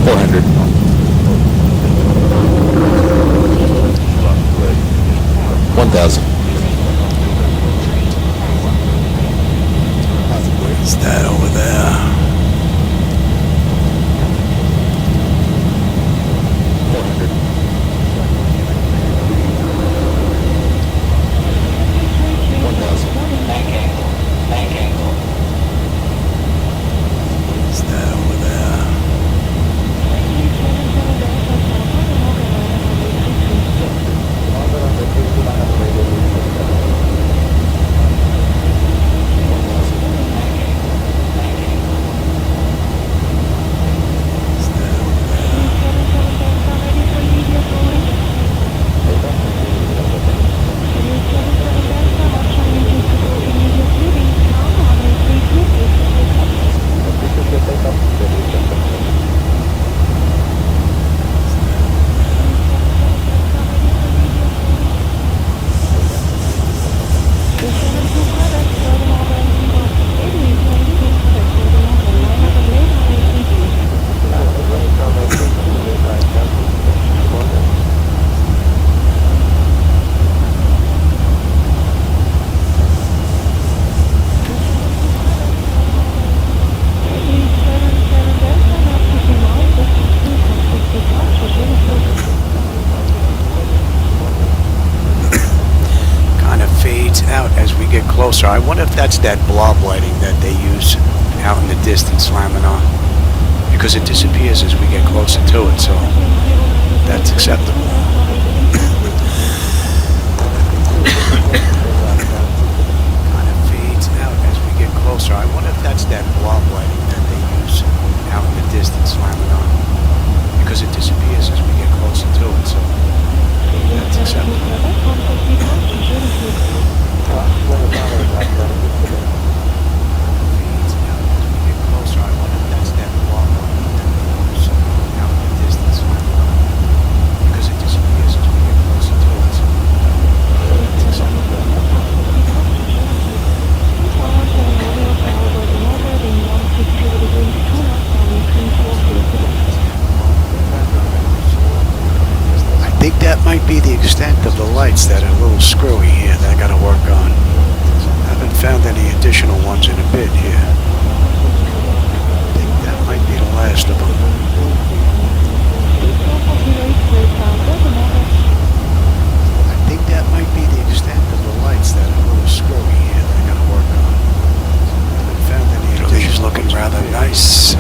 400. 1,000. Is that over there? 400. 1,000. Is that over there? Closer. I wonder if that's that blob lighting that they use out in the distance slamming on, because it disappears as we get closer to it, so that's acceptable. Kind of fades out as we get closer. I wonder if that's that blob lighting that they use out in the distance slamming on, because it disappears as we get closer to it, so that's acceptable. Because it that might be the extent of the lights that are a little screwy here that I gotta work on. I haven't found any additional ones in a bit here. I think that might be the last of them. I think that might be the extent of the lights that are a little screwy here that I gotta work on. I haven't found any additional. These looking rather nice.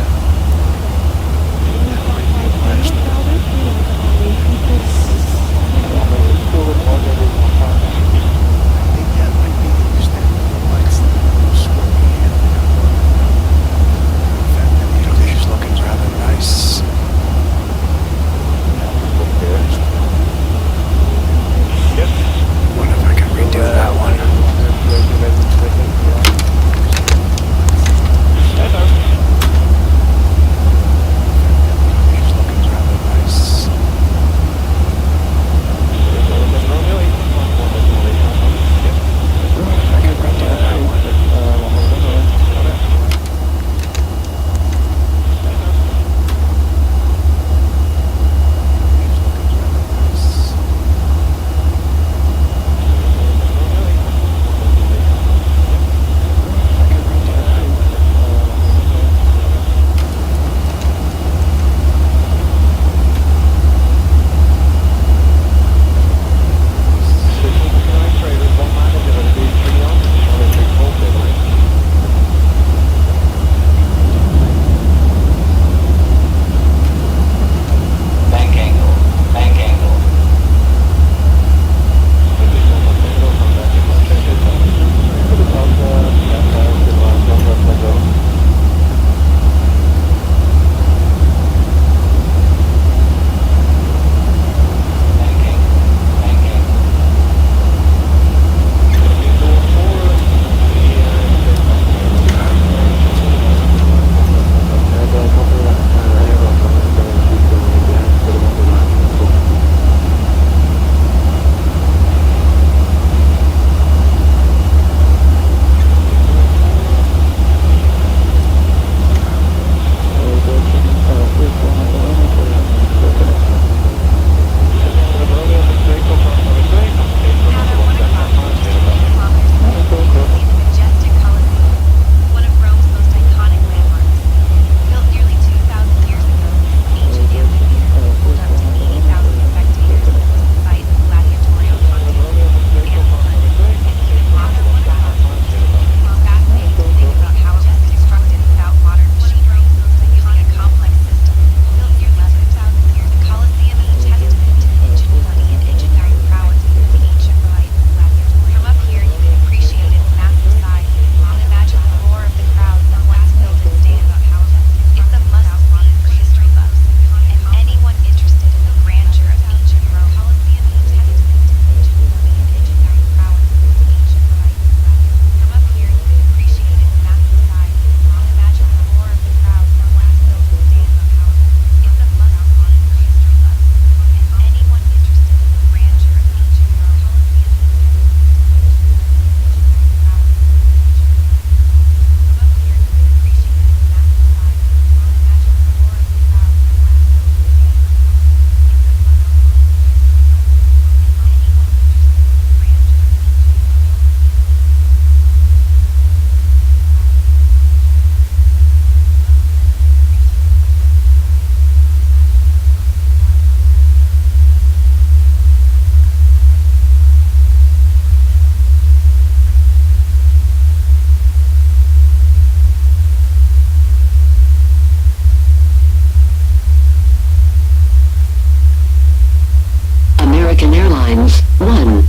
Airlines 1.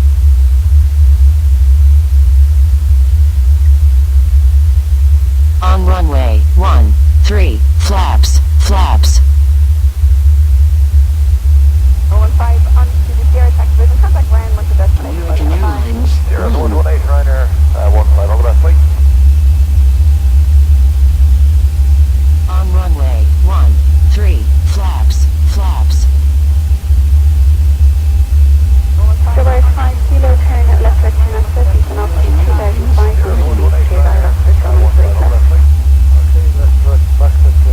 On runway 13, flaps, flaps. 015 on to the Sierra Taxi Vision, contact land with the destination. American Airlines 0118 Ryanair 15, all the best, please. On runway 13, flaps, flaps. Goodbye 5 kilo, turn at left right turn at 50, and up to 2,500 feet, clear direct for runway 3 left. Okay, let's back to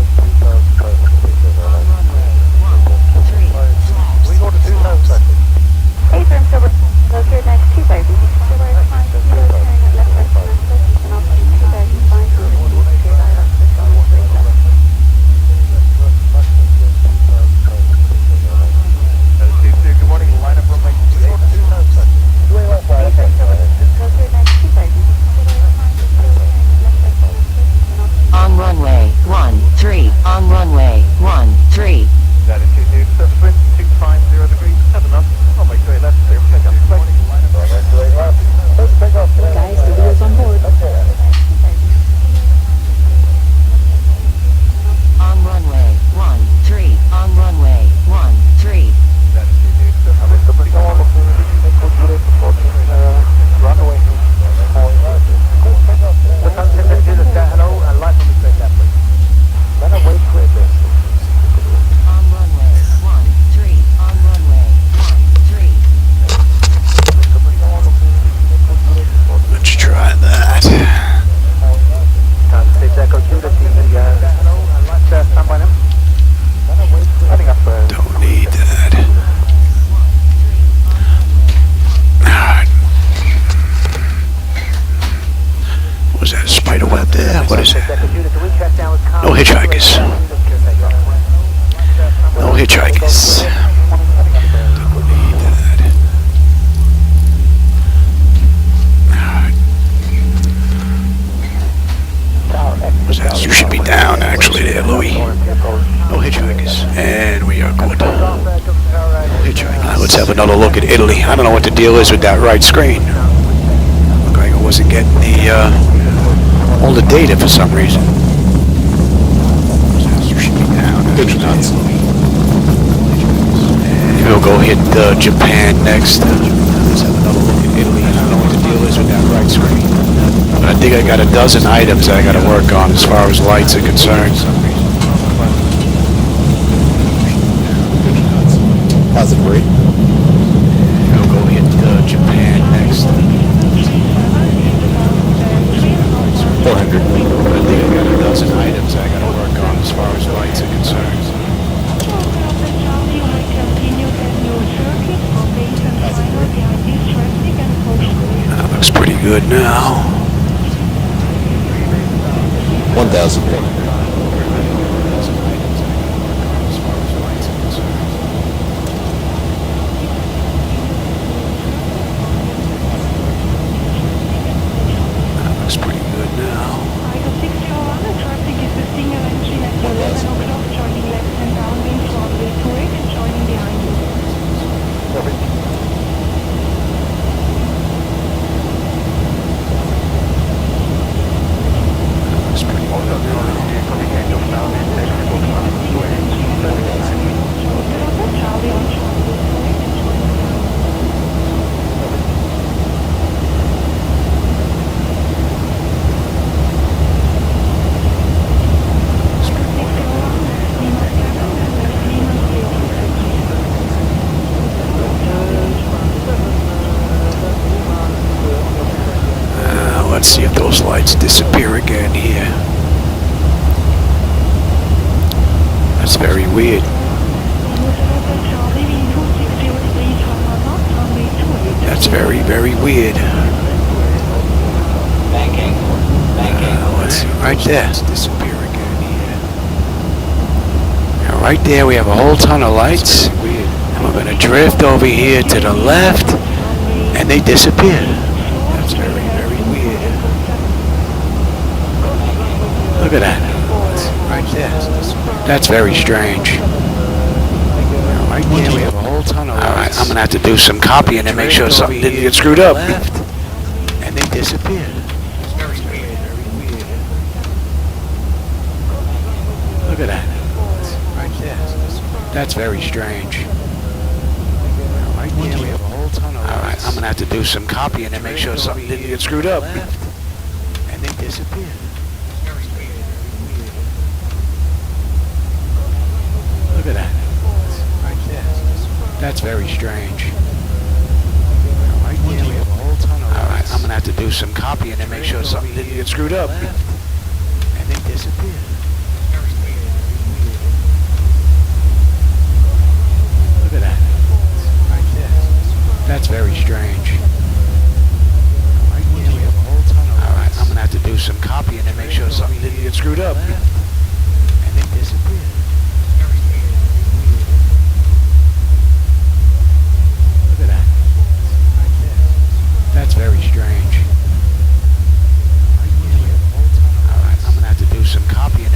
Let's have another look at Italy. I don't know what the deal is with that right screen. Looked like I wasn't getting all the data for some reason. Good shots. We'll go hit Japan next. Let's have another look at Italy. I don't know what the deal is with that right screen. But I think I got a dozen items I got to work on as far as lights are concerned. Positive rate. We'll go hit Japan next. 400. But I think I got a dozen items I got to work on as far as lights are concerned. That looks pretty good now. 1,000. Let's see if those lights disappear again here. That's very weird. That's very, very weird. Let's see, right there. Let's disappear again here. And right there we have a whole ton of lights. And we're going to drift over here to the left, and they disappear. That's very, very weird. Look at that. Right there. That's very strange. Right there we have a whole ton of lights. Alright, I'm going to have to do some copying and make sure something didn't get screwed up. And they disappear. Look at that. Right there. That's very strange. Right there we have a whole ton of lights. Alright, I'm going to have to do some copying and make sure something didn't get screwed up. And they disappear. Look at that. Right there. That's very strange. Right there we have a whole ton of lights. Alright, I'm going to have to do some copying and make sure something didn't get screwed up. And they disappear. Look at that. Right there. That's very strange. Right there we have a whole ton of lights. Alright, I'm going to have to do some copying and make sure something didn't get screwed up. And they disappear. That's very strange. Alright, I'm going to have to do some copying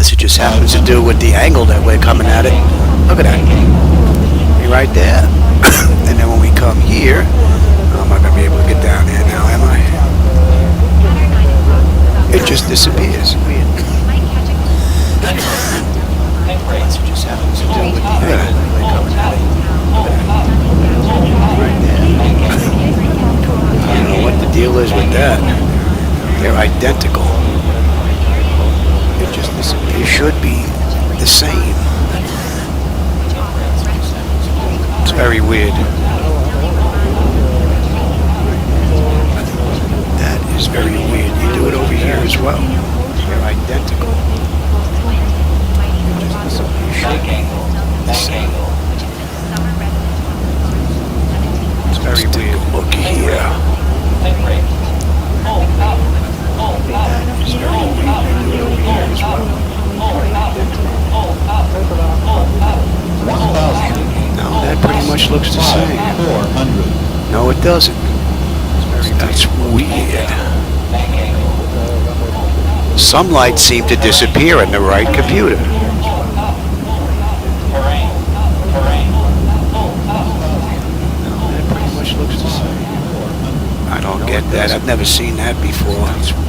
unless it just happens to do with the angle that we're coming at it. Look at that. Be right there. And then when we come here, I'm not going to be able to get down there now, am I? It just disappears. Weird. Unless it just happens to do with the angle that we're coming at it. Right there. I don't know what the deal is with that. They're identical. It just disappears. It should be the same. It's very weird. That is very weird. You do it over here as well. They're identical. It just disappears. It should be the same. It's very weird. Look here. That is very weird. You do it over here as well. No, that pretty much looks the same. No, it doesn't. That's weird. Some lights seem to disappear in the right computer. That pretty much looks the same. I don't get that. I've never seen that before. It's weird.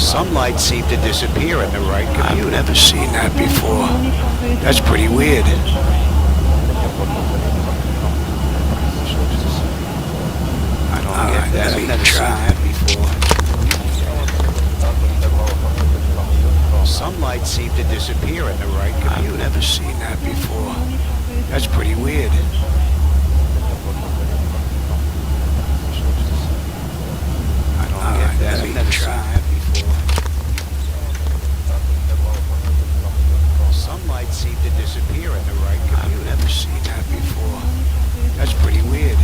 Some lights seem to disappear in the right computer. I've never seen that before. That's pretty weird. I don't get that. I've never seen that before. Some lights seem to disappear in the right computer. I've never seen that before. That's pretty weird. I don't get that. I've never seen that before. Some lights seem to disappear in the right computer. I've never seen that before. That's pretty weird.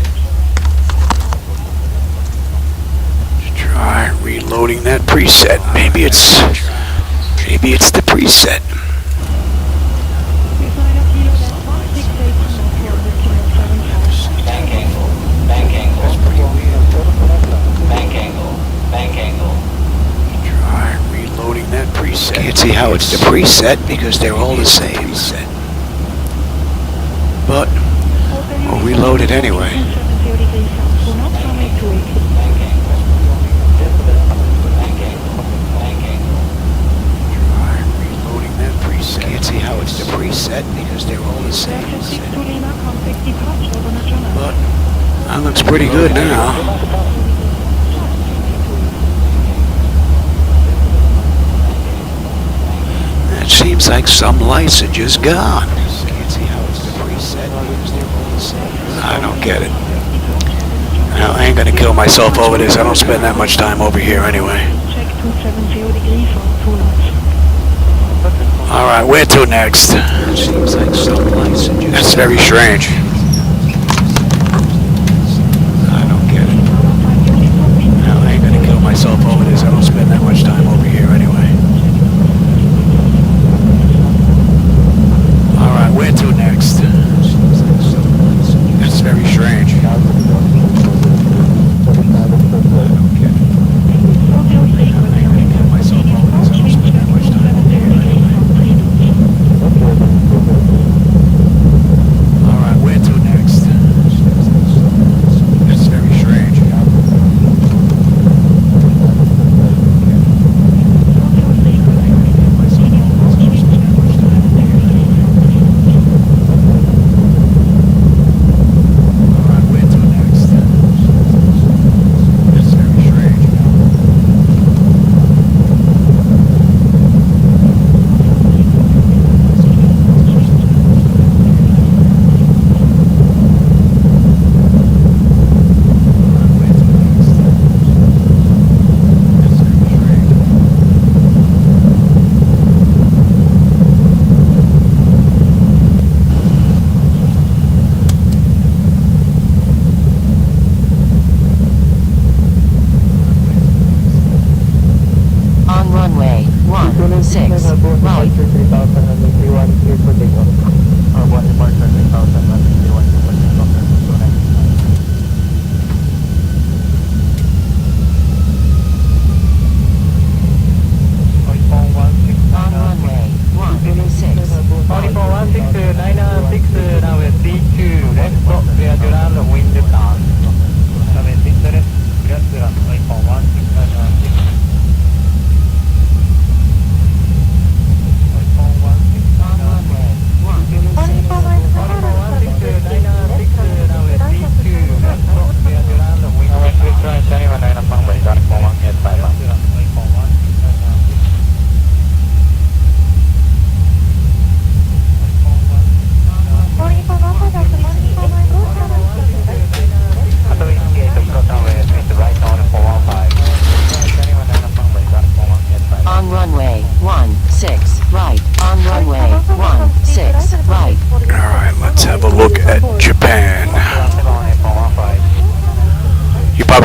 Let's try reloading that preset. Maybe it's the preset. Bank angle. That's pretty weird. Bank angle. Try reloading that preset. Can't see how it's the preset because they're all the same. But we'll reload it anyway. Try reloading that preset. Can't see how it's the preset because they're all the same. But that looks pretty good now. It seems like some lights are just gone. Can't see how it's the preset because they're all the same. I don't get it. Now, I ain't gonna kill myself over this. I don't spend that much time over here anyway. Alright, where to next? It seems like some lights are just... That's very strange. I don't get it. Now, I ain't gonna kill myself over this. I don't spend that much time over here anyway. Alright, where to next? That's very strange. I don't get it. I ain't gonna kill myself over this. I don't spend that much time over here anyway. Alright, where to next? That's very strange.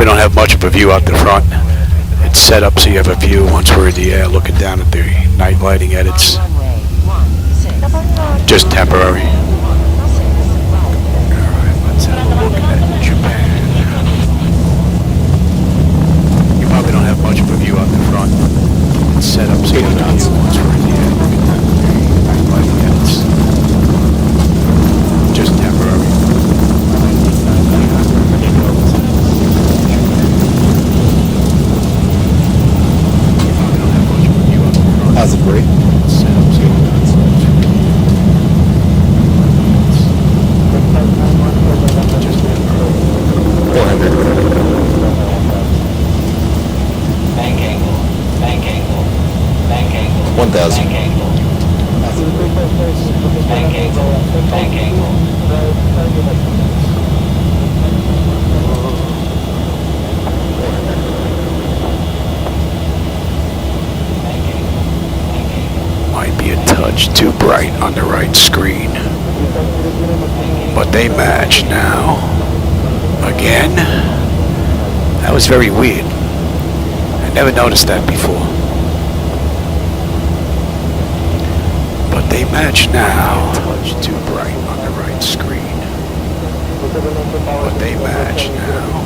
probably don't have much of a view out the front. It's set up so you have a view once we're in the air looking down at the night lighting edits. Just temporary. Alright, let's have a look at Japan. You probably don't have much of a view out the front. It's set up so you have a view once we're in the air looking down at the night lighting edits. Just temporary. How's it break? Bank angle, bank angle, bank angle. 1,000. Bank angle. Bank angle, bank angle. Might be a touch too bright on the right screen. But they match now. Again? That was very weird. I never noticed that before. But they match now. Touch too bright on the right screen. But they match now.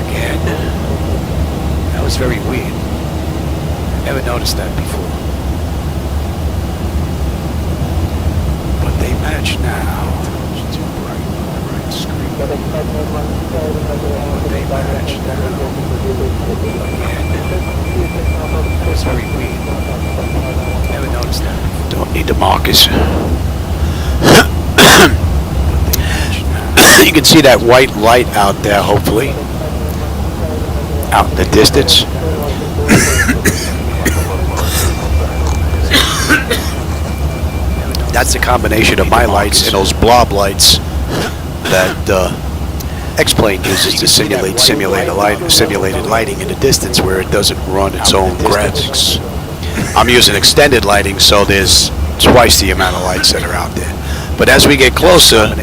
Again? That was very weird. I never noticed that before. But they match now. Touch too bright on the right screen. But they match now. Again. That was very weird. Never noticed that. Don't need the markers. You can see that white light out there, hopefully. Out in the distance. That's a combination of my lights and those blob lights that X-Plane uses to simulate simulated lighting in the distance where it doesn't run its own graphics. I'm using extended lighting, so there's twice the amount of lights that are out there. But as we get closer,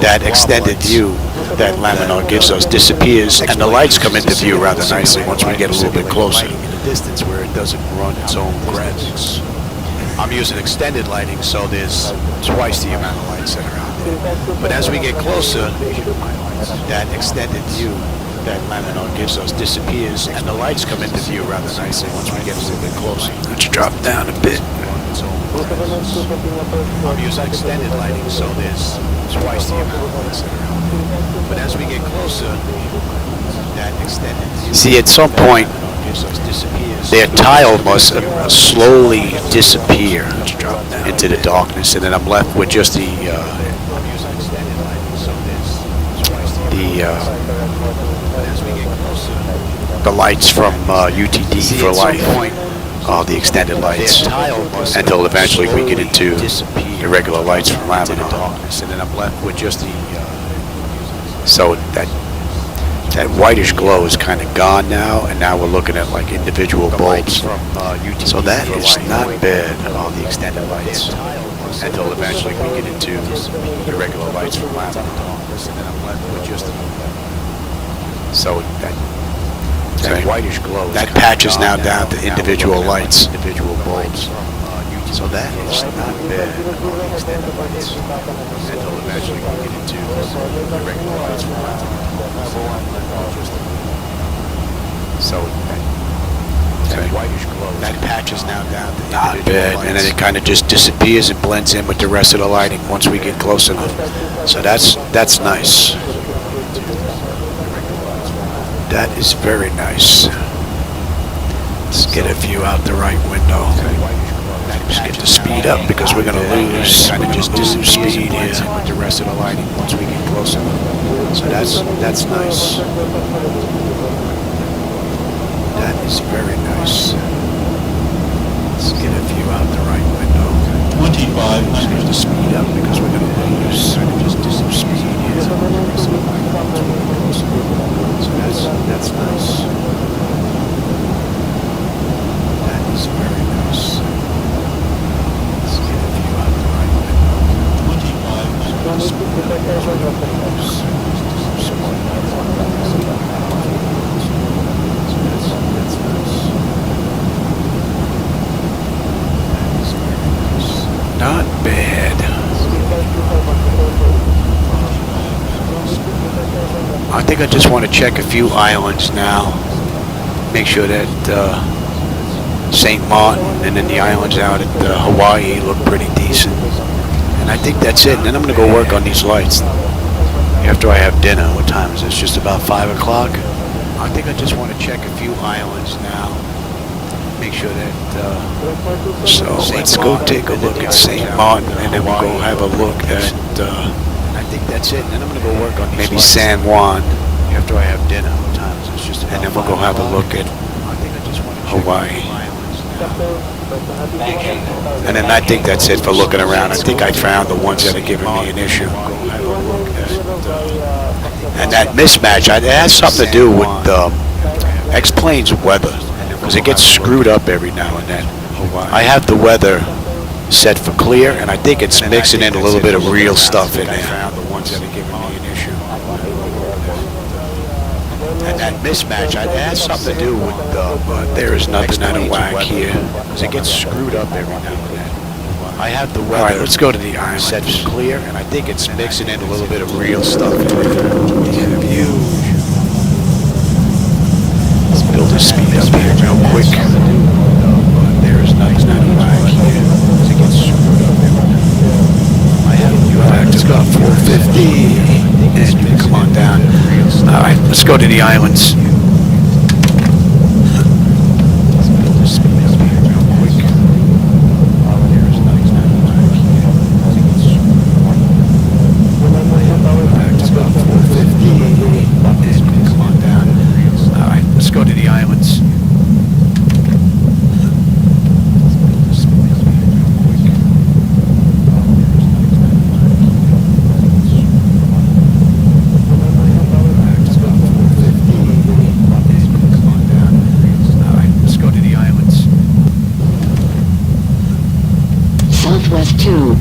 that extended view that Laminar gives us disappears, and the lights come into view rather nicely once we get a little bit closer. In the distance where it doesn't run its own graphics. I'm using extended lighting, so there's twice the amount of lights that are out there. But as we get closer, that extended view that Laminar gives us disappears, and the lights come into view rather nicely once we get a little bit closer. Let's drop down a bit. I'm using extended lighting, so there's twice the amount of lights that are out there. But as we get closer, that extended view... See, at some point, their tile must slowly disappear into the darkness, and then I'm left with just the lights from UTD for life, the extended lights, until eventually we get into the regular lights from Laminar. And then I'm left with just so that whitish glow is kind of gone now, and now we're looking at like individual bulbs. So that is not bad, all the extended lights, until eventually we get into the regular lights from Laminar. And then I'm left with just so that whitish glow. That patches now down to individual lights, individual bulbs. So that is not bad, all the extended lights, until eventually we get into the regular lights from Laminar. So that whitish glow, that patches now down to not bad, and then it kind of just disappears and blends in with the rest of the lighting once we get close enough. So that's nice. That is very nice. Let's get a view out the right window. Just get the speed up because we're going to lose speed here with the rest of the lighting once we get closer. So that's nice. That is very nice. Let's get a view out the right window. 25. Just get the speed up because we're going to lose speed here with the rest of the lighting once we get closer. So that's nice. That is very nice. Let's get a view out the right window. 25. think I just want to check a few islands now. Make sure that St. Martin and then the islands out at Hawaii look pretty decent. And I think that's it. And then I'm going to go work on these lights after I have dinner. What time is it? It's just about 5 o'clock. I think I just want to check a few islands now. Make sure that, so let's go take a look at St. Martin, and then we'll go have a look at, I think that's it, and then I'm going to go work on maybe San Juan after I have dinner. What time is it? It's just about, and then we'll go have a look at Hawaii. And then I think that's it for looking around. I think I found the ones that are giving me an issue. And that mismatch, it has something to do with X-Plane's weather, because it gets screwed up every now and then. I have the weather set for clear, and I think it's mixing in a little bit of real stuff in there. And that mismatch, it has something to do with but there is nothing out of whack here, because it gets screwed up every now and then. I have the weather. All right, let's go to the island. Set for clear, and I think it's mixing in a little bit of real stuff in there. Let's build the speed up here real quick. There is nothing out of whack here, because it gets screwed up every now and then. I have the weather. It's got 450, and you come on down. All right, let's go to the islands. Let's build this speed up here real quick. There is nothing out of whack here, because it gets screwed up. It's got 450, and you come on down. All right, let's go to the islands. Southwest 2.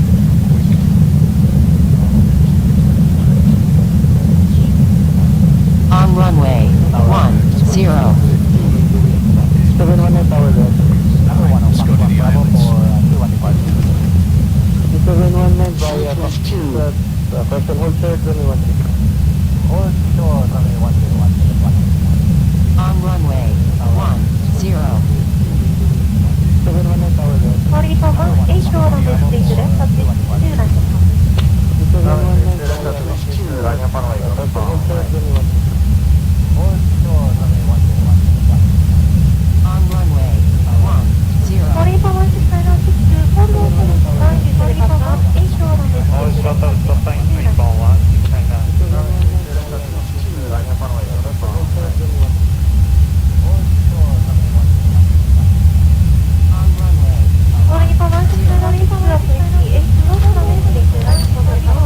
On runway 10. Southwest 2. On runway 10. 森様、H ロードメッセージです。タッチ中断します。On runway 10. 森様、660、ホールドオープンです。森様、H ロードメッセージです。タッチ中断します。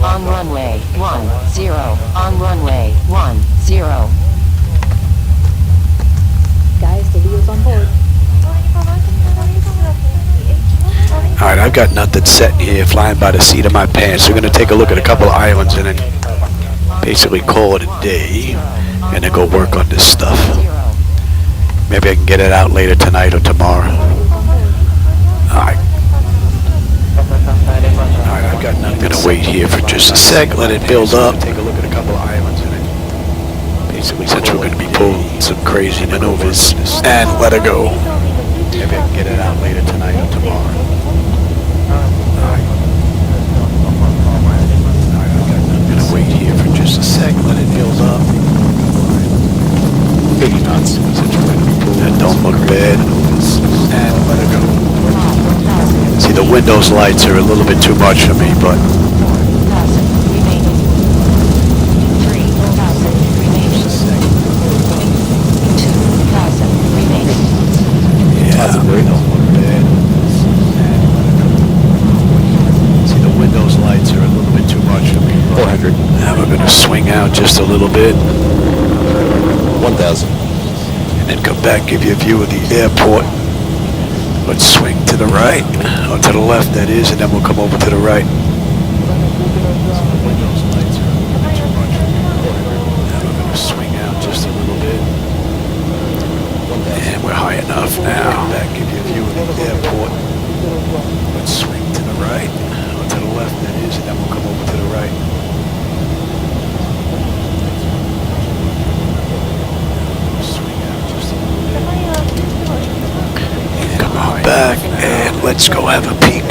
On runway 10. On runway 10. Guys, the wheels on board. All right, I've got nothing set here, flying by the seat of my pants. We're going to take a look at a couple of islands and then basically call it a day and then go work on this stuff. Maybe I can get it out later tonight or tomorrow. All right. Alright, I've got nothing. I'm gonna wait here for just a sec, let it build up. Take a look at a couple of islands and then basically, since we're gonna be pulling some crazy maneuvers, and let it go. Maybe I can get it out later tonight or tomorrow. Alright, I've got nothing. I'm gonna wait here for just a sec, let it build up. 80 knots. That don't look bad. And let it go. See, the windows lights are a little bit too much for me, but yeah, they don't look bad. See, the windows lights are a little bit too much for me. 400. Now we're gonna swing out just a little bit. 1,000. And then come back, give you a view of the airport. Let's swing to the right, or to the left that is, and then we'll come over to the right. Now we're going to swing out just a little bit. And we're high enough now. Come back, give you a view of the airport. Let's swing to the right, or to the left that is, and then we'll come over let's go have a peek.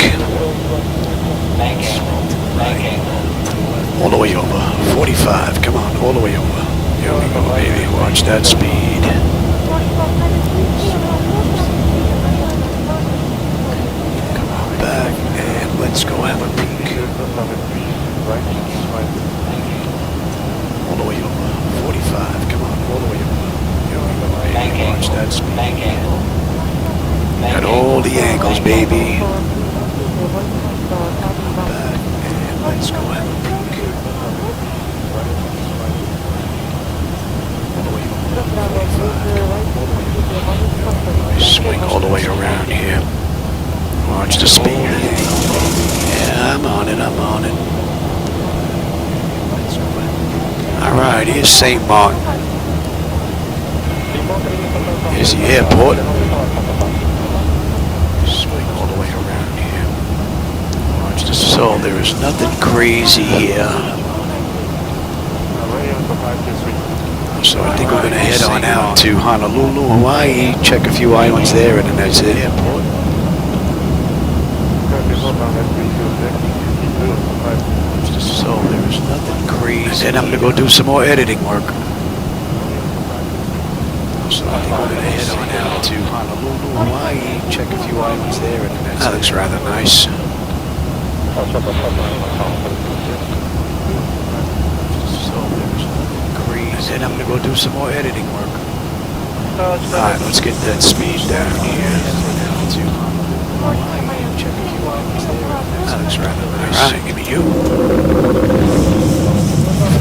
Bank angle. Bank angle. All the way over. 45, come on, all the way over. Here we go, baby. Watch that speed. Come on back, and let's go have a peek. All the way over. 45, come on, all the way over. Here we go, Bank baby. Watch angle. that speed. Bank angle. Bank Got angle. all the angles, Bank angle. baby. Back, and let's go have a peek. Swing all the way around here. Watch the speed. Yeah, I'm on it, I'm on it. Alright, here's St. Martin. Here's the airport. Swing all the way around here. Watch the so there is nothing crazy here. So I think we're going to head on out to Honolulu, Hawaii, check a few islands there, and then that's it. So there's nothing crazy. And then I'm going to go do some more editing work. So I think we're going to head on out to Honolulu, Hawaii, check a few islands there, and then that's it. That looks rather nice. And I'm going to go do some more editing work. Alright, let's get that speed down here. That looks rather nice. Alright, give me you.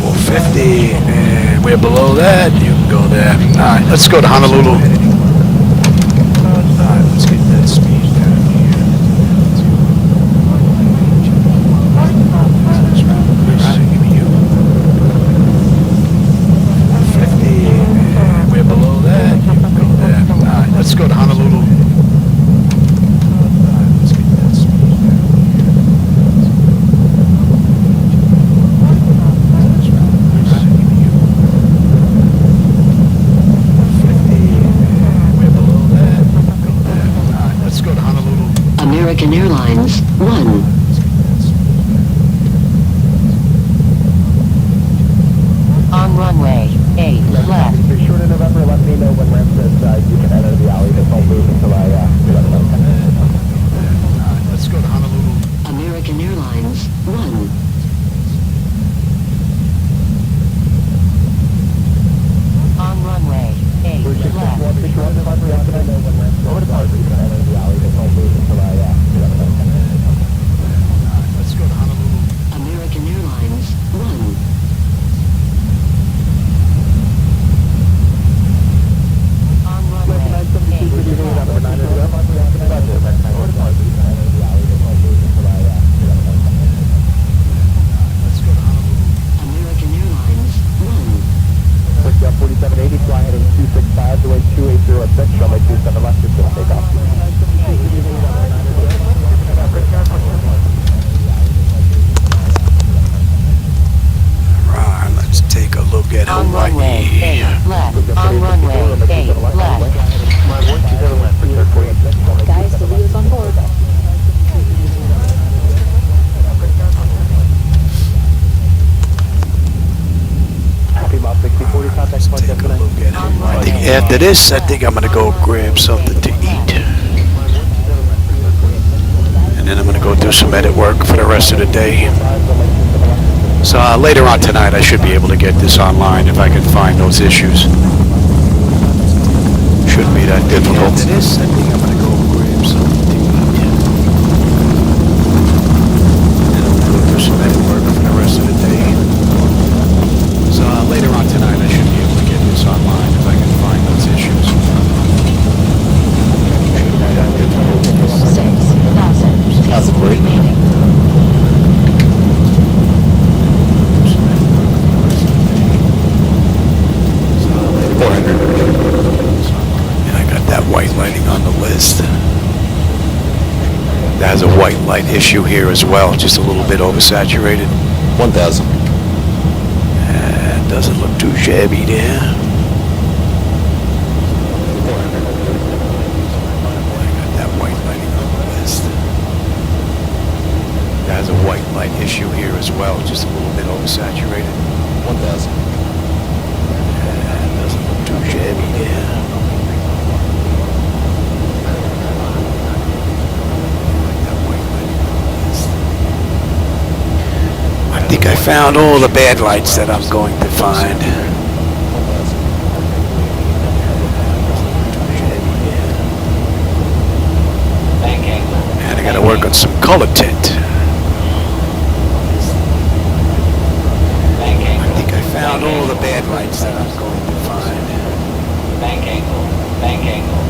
450, and we're below that. You can go there. Alright, let's go to Honolulu. Alright, let's get that speed down here. Alright, give me you. We're below that. You can go there. Alright, let's go to Honolulu. Alright, let's get that speed down We're below that. You can go there. Alright, let's go to Honolulu. American Airlines 1. On runway 8 left. Be sure to November, let me know when ramp says you can enter the alley. Just don't move until I let them know. Alright, let's go to Honolulu. American Airlines 1. On runway 8 left. Be sure to November, let me know when ramp says you can enter the alley. Just don't move until I let them know. Alright, let's go to Honolulu. American Airlines 1. On runway 8 left. Let's go to Honolulu. American Airlines 1. Quick up 4780, fly heading 265, the way 2806, runway 27 left, just gonna take off. Alright, let's take a look at On runway Hawaii. 8 left. On runway 8 left. Guys, the wheel's on board. Happy Mile 6040, contact point Take a destination. look at Hawaii. I think after this, I think I'm gonna go grab something to eat. And then I'm gonna go do some edit work for the rest of the day. So later on tonight, I should be able to get this online if I can find those issues. Shouldn't be that difficult. After this, I think I'm gonna go grab something to eat. And I'm gonna go do some edit work for the rest of the day. So later on tonight, I should be able to get this online if I can find those issues. Shouldn't be that difficult. 6,000 That's great. remaining. And I got that white lighting on the list. That has a white light issue here as well, just a little bit oversaturated. 1,000. Doesn't look too shabby there. I got that white lighting on the list. There's a white light issue here as well, just a little bit oversaturated. 1,000. Doesn't look too shabby, yeah. I think I found all the bad lights that I'm going to find. Bank angle. And I gotta work on some color tint. Bank angle. I think I found all the bad lights that I'm going to find. Bank angle. Bank angle.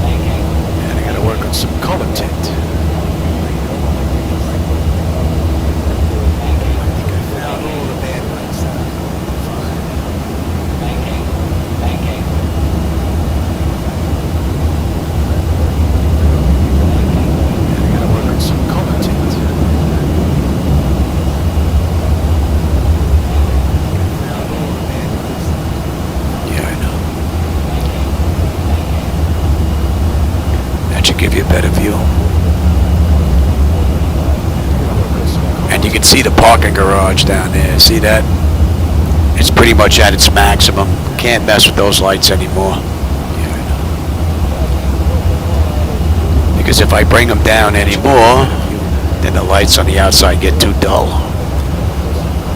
Bank angle. And I gotta work on some color tint. I think I found all the bad lights that I'm going to find. Bank angle. Bank angle. And I gotta work on some color tint. Yeah, I know. That should give you a better view. And you can see the parking garage down there. See that? It's pretty much at its maximum. Can't mess with those lights anymore. Yeah, I know. Because if I bring them down anymore, then the lights on the outside get too dull.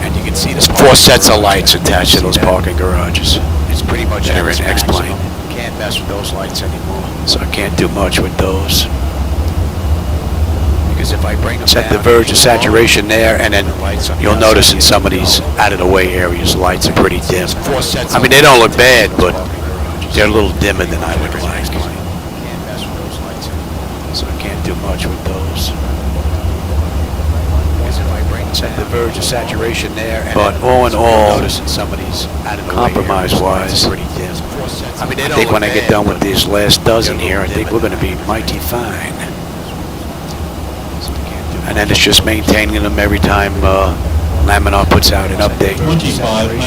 And you can see there's 4 sets of lights attached to those parking garages. It's pretty much at its X-plane. Can't mess with those lights anymore. So I can't do much with those. Because if I bring them set the verge of saturation there, and then you'll notice in some of these out-of-the-way areas, lights are pretty dim. I mean, they don't look bad, but they're a little dimmer than I would like. So I can't do much with those. Set the verge of saturation there, but all in all, compromise-wise, I think when I get done with these last dozen here, I think we're going to be mighty fine. And then it's just maintaining them every time Laminar puts out an update,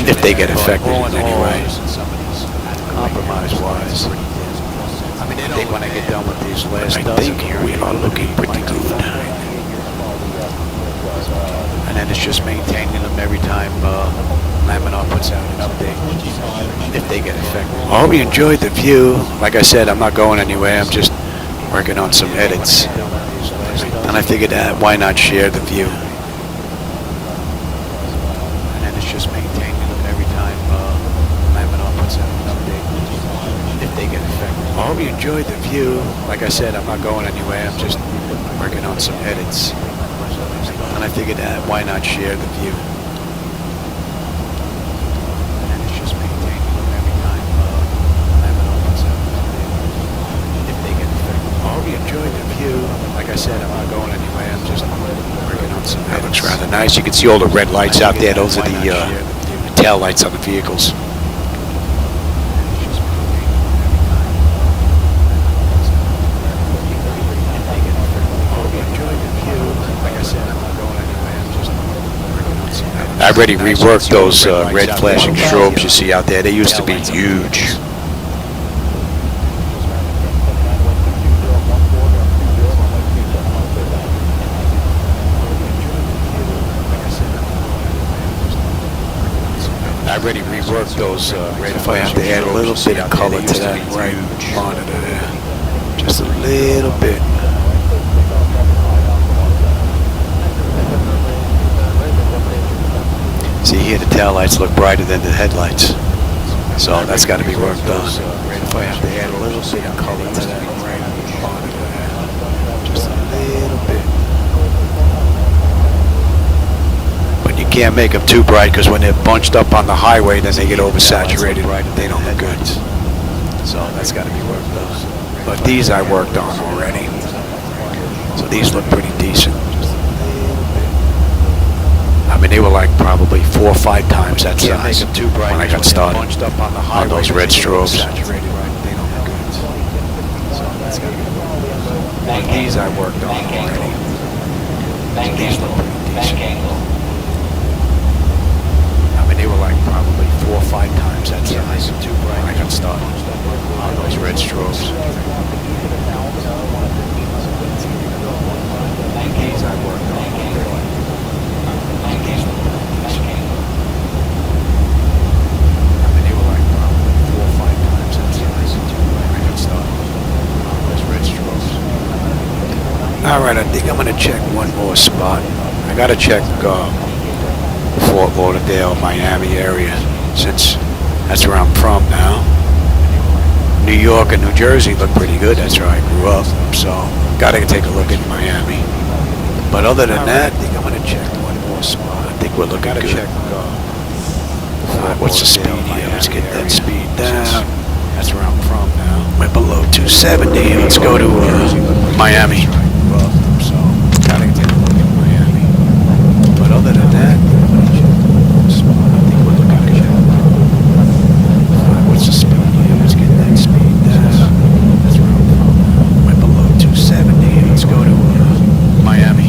if they get affected in any way. Compromise-wise, I think when I get done with these last dozen here, we are looking pretty good. And then it's just maintaining them every time Laminar puts out an update, if they get affected. I hope you enjoyed the view. Like I said, I'm not going anywhere. I'm just working on some edits. And I figured why not share the view? And then it's just maintaining them every time Laminar puts out an update, if they get affected. I hope you enjoyed the view. Like I said, I'm not going anywhere. I'm just working on some edits. And I figured why not share the view? And it's just maintaining them every time Laminar puts out an update, if they get affected. I hope you enjoyed the view. Like I said, I'm not going anywhere. I'm just working on some. That looks rather nice. You can see all the red lights out there. Those are the tail lights on the vehicles. I already reworked those red flashing strobes you see out there. They used to be huge. I already reworked those red if I have to add a little bit of color to that right monitor there. Just a little bit. See here, the tail lights look brighter than the headlights. So that's got to be worked on. If I have to add a little bit of color to that right monitor there. Just a little bit. You can't make them too bright because when they're bunched up on the highway, then they get oversaturated. They don't look good. So that's got to be worked on. But these I worked on already. So these look pretty decent. I mean, they were like probably 4 or 5 times that size when I got started on those red strobes. But these I worked on already. So these look pretty decent. They were like probably 4 or 5 times that size when I got started on those red strobes. check one more spot. I gotta check Fort Lauderdale, Miami area, since that's where I'm from now. New York and New Jersey look pretty good. That's where I grew up. So gotta take a look at Miami. But other than that, I think I'm gonna check one more spot. I think we're looking good. Check. What's the speed here? Let's get that speed down. That's where I'm from now. We're below 270. Let's go to Miami. So gotta take a look at Miami. But other than that, I think we're looking good. What's the speed here? Let's get that speed down. That's where I'm from now. We're below 270. Let's go to Miami.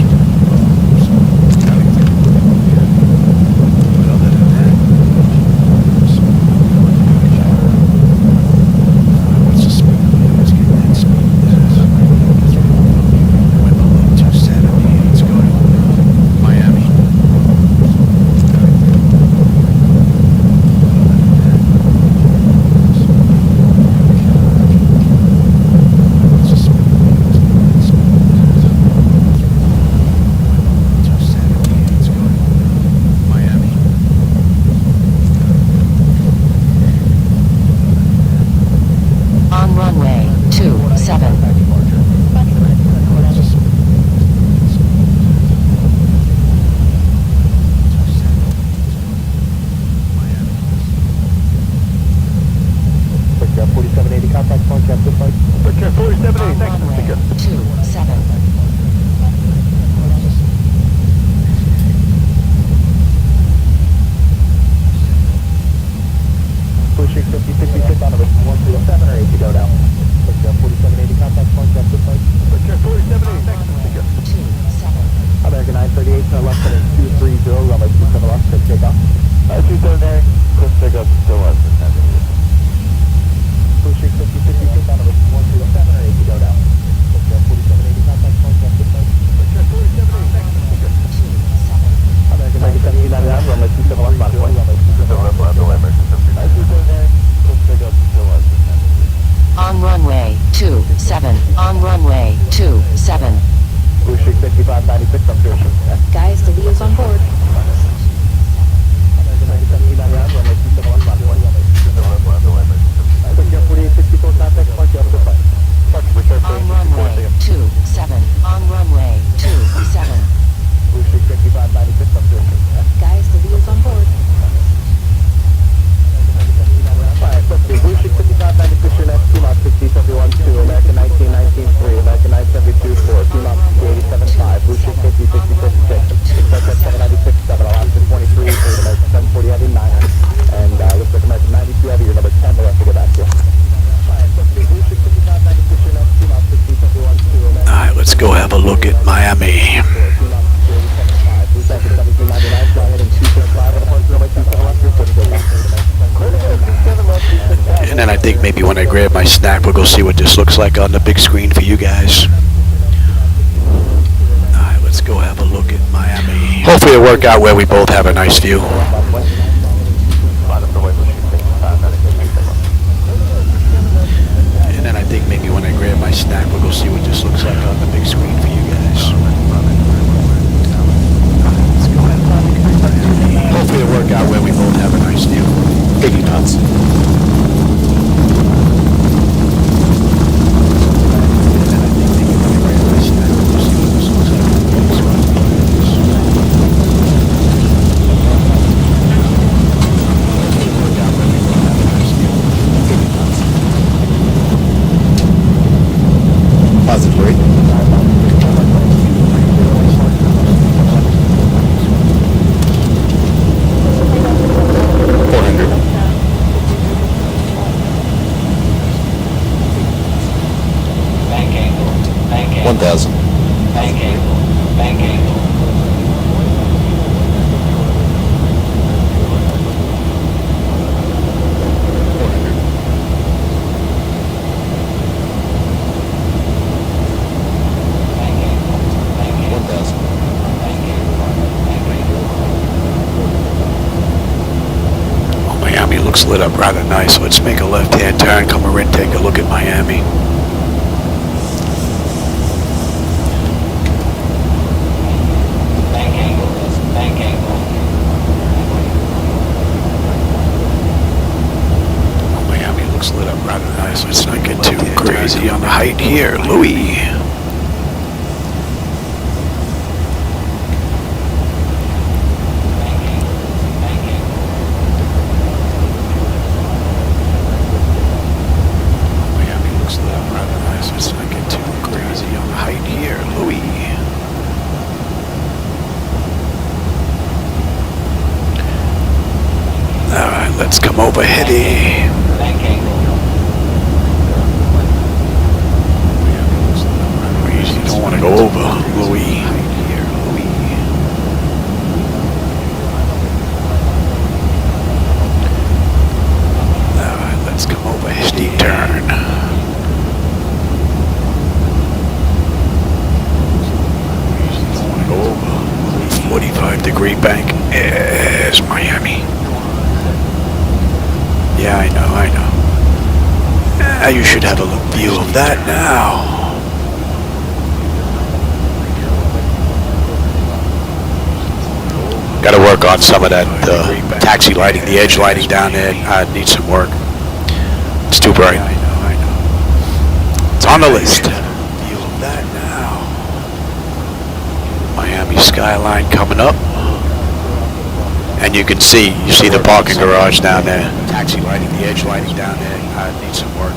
Looks like on the big screen for you guys. Alright, let's go have a look at Miami. Hopefully it'll work out where we both have a nice view. And then I think maybe when I grab my snack, we'll go see what this looks like on the big screen for you guys. Hopefully it'll work out where we both have a nice view. Biggie nuts. Lit up rather nice. Let's make a left-hand turn, come around, take a look at Miami. height here, Louis. Miami looks rather nice. Let's not get too crazy on the height here, Louis. Alright, let's come over heady. You don't want to go over, Louis. Alright, let's come over heady turn. You don't want to go over. 45-degree bank is Miami. Yeah, I know. You should have a view of that now. Got to work on some of that taxi lighting, the edge lighting down there. Needs some work. It's too bright. I know. It's on the list. View of that now. Miami skyline coming up. And you can see the parking garage down there. Taxi lighting, the edge lighting down there. Needs some work.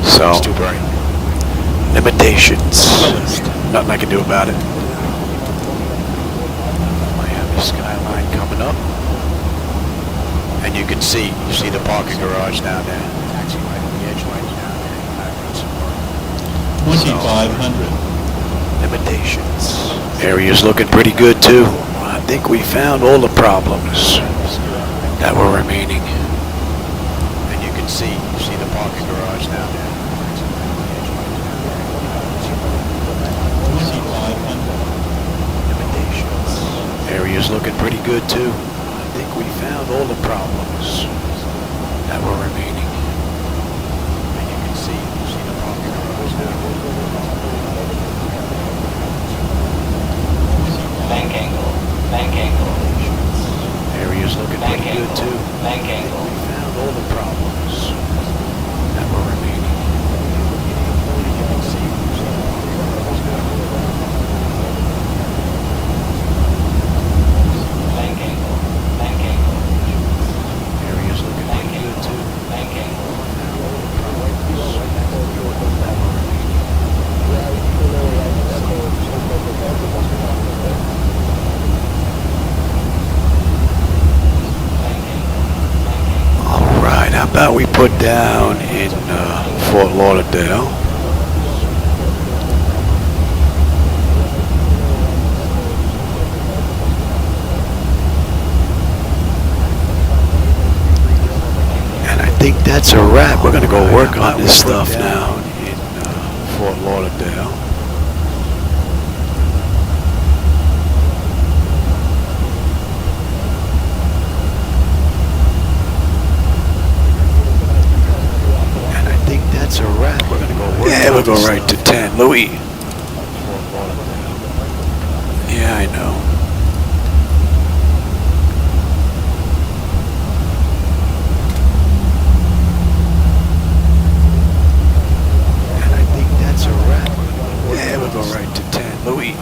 So, it's too bright. Limitations. Nothing I can do about it. Miami skyline coming up. And you can see the parking garage down there. Taxi lighting, the edge lighting down there. Needs some work. 2,500. Limitations. Area's looking pretty good too. I think we found all the problems that were remaining. And you can see the parking garage down there. 2,500. Limitations. Area's looking pretty good too. I think we found all the problems that were remaining. And you can see the parking garage down there. Bank angle. Bank angle. Area's looking Bank pretty good angle. too. Bank angle. We found all the problems that were remaining. Bank angle. Bank angle. Area's looking Bank pretty good angle. too. Bank angle. Found all the problems that were remaining. Alright, how about we put down in Fort Lauderdale? And I think that's a wrap. We're going to go work on this stuff now in Fort Lauderdale. That's a wrap. We're gonna go work. Yeah, we'll go right to 10. Louis. Yeah, I know. And I think that's a wrap. Yeah, we'll go right to 10. Louis.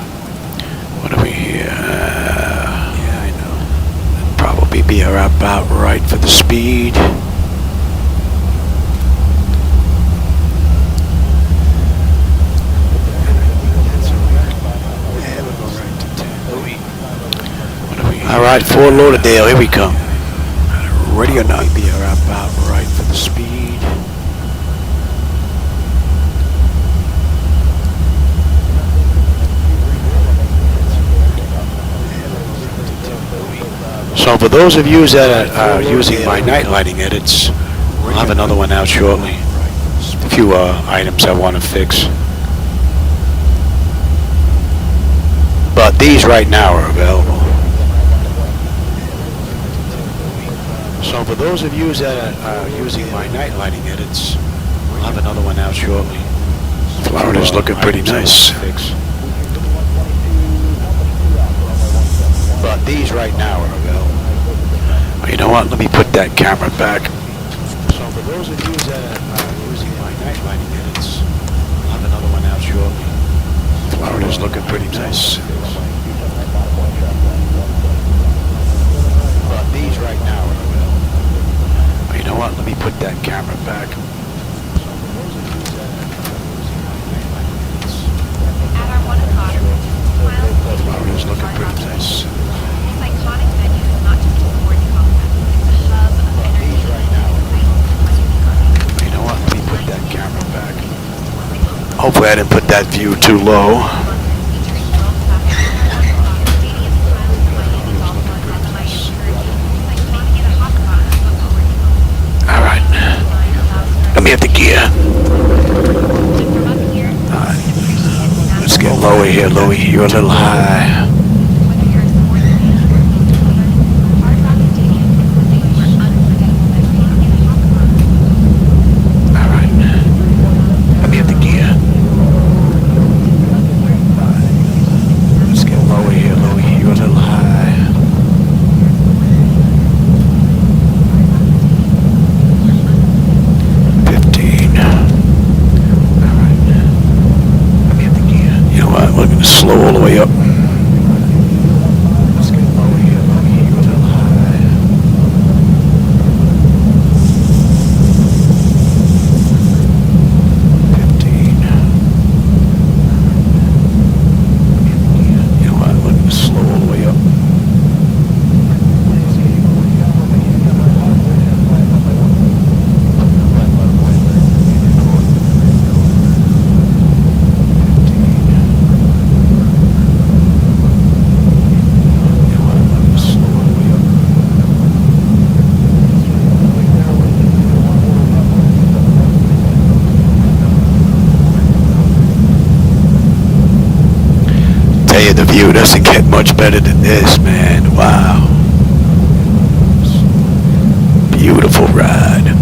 What are we here? Yeah, I know. That'd probably be about right for the speed. Alright, Fort Lauderdale, here we come. Ready or not, be about right for the speed. So for those of you that are using my night lighting edits, I'll have another one out shortly. A few items I want to fix. But these right now are available. So for those of you that are using my night lighting edits, I'll have another one out shortly. Florida's looking pretty nice. But these right now are available. Well, you know what? Let me put that camera back. So for those of you that are using my night lighting edits, shortly. Florida's looking pretty nice. Well, these right now are well. You know what? Let me put that camera back. At our 1 o'clock, Florida's looking pretty nice. this iconic venue is not just a sports complex, it's a hub of entertainment, You know what? Let me put that camera back. Hopefully I didn't put that view too low. Alright. Let me have the gear. Alright. Let's get lower here, Louie. You're a little high. Alright. Let me have the gear. Let's get lower here, Louie. You're a little high. We're going to slow all the way up. Let's get lower here, Louie. You're a little high. 15. You know what? We're going to slow all the way up. The view doesn't get much better than this, man. Wow. Beautiful ride.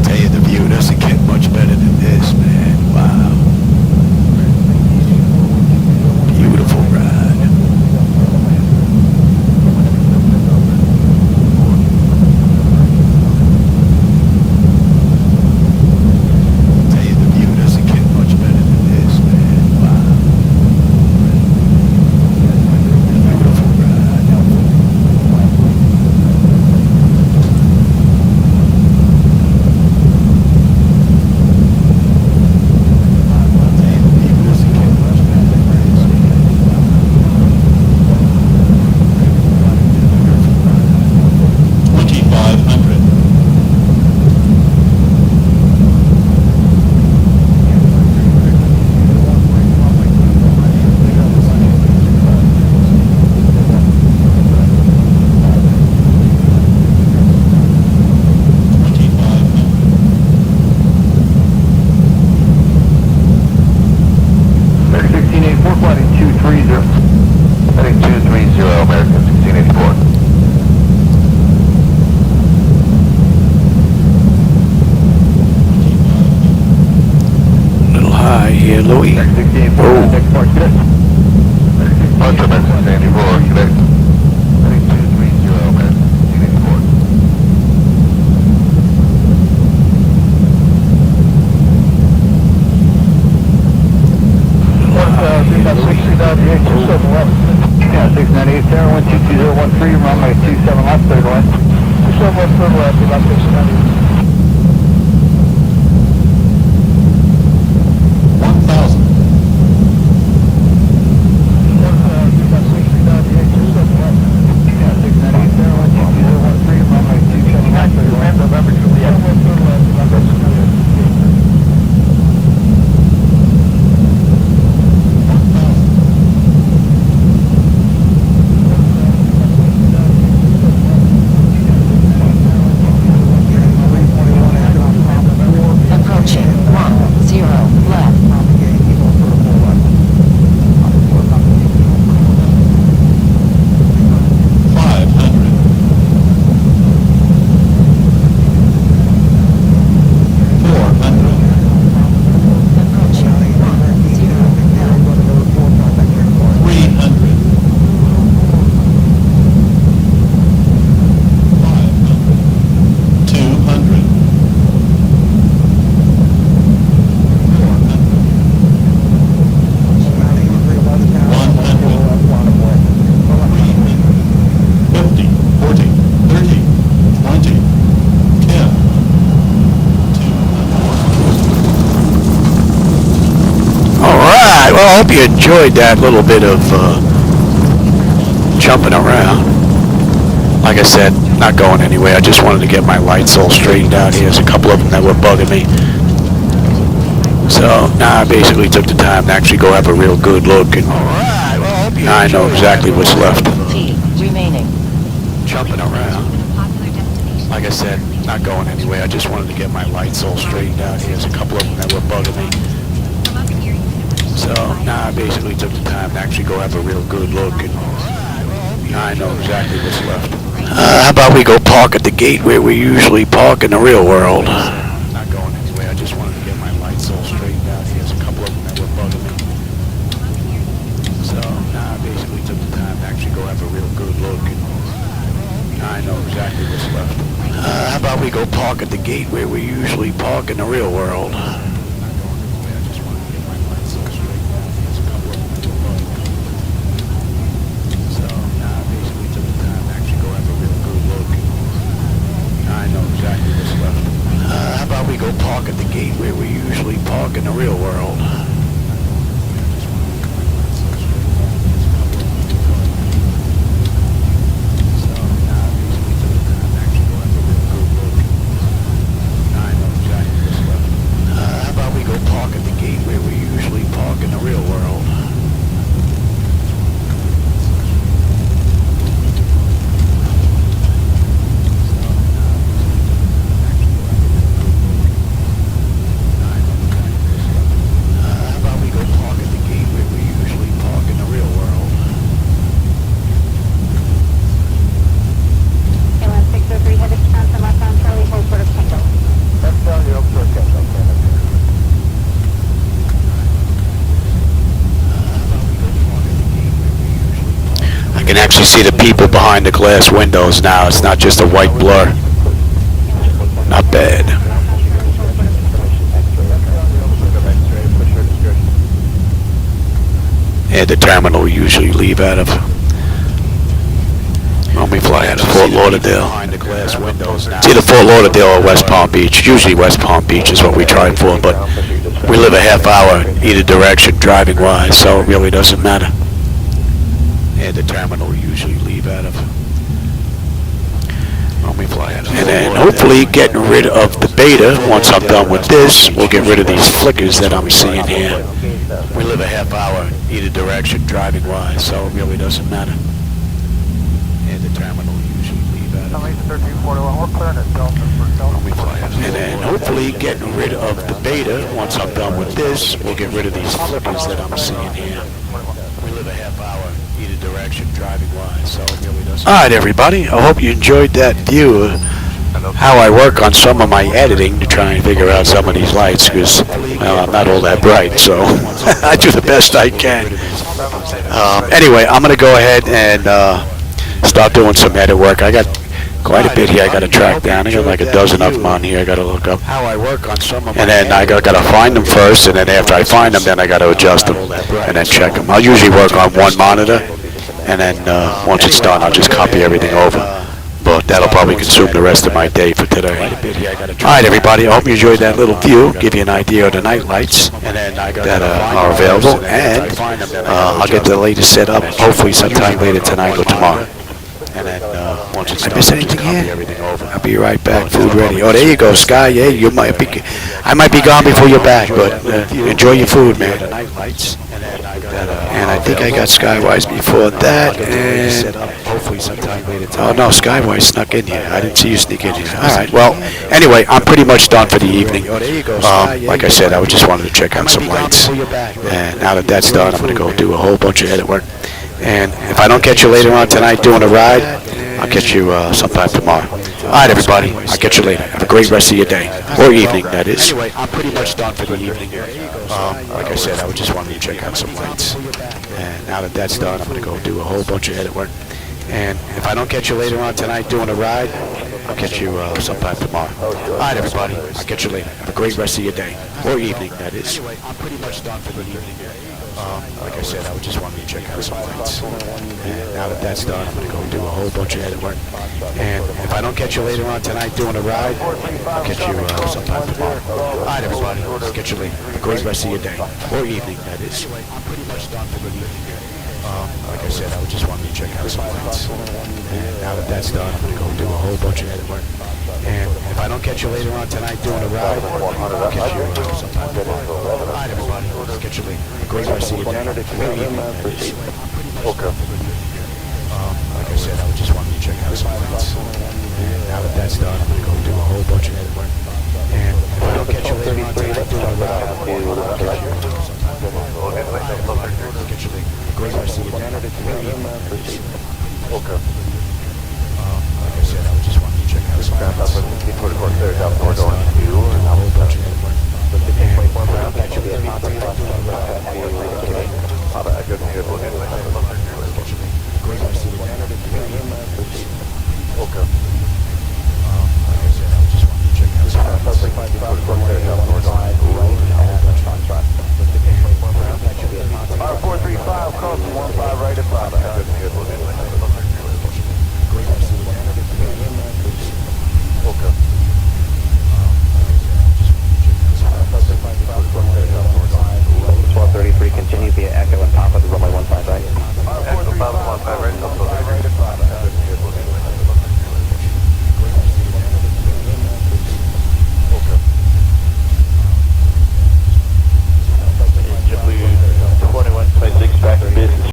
Tell you the view doesn't get much better than this, man. Wow. Beautiful ride. Louie. Yeah, 698, Sarah, 1222013, runway 27 left, third left. 27 left, third left, about 698. 1,000. hope you enjoyed that little bit of jumping around. Like I said, not going anywhere. I just wanted to get my lights all straightened out here. There's a couple of them that were bugging me. So now I basically took the time to actually go have a real good look, and now I know exactly what's left. Remaining. Jumping around. Like I said, not going anywhere. I just wanted to get my lights all straightened out here. There's a couple of them that were bugging me. So now I basically took the time to actually go have a real good look, and now I know exactly what's left. How about we go park at the gate where we usually park in the real world? Not going anywhere. I just wanted to get my lights all straightened out here. There's a couple of them that were bugging me. So now I basically took the time to actually go have a real good look, and now I know exactly what's left. How about we go park at the gate where we usually park in the real world? How about we go park at the gate where we usually park in the real world? How about we go park at the gate where we usually park in the real world? I can actually see the people behind the glass windows now. It's not just a white blur. Not bad. Yeah, the terminal we usually leave out of. When we fly out of Fort Lauderdale. It's either Fort Lauderdale or West Palm Beach. Usually West Palm Beach is what we try for, but we live a half hour either direction driving wise, so it really doesn't matter. Yeah, the terminal we usually leave out of. When we fly out of. And then hopefully getting rid of the beta. Once I'm done with this, we'll get rid of these flickers that I'm seeing here. We live a half hour either direction driving wise, so it really doesn't matter. Yeah, the terminal we usually leave out of. When we fly out of. And then hopefully getting rid of the beta. Once I'm done with this, we'll get rid of these flickers that I'm seeing here. We live a half hour either direction driving wise, so it really doesn't. All right, everybody. I hope you enjoyed that view of how I work on some of my editing to try and figure out some of these lights, because, well, I'm not all that bright, so I do the best I can. Anyway, I'm going to go ahead and start doing some edit work. I got quite a bit here I got to track down. I got like a dozen of them on here I got to look up. How I work on some of them. And then I got to find them first, and then after I find them, then I got to adjust them and then check them. I'll usually work on one monitor, and then once it's done, I'll just copy everything over. But that'll probably consume the rest of my day for today. Alright, everybody, I hope you enjoyed that little view, give you an idea of the night lights that are available, and I'll get the latest set up hopefully sometime later tonight or tomorrow. And then once it's done, I miss anything here? I'll be right back. Food ready. Oh, there you go, Sky. Yeah, you might be. I might be gone before you're back, but enjoy your food, man. And I think I got Skywise before that. And oh no, Skywise snuck in here. I didn't see you sneak in here. All right. Well, anyway, I'm pretty much done for the evening. Like I said, I just wanted to check out some lights. And now that that's done, I'm going to go do a whole bunch of edit work. And if I don't catch you later on tonight doing a ride, I'll catch you sometime tomorrow. All right, everybody. I'll catch you later. Have a great rest of your day. Or evening, that is. Anyway, I'm pretty much done for the evening. Like I said, I just wanted to check out some lights. And now that that's done, I'm going to go do a whole bunch of edit work. And if I don't catch you later on tonight doing a ride, I'll catch you sometime tomorrow. All right, everybody. I'll catch you later. Have a great rest of your day. Or evening, that is. Anyway, I'm pretty much done for the evening. Like I said, I would just want to check out some lights. And now that that's done, I'm going to go do a whole bunch of edit work. And if I don't catch you later on tonight doing a ride, I'll catch you sometime tomorrow. All right, everybody. I'll catch you later. Have a great rest of your day. Or evening, that is. Anyway, I'm pretty much done for the evening. Like I said, I would just want to check out some lights. And now that that's done, I'm going to go do a whole bunch of edit work. And if I don't catch you later on tonight doing a ride, I'll catch you sometime tomorrow. All right, everybody. I'll catch you later. Great rest of your day. Or evening, that is. Okay. Like I said, I would just want to check out some lights. And now that that's done, I'm going to go do a whole bunch of edit work. And if I don't catch you later on tonight doing a ride, I'll catch you sometime tomorrow. All right, everybody. I'll catch you later. Great rest of your day. Or evening, that is. Okay. Like I said, I would just want to check out some lights.